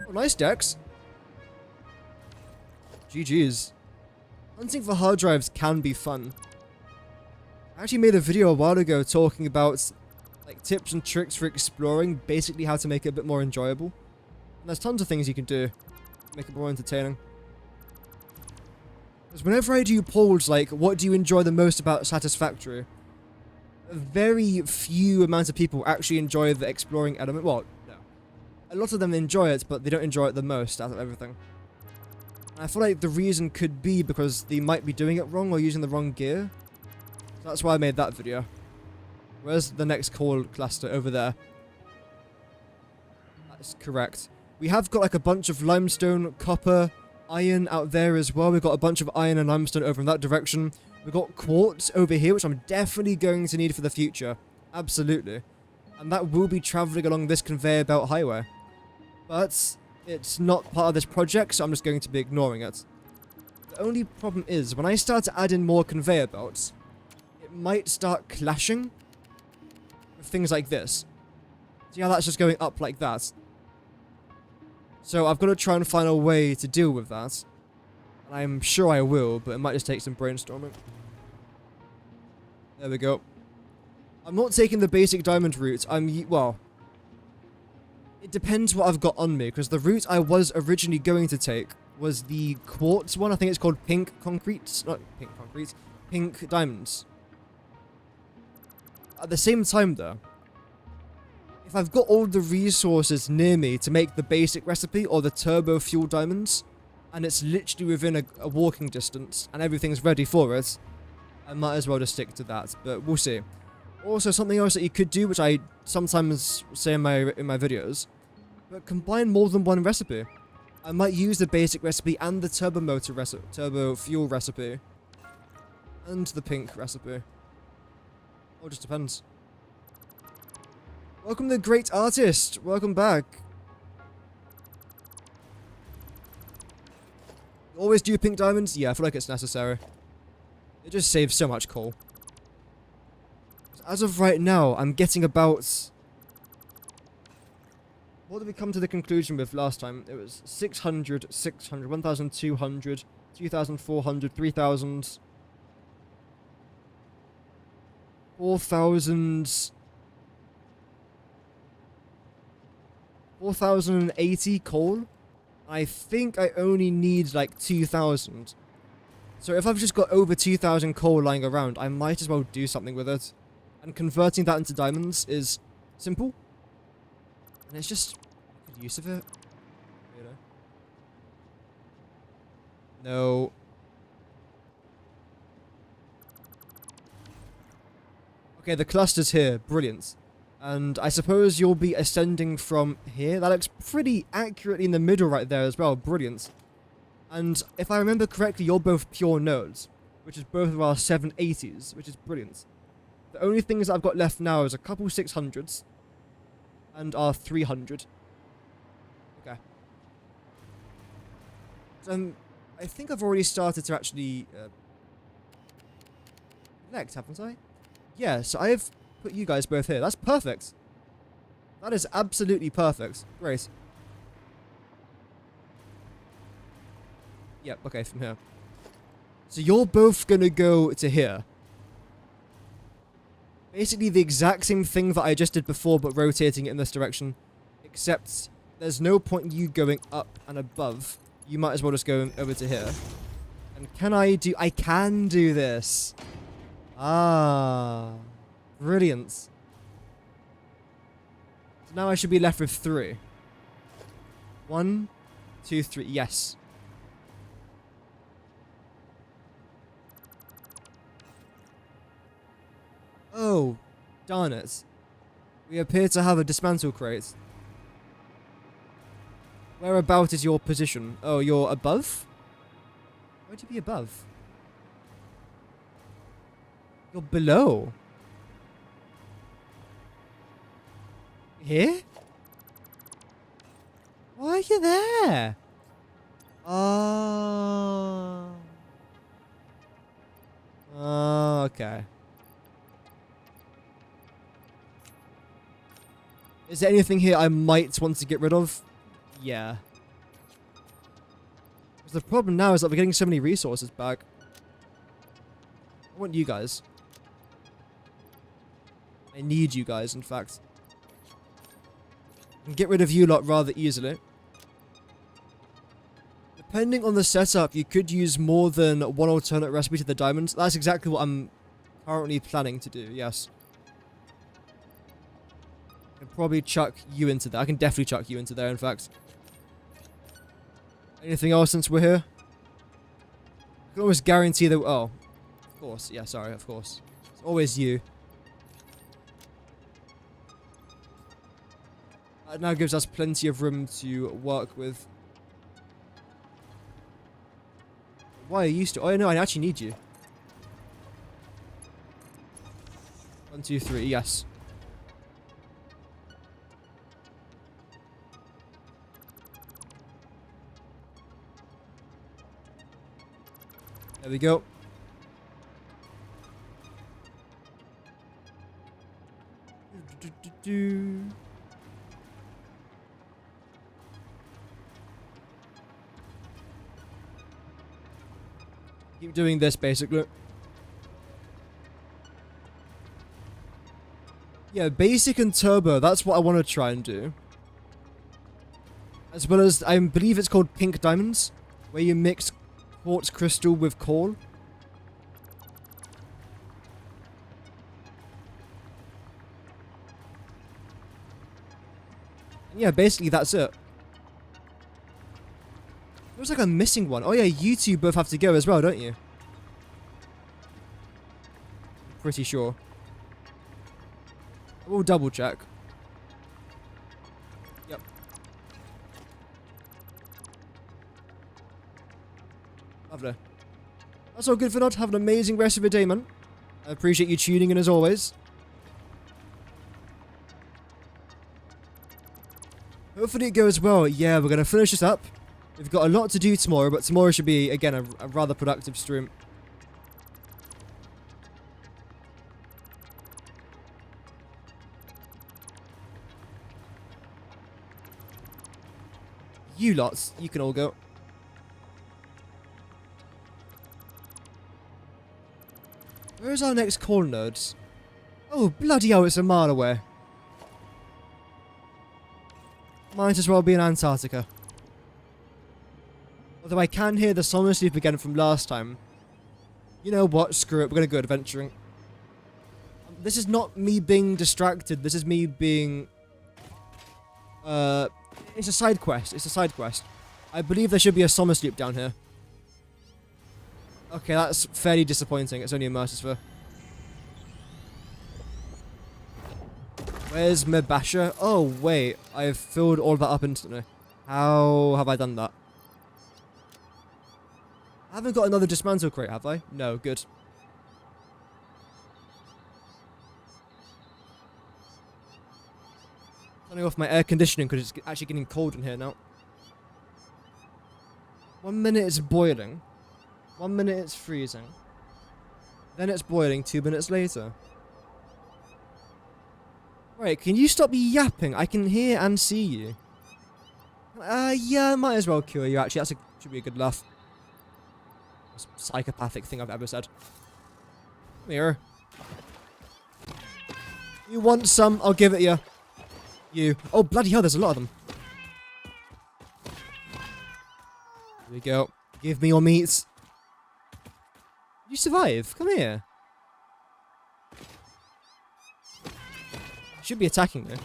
Oh, nice, Dex. GG's. Hunting for hard drives can be fun. I actually made a video a while ago talking about like tips and tricks for exploring, basically how to make it a bit more enjoyable. And there's tons of things you can do to make it more entertaining. Because whenever I do polls like, what do you enjoy the most about Satisfactory? A very few amount of people actually enjoy the exploring element. Well, no. A lot of them enjoy it, but they don't enjoy it the most out of everything. I feel like the reason could be because they might be doing it wrong or using the wrong gear. So that's why I made that video. Where's the next coal cluster? Over there. That's correct. We have got like a bunch of limestone, copper, iron out there as well. We've got a bunch of iron and limestone over in that direction. We've got quartz over here, which I'm definitely going to need for the future. Absolutely. And that will be traveling along this conveyor belt highway. But it's not part of this project, so I'm just going to be ignoring it. The only problem is, when I start to add in more conveyor belts, it might start clashing with things like this. See how that's just going up like that? So I've got to try and find a way to deal with that. And I'm sure I will, but it might just take some brainstorming. There we go. I'm not taking the basic diamond route. Well, it depends what I've got on me, because the route I was originally going to take was the quartz one. I think it's called pink concrete. Not pink concrete. Pink diamonds. At the same time, though, if I've got all the resources near me to make the basic recipe or the turbo fuel diamonds, and it's literally within a walking distance, and everything's ready for it, I might as well just stick to that, but we'll see. Also, something else that you could do, which I sometimes say in my videos, but combine more than one recipe. I might use the basic recipe and the turbo fuel recipe, and the pink recipe. It just depends. Welcome the great artist. Welcome back. You always do pink diamonds? Yeah, I feel like it's necessary. It just saves so much coal. As of right now, I'm getting about... What did we come to the conclusion with last time? It was 600, 600, 1,200, 2,400, 3,000... 4,000... 4,080 coal. I think I only need like 2,000. So if I've just got over 2,000 coal lying around, I might as well do something with it. And converting that into diamonds is simple. And it's just a good use of it. You know? No. Okay, the cluster's here. Brilliant. And I suppose you'll be ascending from here. That looks pretty accurately in the middle right there as well. Brilliant. And if I remember correctly, you're both pure nodes, which is both of our 780s, which is brilliant. The only things that I've got left now is a couple 600s and our 300. Okay. So I think I've already started to actually connect, haven't I? Yeah, so I've put you guys both here. That's perfect. That is absolutely perfect. Great. Yep, okay, from here. So you're both gonna go to here. Basically the exact same thing that I just did before, but rotating it in this direction. Except there's no point you going up and above. You might as well just go over to here. And can I do... I can do this. Ah... Brilliant. So now I should be left with 3. 1, 2, 3. Yes. Oh, darn it. We appear to have a dismantle crate. Whereabout is your position? Oh, you're above? Where'd you be above? You're below. Here? Why are you there? Oh. Oh, okay. Is there anything here I might want to get rid of? Yeah. Because the problem now is that we're getting so many resources back. I want you guys. I need you guys, in fact. And get rid of you lot rather easily. Depending on the setup, you could use more than one alternate recipe to the diamonds. That's exactly what I'm currently planning to do, yes. I can probably chuck you into there. I can definitely chuck you into there, in fact. Anything else since we're here? I can almost guarantee that... Oh. Of course. Yeah, sorry, of course. It's always you. That now gives us plenty of room to work with. Why are you still... Oh, no, I actually need you. 1, 2, 3, yes. There we go. Keep doing this, basically. Yeah, basic and turbo, that's what I want to try and do. As well as, I believe it's called pink diamonds. where you mix quartz crystal with coal. And yeah, basically that's it. Looks like I'm missing one. Oh yeah, you two both have to go as well, don't you? I'm pretty sure. We'll double check. Yep. Lovely. That's all good for not. Have an amazing rest of your day, man. I appreciate you tuning in as always. Hopefully it goes well. Yeah, we're going to finish this up. We've got a lot to do tomorrow, but tomorrow should be, again, a rather productive stream. You lots, you can all go. Where's our next coal nodes? Oh, bloody hell, it's a mile away. Might as well be in Antarctica. Although I can hear the summer sleep again from last time. You know what? Screw it. We're going to go adventuring. This is not me being distracted. This is me being... It's a side quest. It's a side quest. I believe there should be a summer sleep down here. Okay, that's fairly disappointing. It's only a Mercersphere. Where's Mebasha? Oh, wait. I've filled all that up instantly. How have I done that? I haven't got another dismantle crate, have I? No, good. Turning off my air conditioning because it's actually getting cold in here now. 1 minute it's boiling. 1 minute it's freezing. Then it's boiling 2 minutes later. Right, can you stop yapping? I can hear and see you. Yeah, I might as well cure you actually. Should be a good laugh. Most psychopathic thing I've ever said. Come here. You want some? I'll give it you. You. Oh, bloody hell, there's a lot of them. Here we go. Give me your meats. You survive. Come here. Should be attacking me.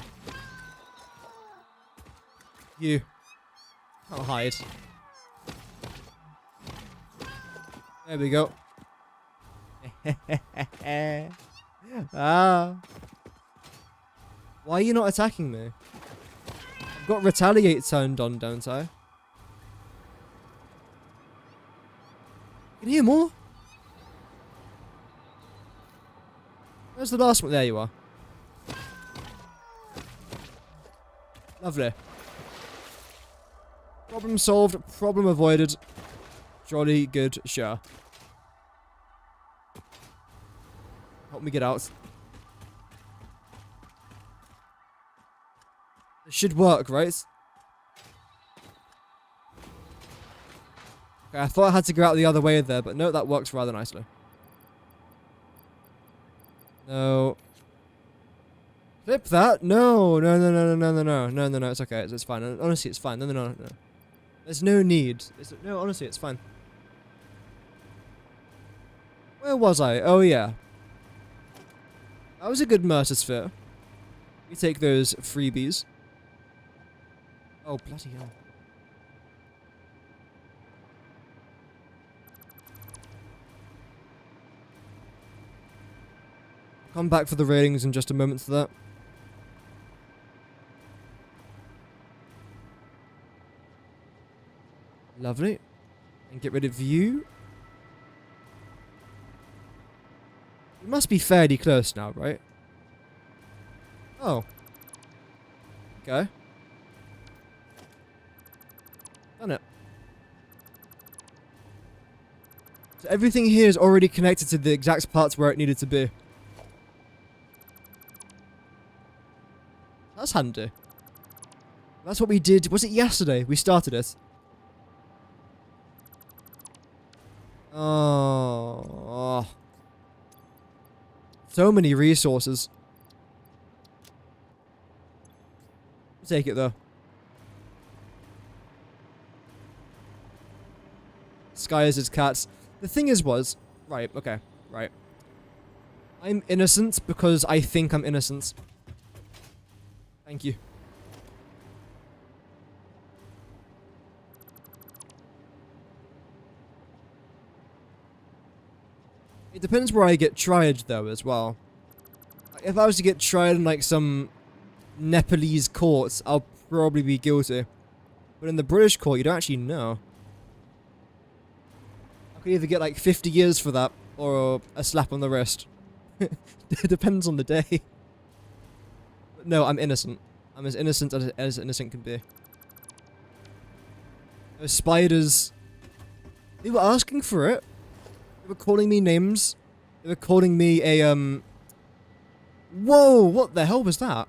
You. I'll hide. There we go. Ah. Why are you not attacking me? I've got retaliate turned on, don't I? Can you hear more? Where's the last one? There you are. Lovely. Problem solved, problem avoided. Jolly good, sure. Help me get out. It should work, right? Okay, I thought I had to go out the other way there, but no, that works rather nicely. No. Flip that? No, no, no, no, no, no, no, no, no, no, it's okay, it's fine. Honestly, it's fine. No, no, no, no. There's no need. No, honestly, it's fine. Where was I? Oh, yeah. That was a good Mercersphere. We take those freebies. Oh, bloody hell. Come back for the ratings in just a moment for that. Lovely. And get rid of you. We must be fairly close now, right? Oh. Okay. Done it. So everything here is already connected to the exact parts where it needed to be. That's handy. That's what we did. Was it yesterday? We started it. Oh. So many resources. I'll take it though. disguised as cats. The thing is right, okay, right. I'm innocent because I think I'm innocent. Thank you. It depends where I get tried, though, as well. If I was to get tried in, like, some Nepalese courts, I'll probably be guilty. But in the British court, you don't actually know. I could either get, like, 50 years for that, or a slap on the wrist. It depends on the day. But no, I'm innocent. I'm as innocent as innocent can be. Those spiders... They were asking for it. They were calling me names. They were calling me a, Whoa! What the hell was that?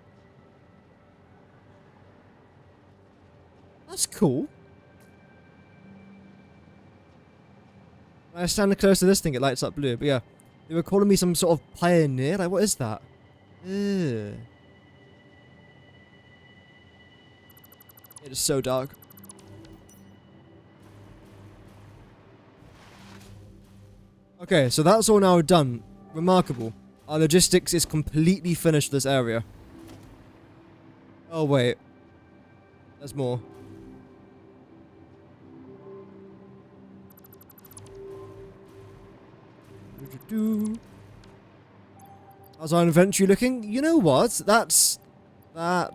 That's cool. When I stand close to this thing, it lights up blue. But yeah, they were calling me some sort of pioneer. Like, what is that? Ugh. It is so dark. Okay, so that's all now done. Remarkable. Our logistics is completely finished this area. Oh, wait. There's more. How's our inventory looking? You know what? That's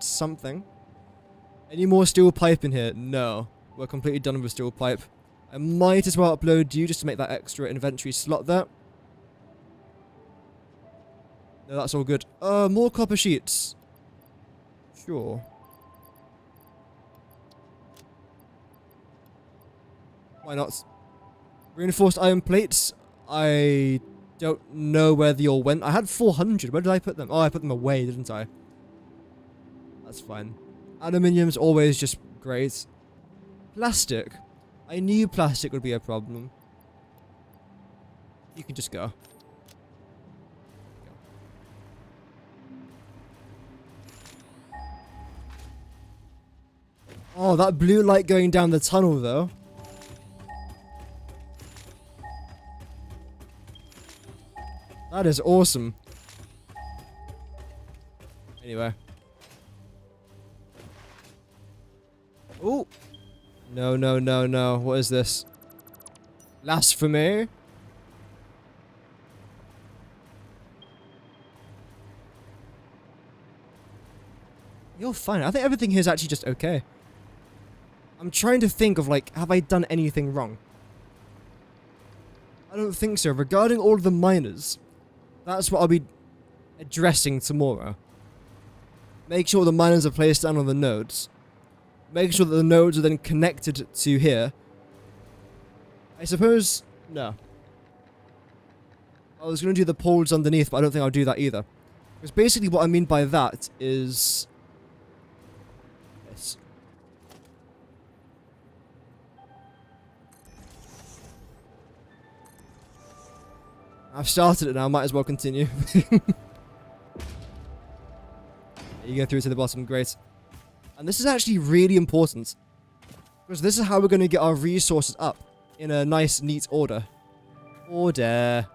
something. Any more steel pipe in here? No. We're completely done with steel pipe. I might as well upload you just to make that extra inventory slot there. No, that's all good. More copper sheets. Sure. Why not? Reinforced iron plates. I don't know where they all went. I had 400. Where did I put them? Oh, I put them away, didn't I? That's fine. Aluminium's always just great. Plastic. I knew plastic would be a problem. You can just go. Oh, that blue light going down the tunnel, though. That is awesome. Anyway. Oh. No, no, no, no. What is this? Blasphemy? You're fine. I think everything here is actually just okay. I'm trying to think of, like, have I done anything wrong? I don't think so. Regarding all of the miners, that's what I'll be addressing tomorrow. Make sure the miners are placed down on the nodes. Make sure that the nodes are then connected to here. I suppose... No. I was going to do the poles underneath, but I don't think I'll do that either. Because basically what I mean by that is... This. I've started it now, might as well continue. You go through to the bottom, great. And this is actually really important. Because this is how we're going to get our resources up in a nice, neat order. Order.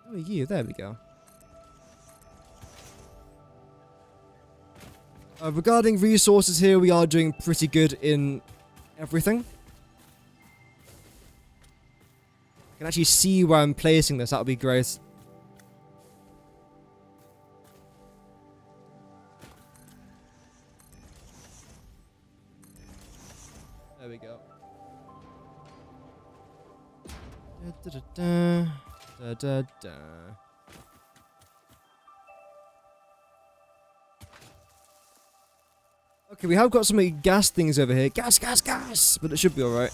Who are you? There we go. Regarding resources here, we are doing pretty good in everything. I can actually see where I'm placing this. That would be great. There we go. Da, da, da, da, da, da. Okay, we have got some gas things over here. Gas, gas, gas! But it should be alright.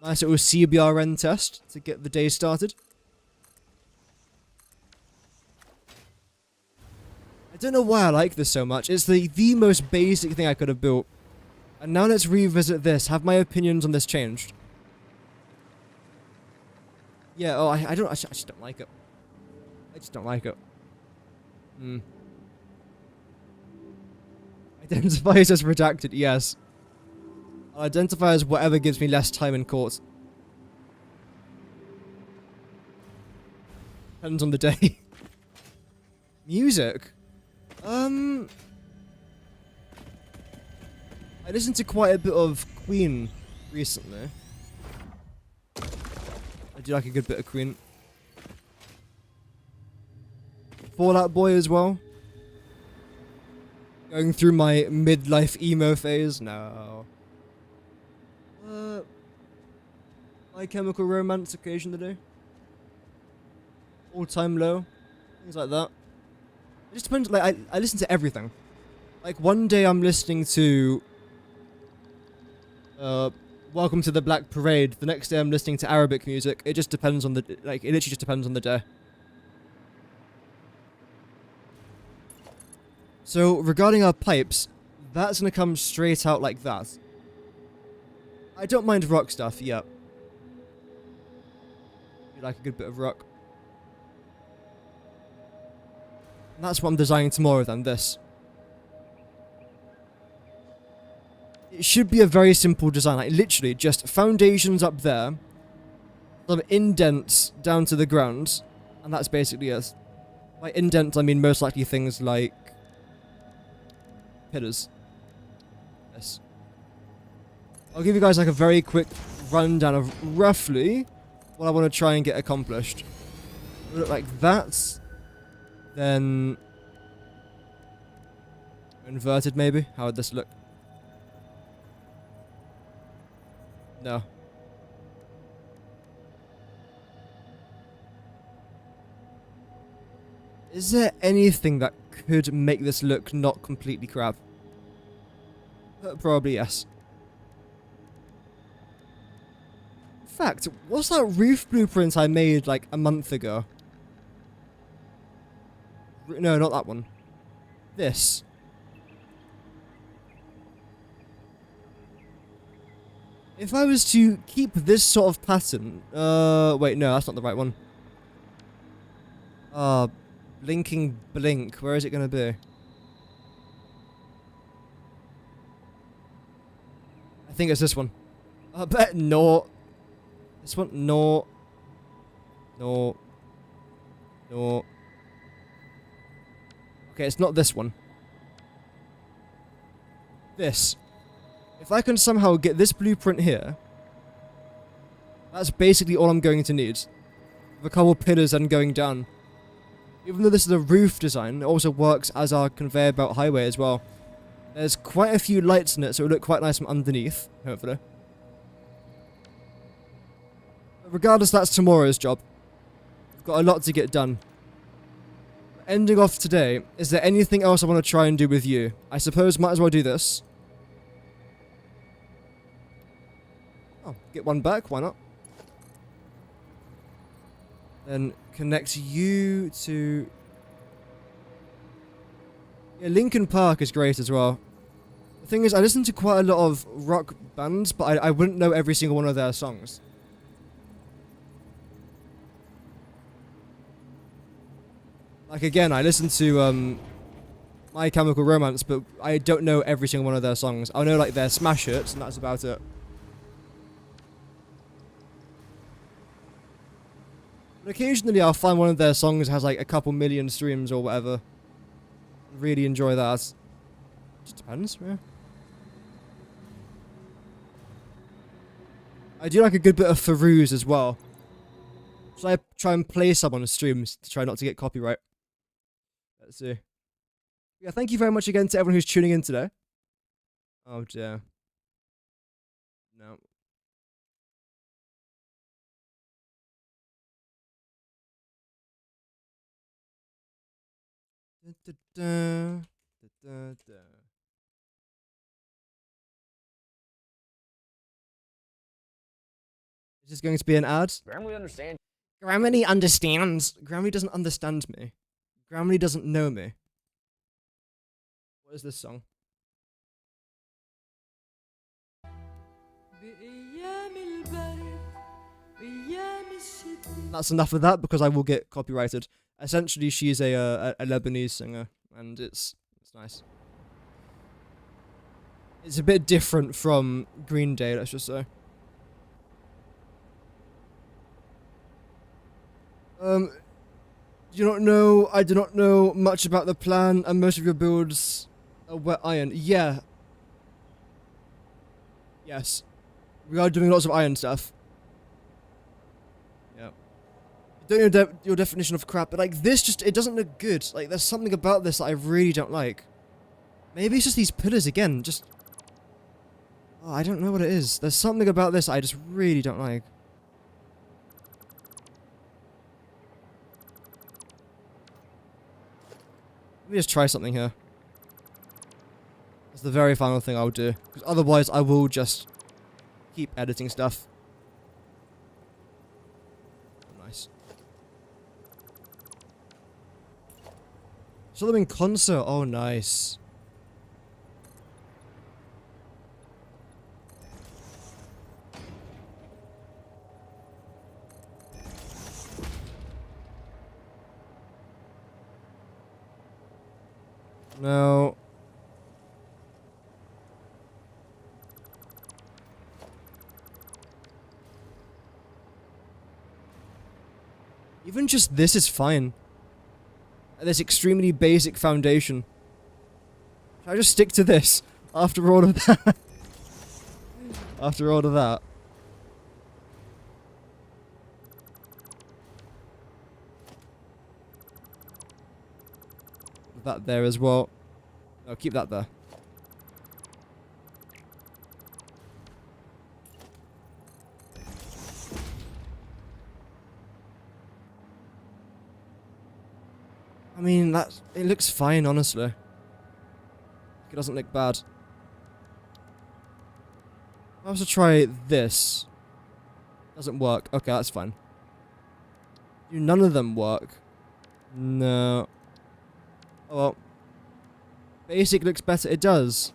Nice little CBRN test to get the day started. I don't know why I like this so much. It's the most basic thing I could have built. And now let's revisit this. Have my opinions on this changed? Yeah, oh, I just don't like it. I just don't like it. Identifies as redacted, yes. I'll identify as whatever gives me less time in court. Depends on the day. Music? I listened to quite a bit of Queen recently. I do like a good bit of Queen. Fall Out Boy as well. Going through my midlife emo phase? No. My Chemical Romance occasionally. All Time Low. Things like that. It just depends, like, I listen to everything. Like, one day I'm listening to Welcome to the Black Parade. The next day I'm listening to Arabic music. It just depends on the, like, it literally just depends on the day. So, regarding our pipes, that's gonna come straight out like that. I don't mind rock stuff, yeah. You like a good bit of rock. And that's what I'm designing tomorrow then, this. It should be a very simple design, like literally just foundations up there, some indents down to the ground, and that's basically it. By indents I mean most likely things like pillars. Yes. I'll give you guys like a very quick rundown of roughly what I want to try and get accomplished. It'll look like that. Then inverted maybe? How would this look? No. Is there anything that could make this look not completely crap? Probably yes. In fact, what's that roof blueprint I made like a month ago? No, not that one. This. If I was to keep this sort of pattern... wait, no, that's not the right one. Blinking blink. Where is it going to be? I think it's this one. I bet no. This one? No. No. No. Okay, it's not this one. This. If I can somehow get this blueprint here, that's basically all I'm going to need. With a couple pillars and going down. Even though this is a roof design, it also works as our conveyor belt highway as well. There's quite a few lights in it, so it'll look quite nice from underneath, hopefully. But regardless, that's tomorrow's job. We've got a lot to get done. Ending off today, is there anything else I want to try and do with you? I suppose might as well do this. Oh, get one back, why not? Then connect you to... Yeah, Linkin Park is great as well. The thing is, I listen to quite a lot of rock bands, but I wouldn't know every single one of their songs. Like again, I listen to My Chemical Romance, but I don't know every single one of their songs. I know like their smash hits, and that's about it. But occasionally I'll find one of their songs has like a couple million streams or whatever. Really enjoy that. Just depends, yeah. I do like a good bit of Farouz as well. Should I try and play some on the streams to try not to get copyright? Let's see. Yeah, thank you very much again to everyone who's tuning in today. Oh dear. No. Da, da, da, da, da. Is this going to be an ad? Grammarly understand. Grammarly understands. Grammarly doesn't understand me. Grammarly doesn't know me. What is this song? That's enough of that because I will get copyrighted. Essentially, she's a Lebanese singer, and it's nice. It's a bit different from Green Day, let's just say. Do not know, I do not know much about the plan, and most of your builds are wet iron. Yeah. Yes. We are doing lots of iron stuff. Yeah. Don't know your definition of crap, but like this just, it doesn't look good. Like there's something about this that I really don't like. Maybe it's just these pillars again, just... Oh, I don't know what it is. There's something about this I just really don't like. Let me just try something here. That's the very final thing I'll do. Because otherwise I will just keep editing stuff. Nice. Saw them in concert. Oh, nice. No. Even just this is fine. This extremely basic foundation. Should I just stick to this after all of that? After all of that. That there as well. I'll keep that there. I mean, it looks fine, honestly. It doesn't look bad. I have to try this. Doesn't work. Okay, that's fine. Do none of them work? No. Oh well. Basic looks better. It does.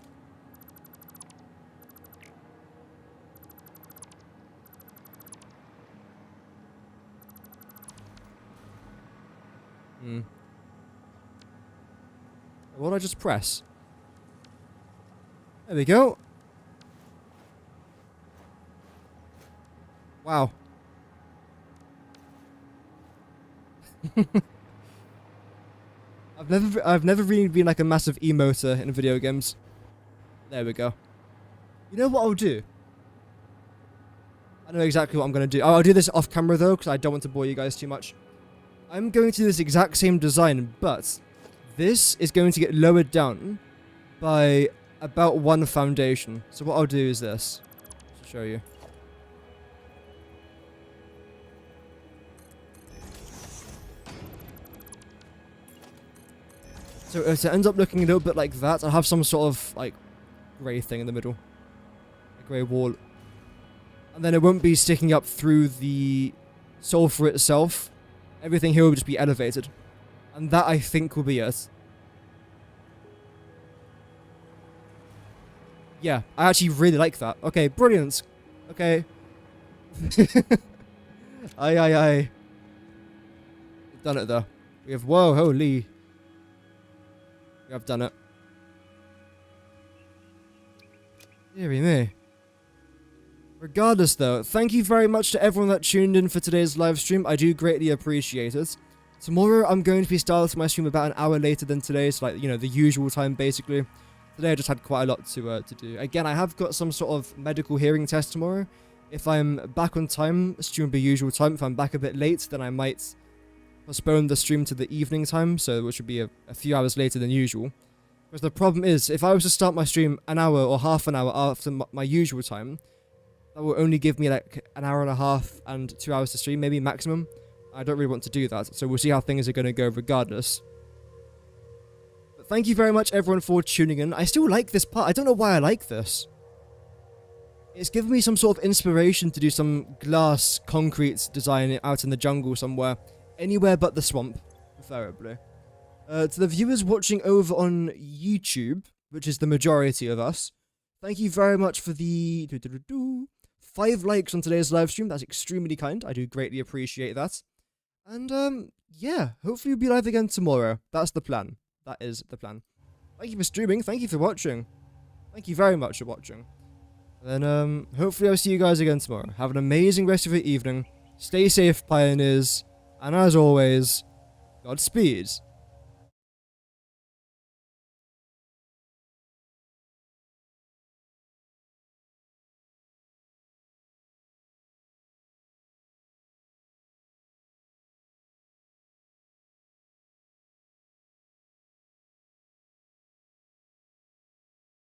What did I just press? There we go. Wow. I've never really been like a massive emoter in video games. There we go. You know what I'll do? I know exactly what I'm going to do. I'll do this off camera though, because I don't want to bore you guys too much. I'm going to do this exact same design, but this is going to get lowered down by about one foundation. So what I'll do is this. To show you. So it ends up looking a little bit like that. I'll have some sort of like grey thing in the middle. A grey wall. And then it won't be sticking up through the sulfur itself. Everything here will just be elevated. And that, I think, will be it. Yeah, I actually really like that. Okay, brilliant. Okay. Aye. We've done it, though. We have... Whoa, holy. We have done it. Deary me. Regardless, though, thank you very much to everyone that tuned in for today's live stream. I do greatly appreciate it. Tomorrow, I'm going to be starting my stream about an hour later than today, so like, you know, the usual time, basically. Today, I just had quite a lot to do. Again, I have got some sort of medical hearing test tomorrow. If I'm back on time, stream will be usual time. If I'm back a bit late, then I might postpone the stream to the evening time, so which would be a few hours later than usual. Because the problem is, if I was to start my stream an hour or half an hour after my usual time, that will only give me like an hour and a half and 2 hours to stream, maybe maximum. I don't really want to do that, so we'll see how things are going to go regardless. But thank you very much everyone for tuning in. I still like this part. I don't know why I like this. It's given me some sort of inspiration to do some glass concrete design out in the jungle somewhere. Anywhere but the swamp, preferably. To the viewers watching over on YouTube, which is the majority of us, thank you very much for the 5 likes on today's live stream. That's extremely kind. I do greatly appreciate that. And, yeah, hopefully we'll be live again tomorrow. That's the plan. That is the plan. Thank you for streaming. Thank you for watching. Thank you very much for watching. And then, hopefully I'll see you guys again tomorrow. Have an amazing rest of your evening. Stay safe, pioneers. And as always, Godspeed.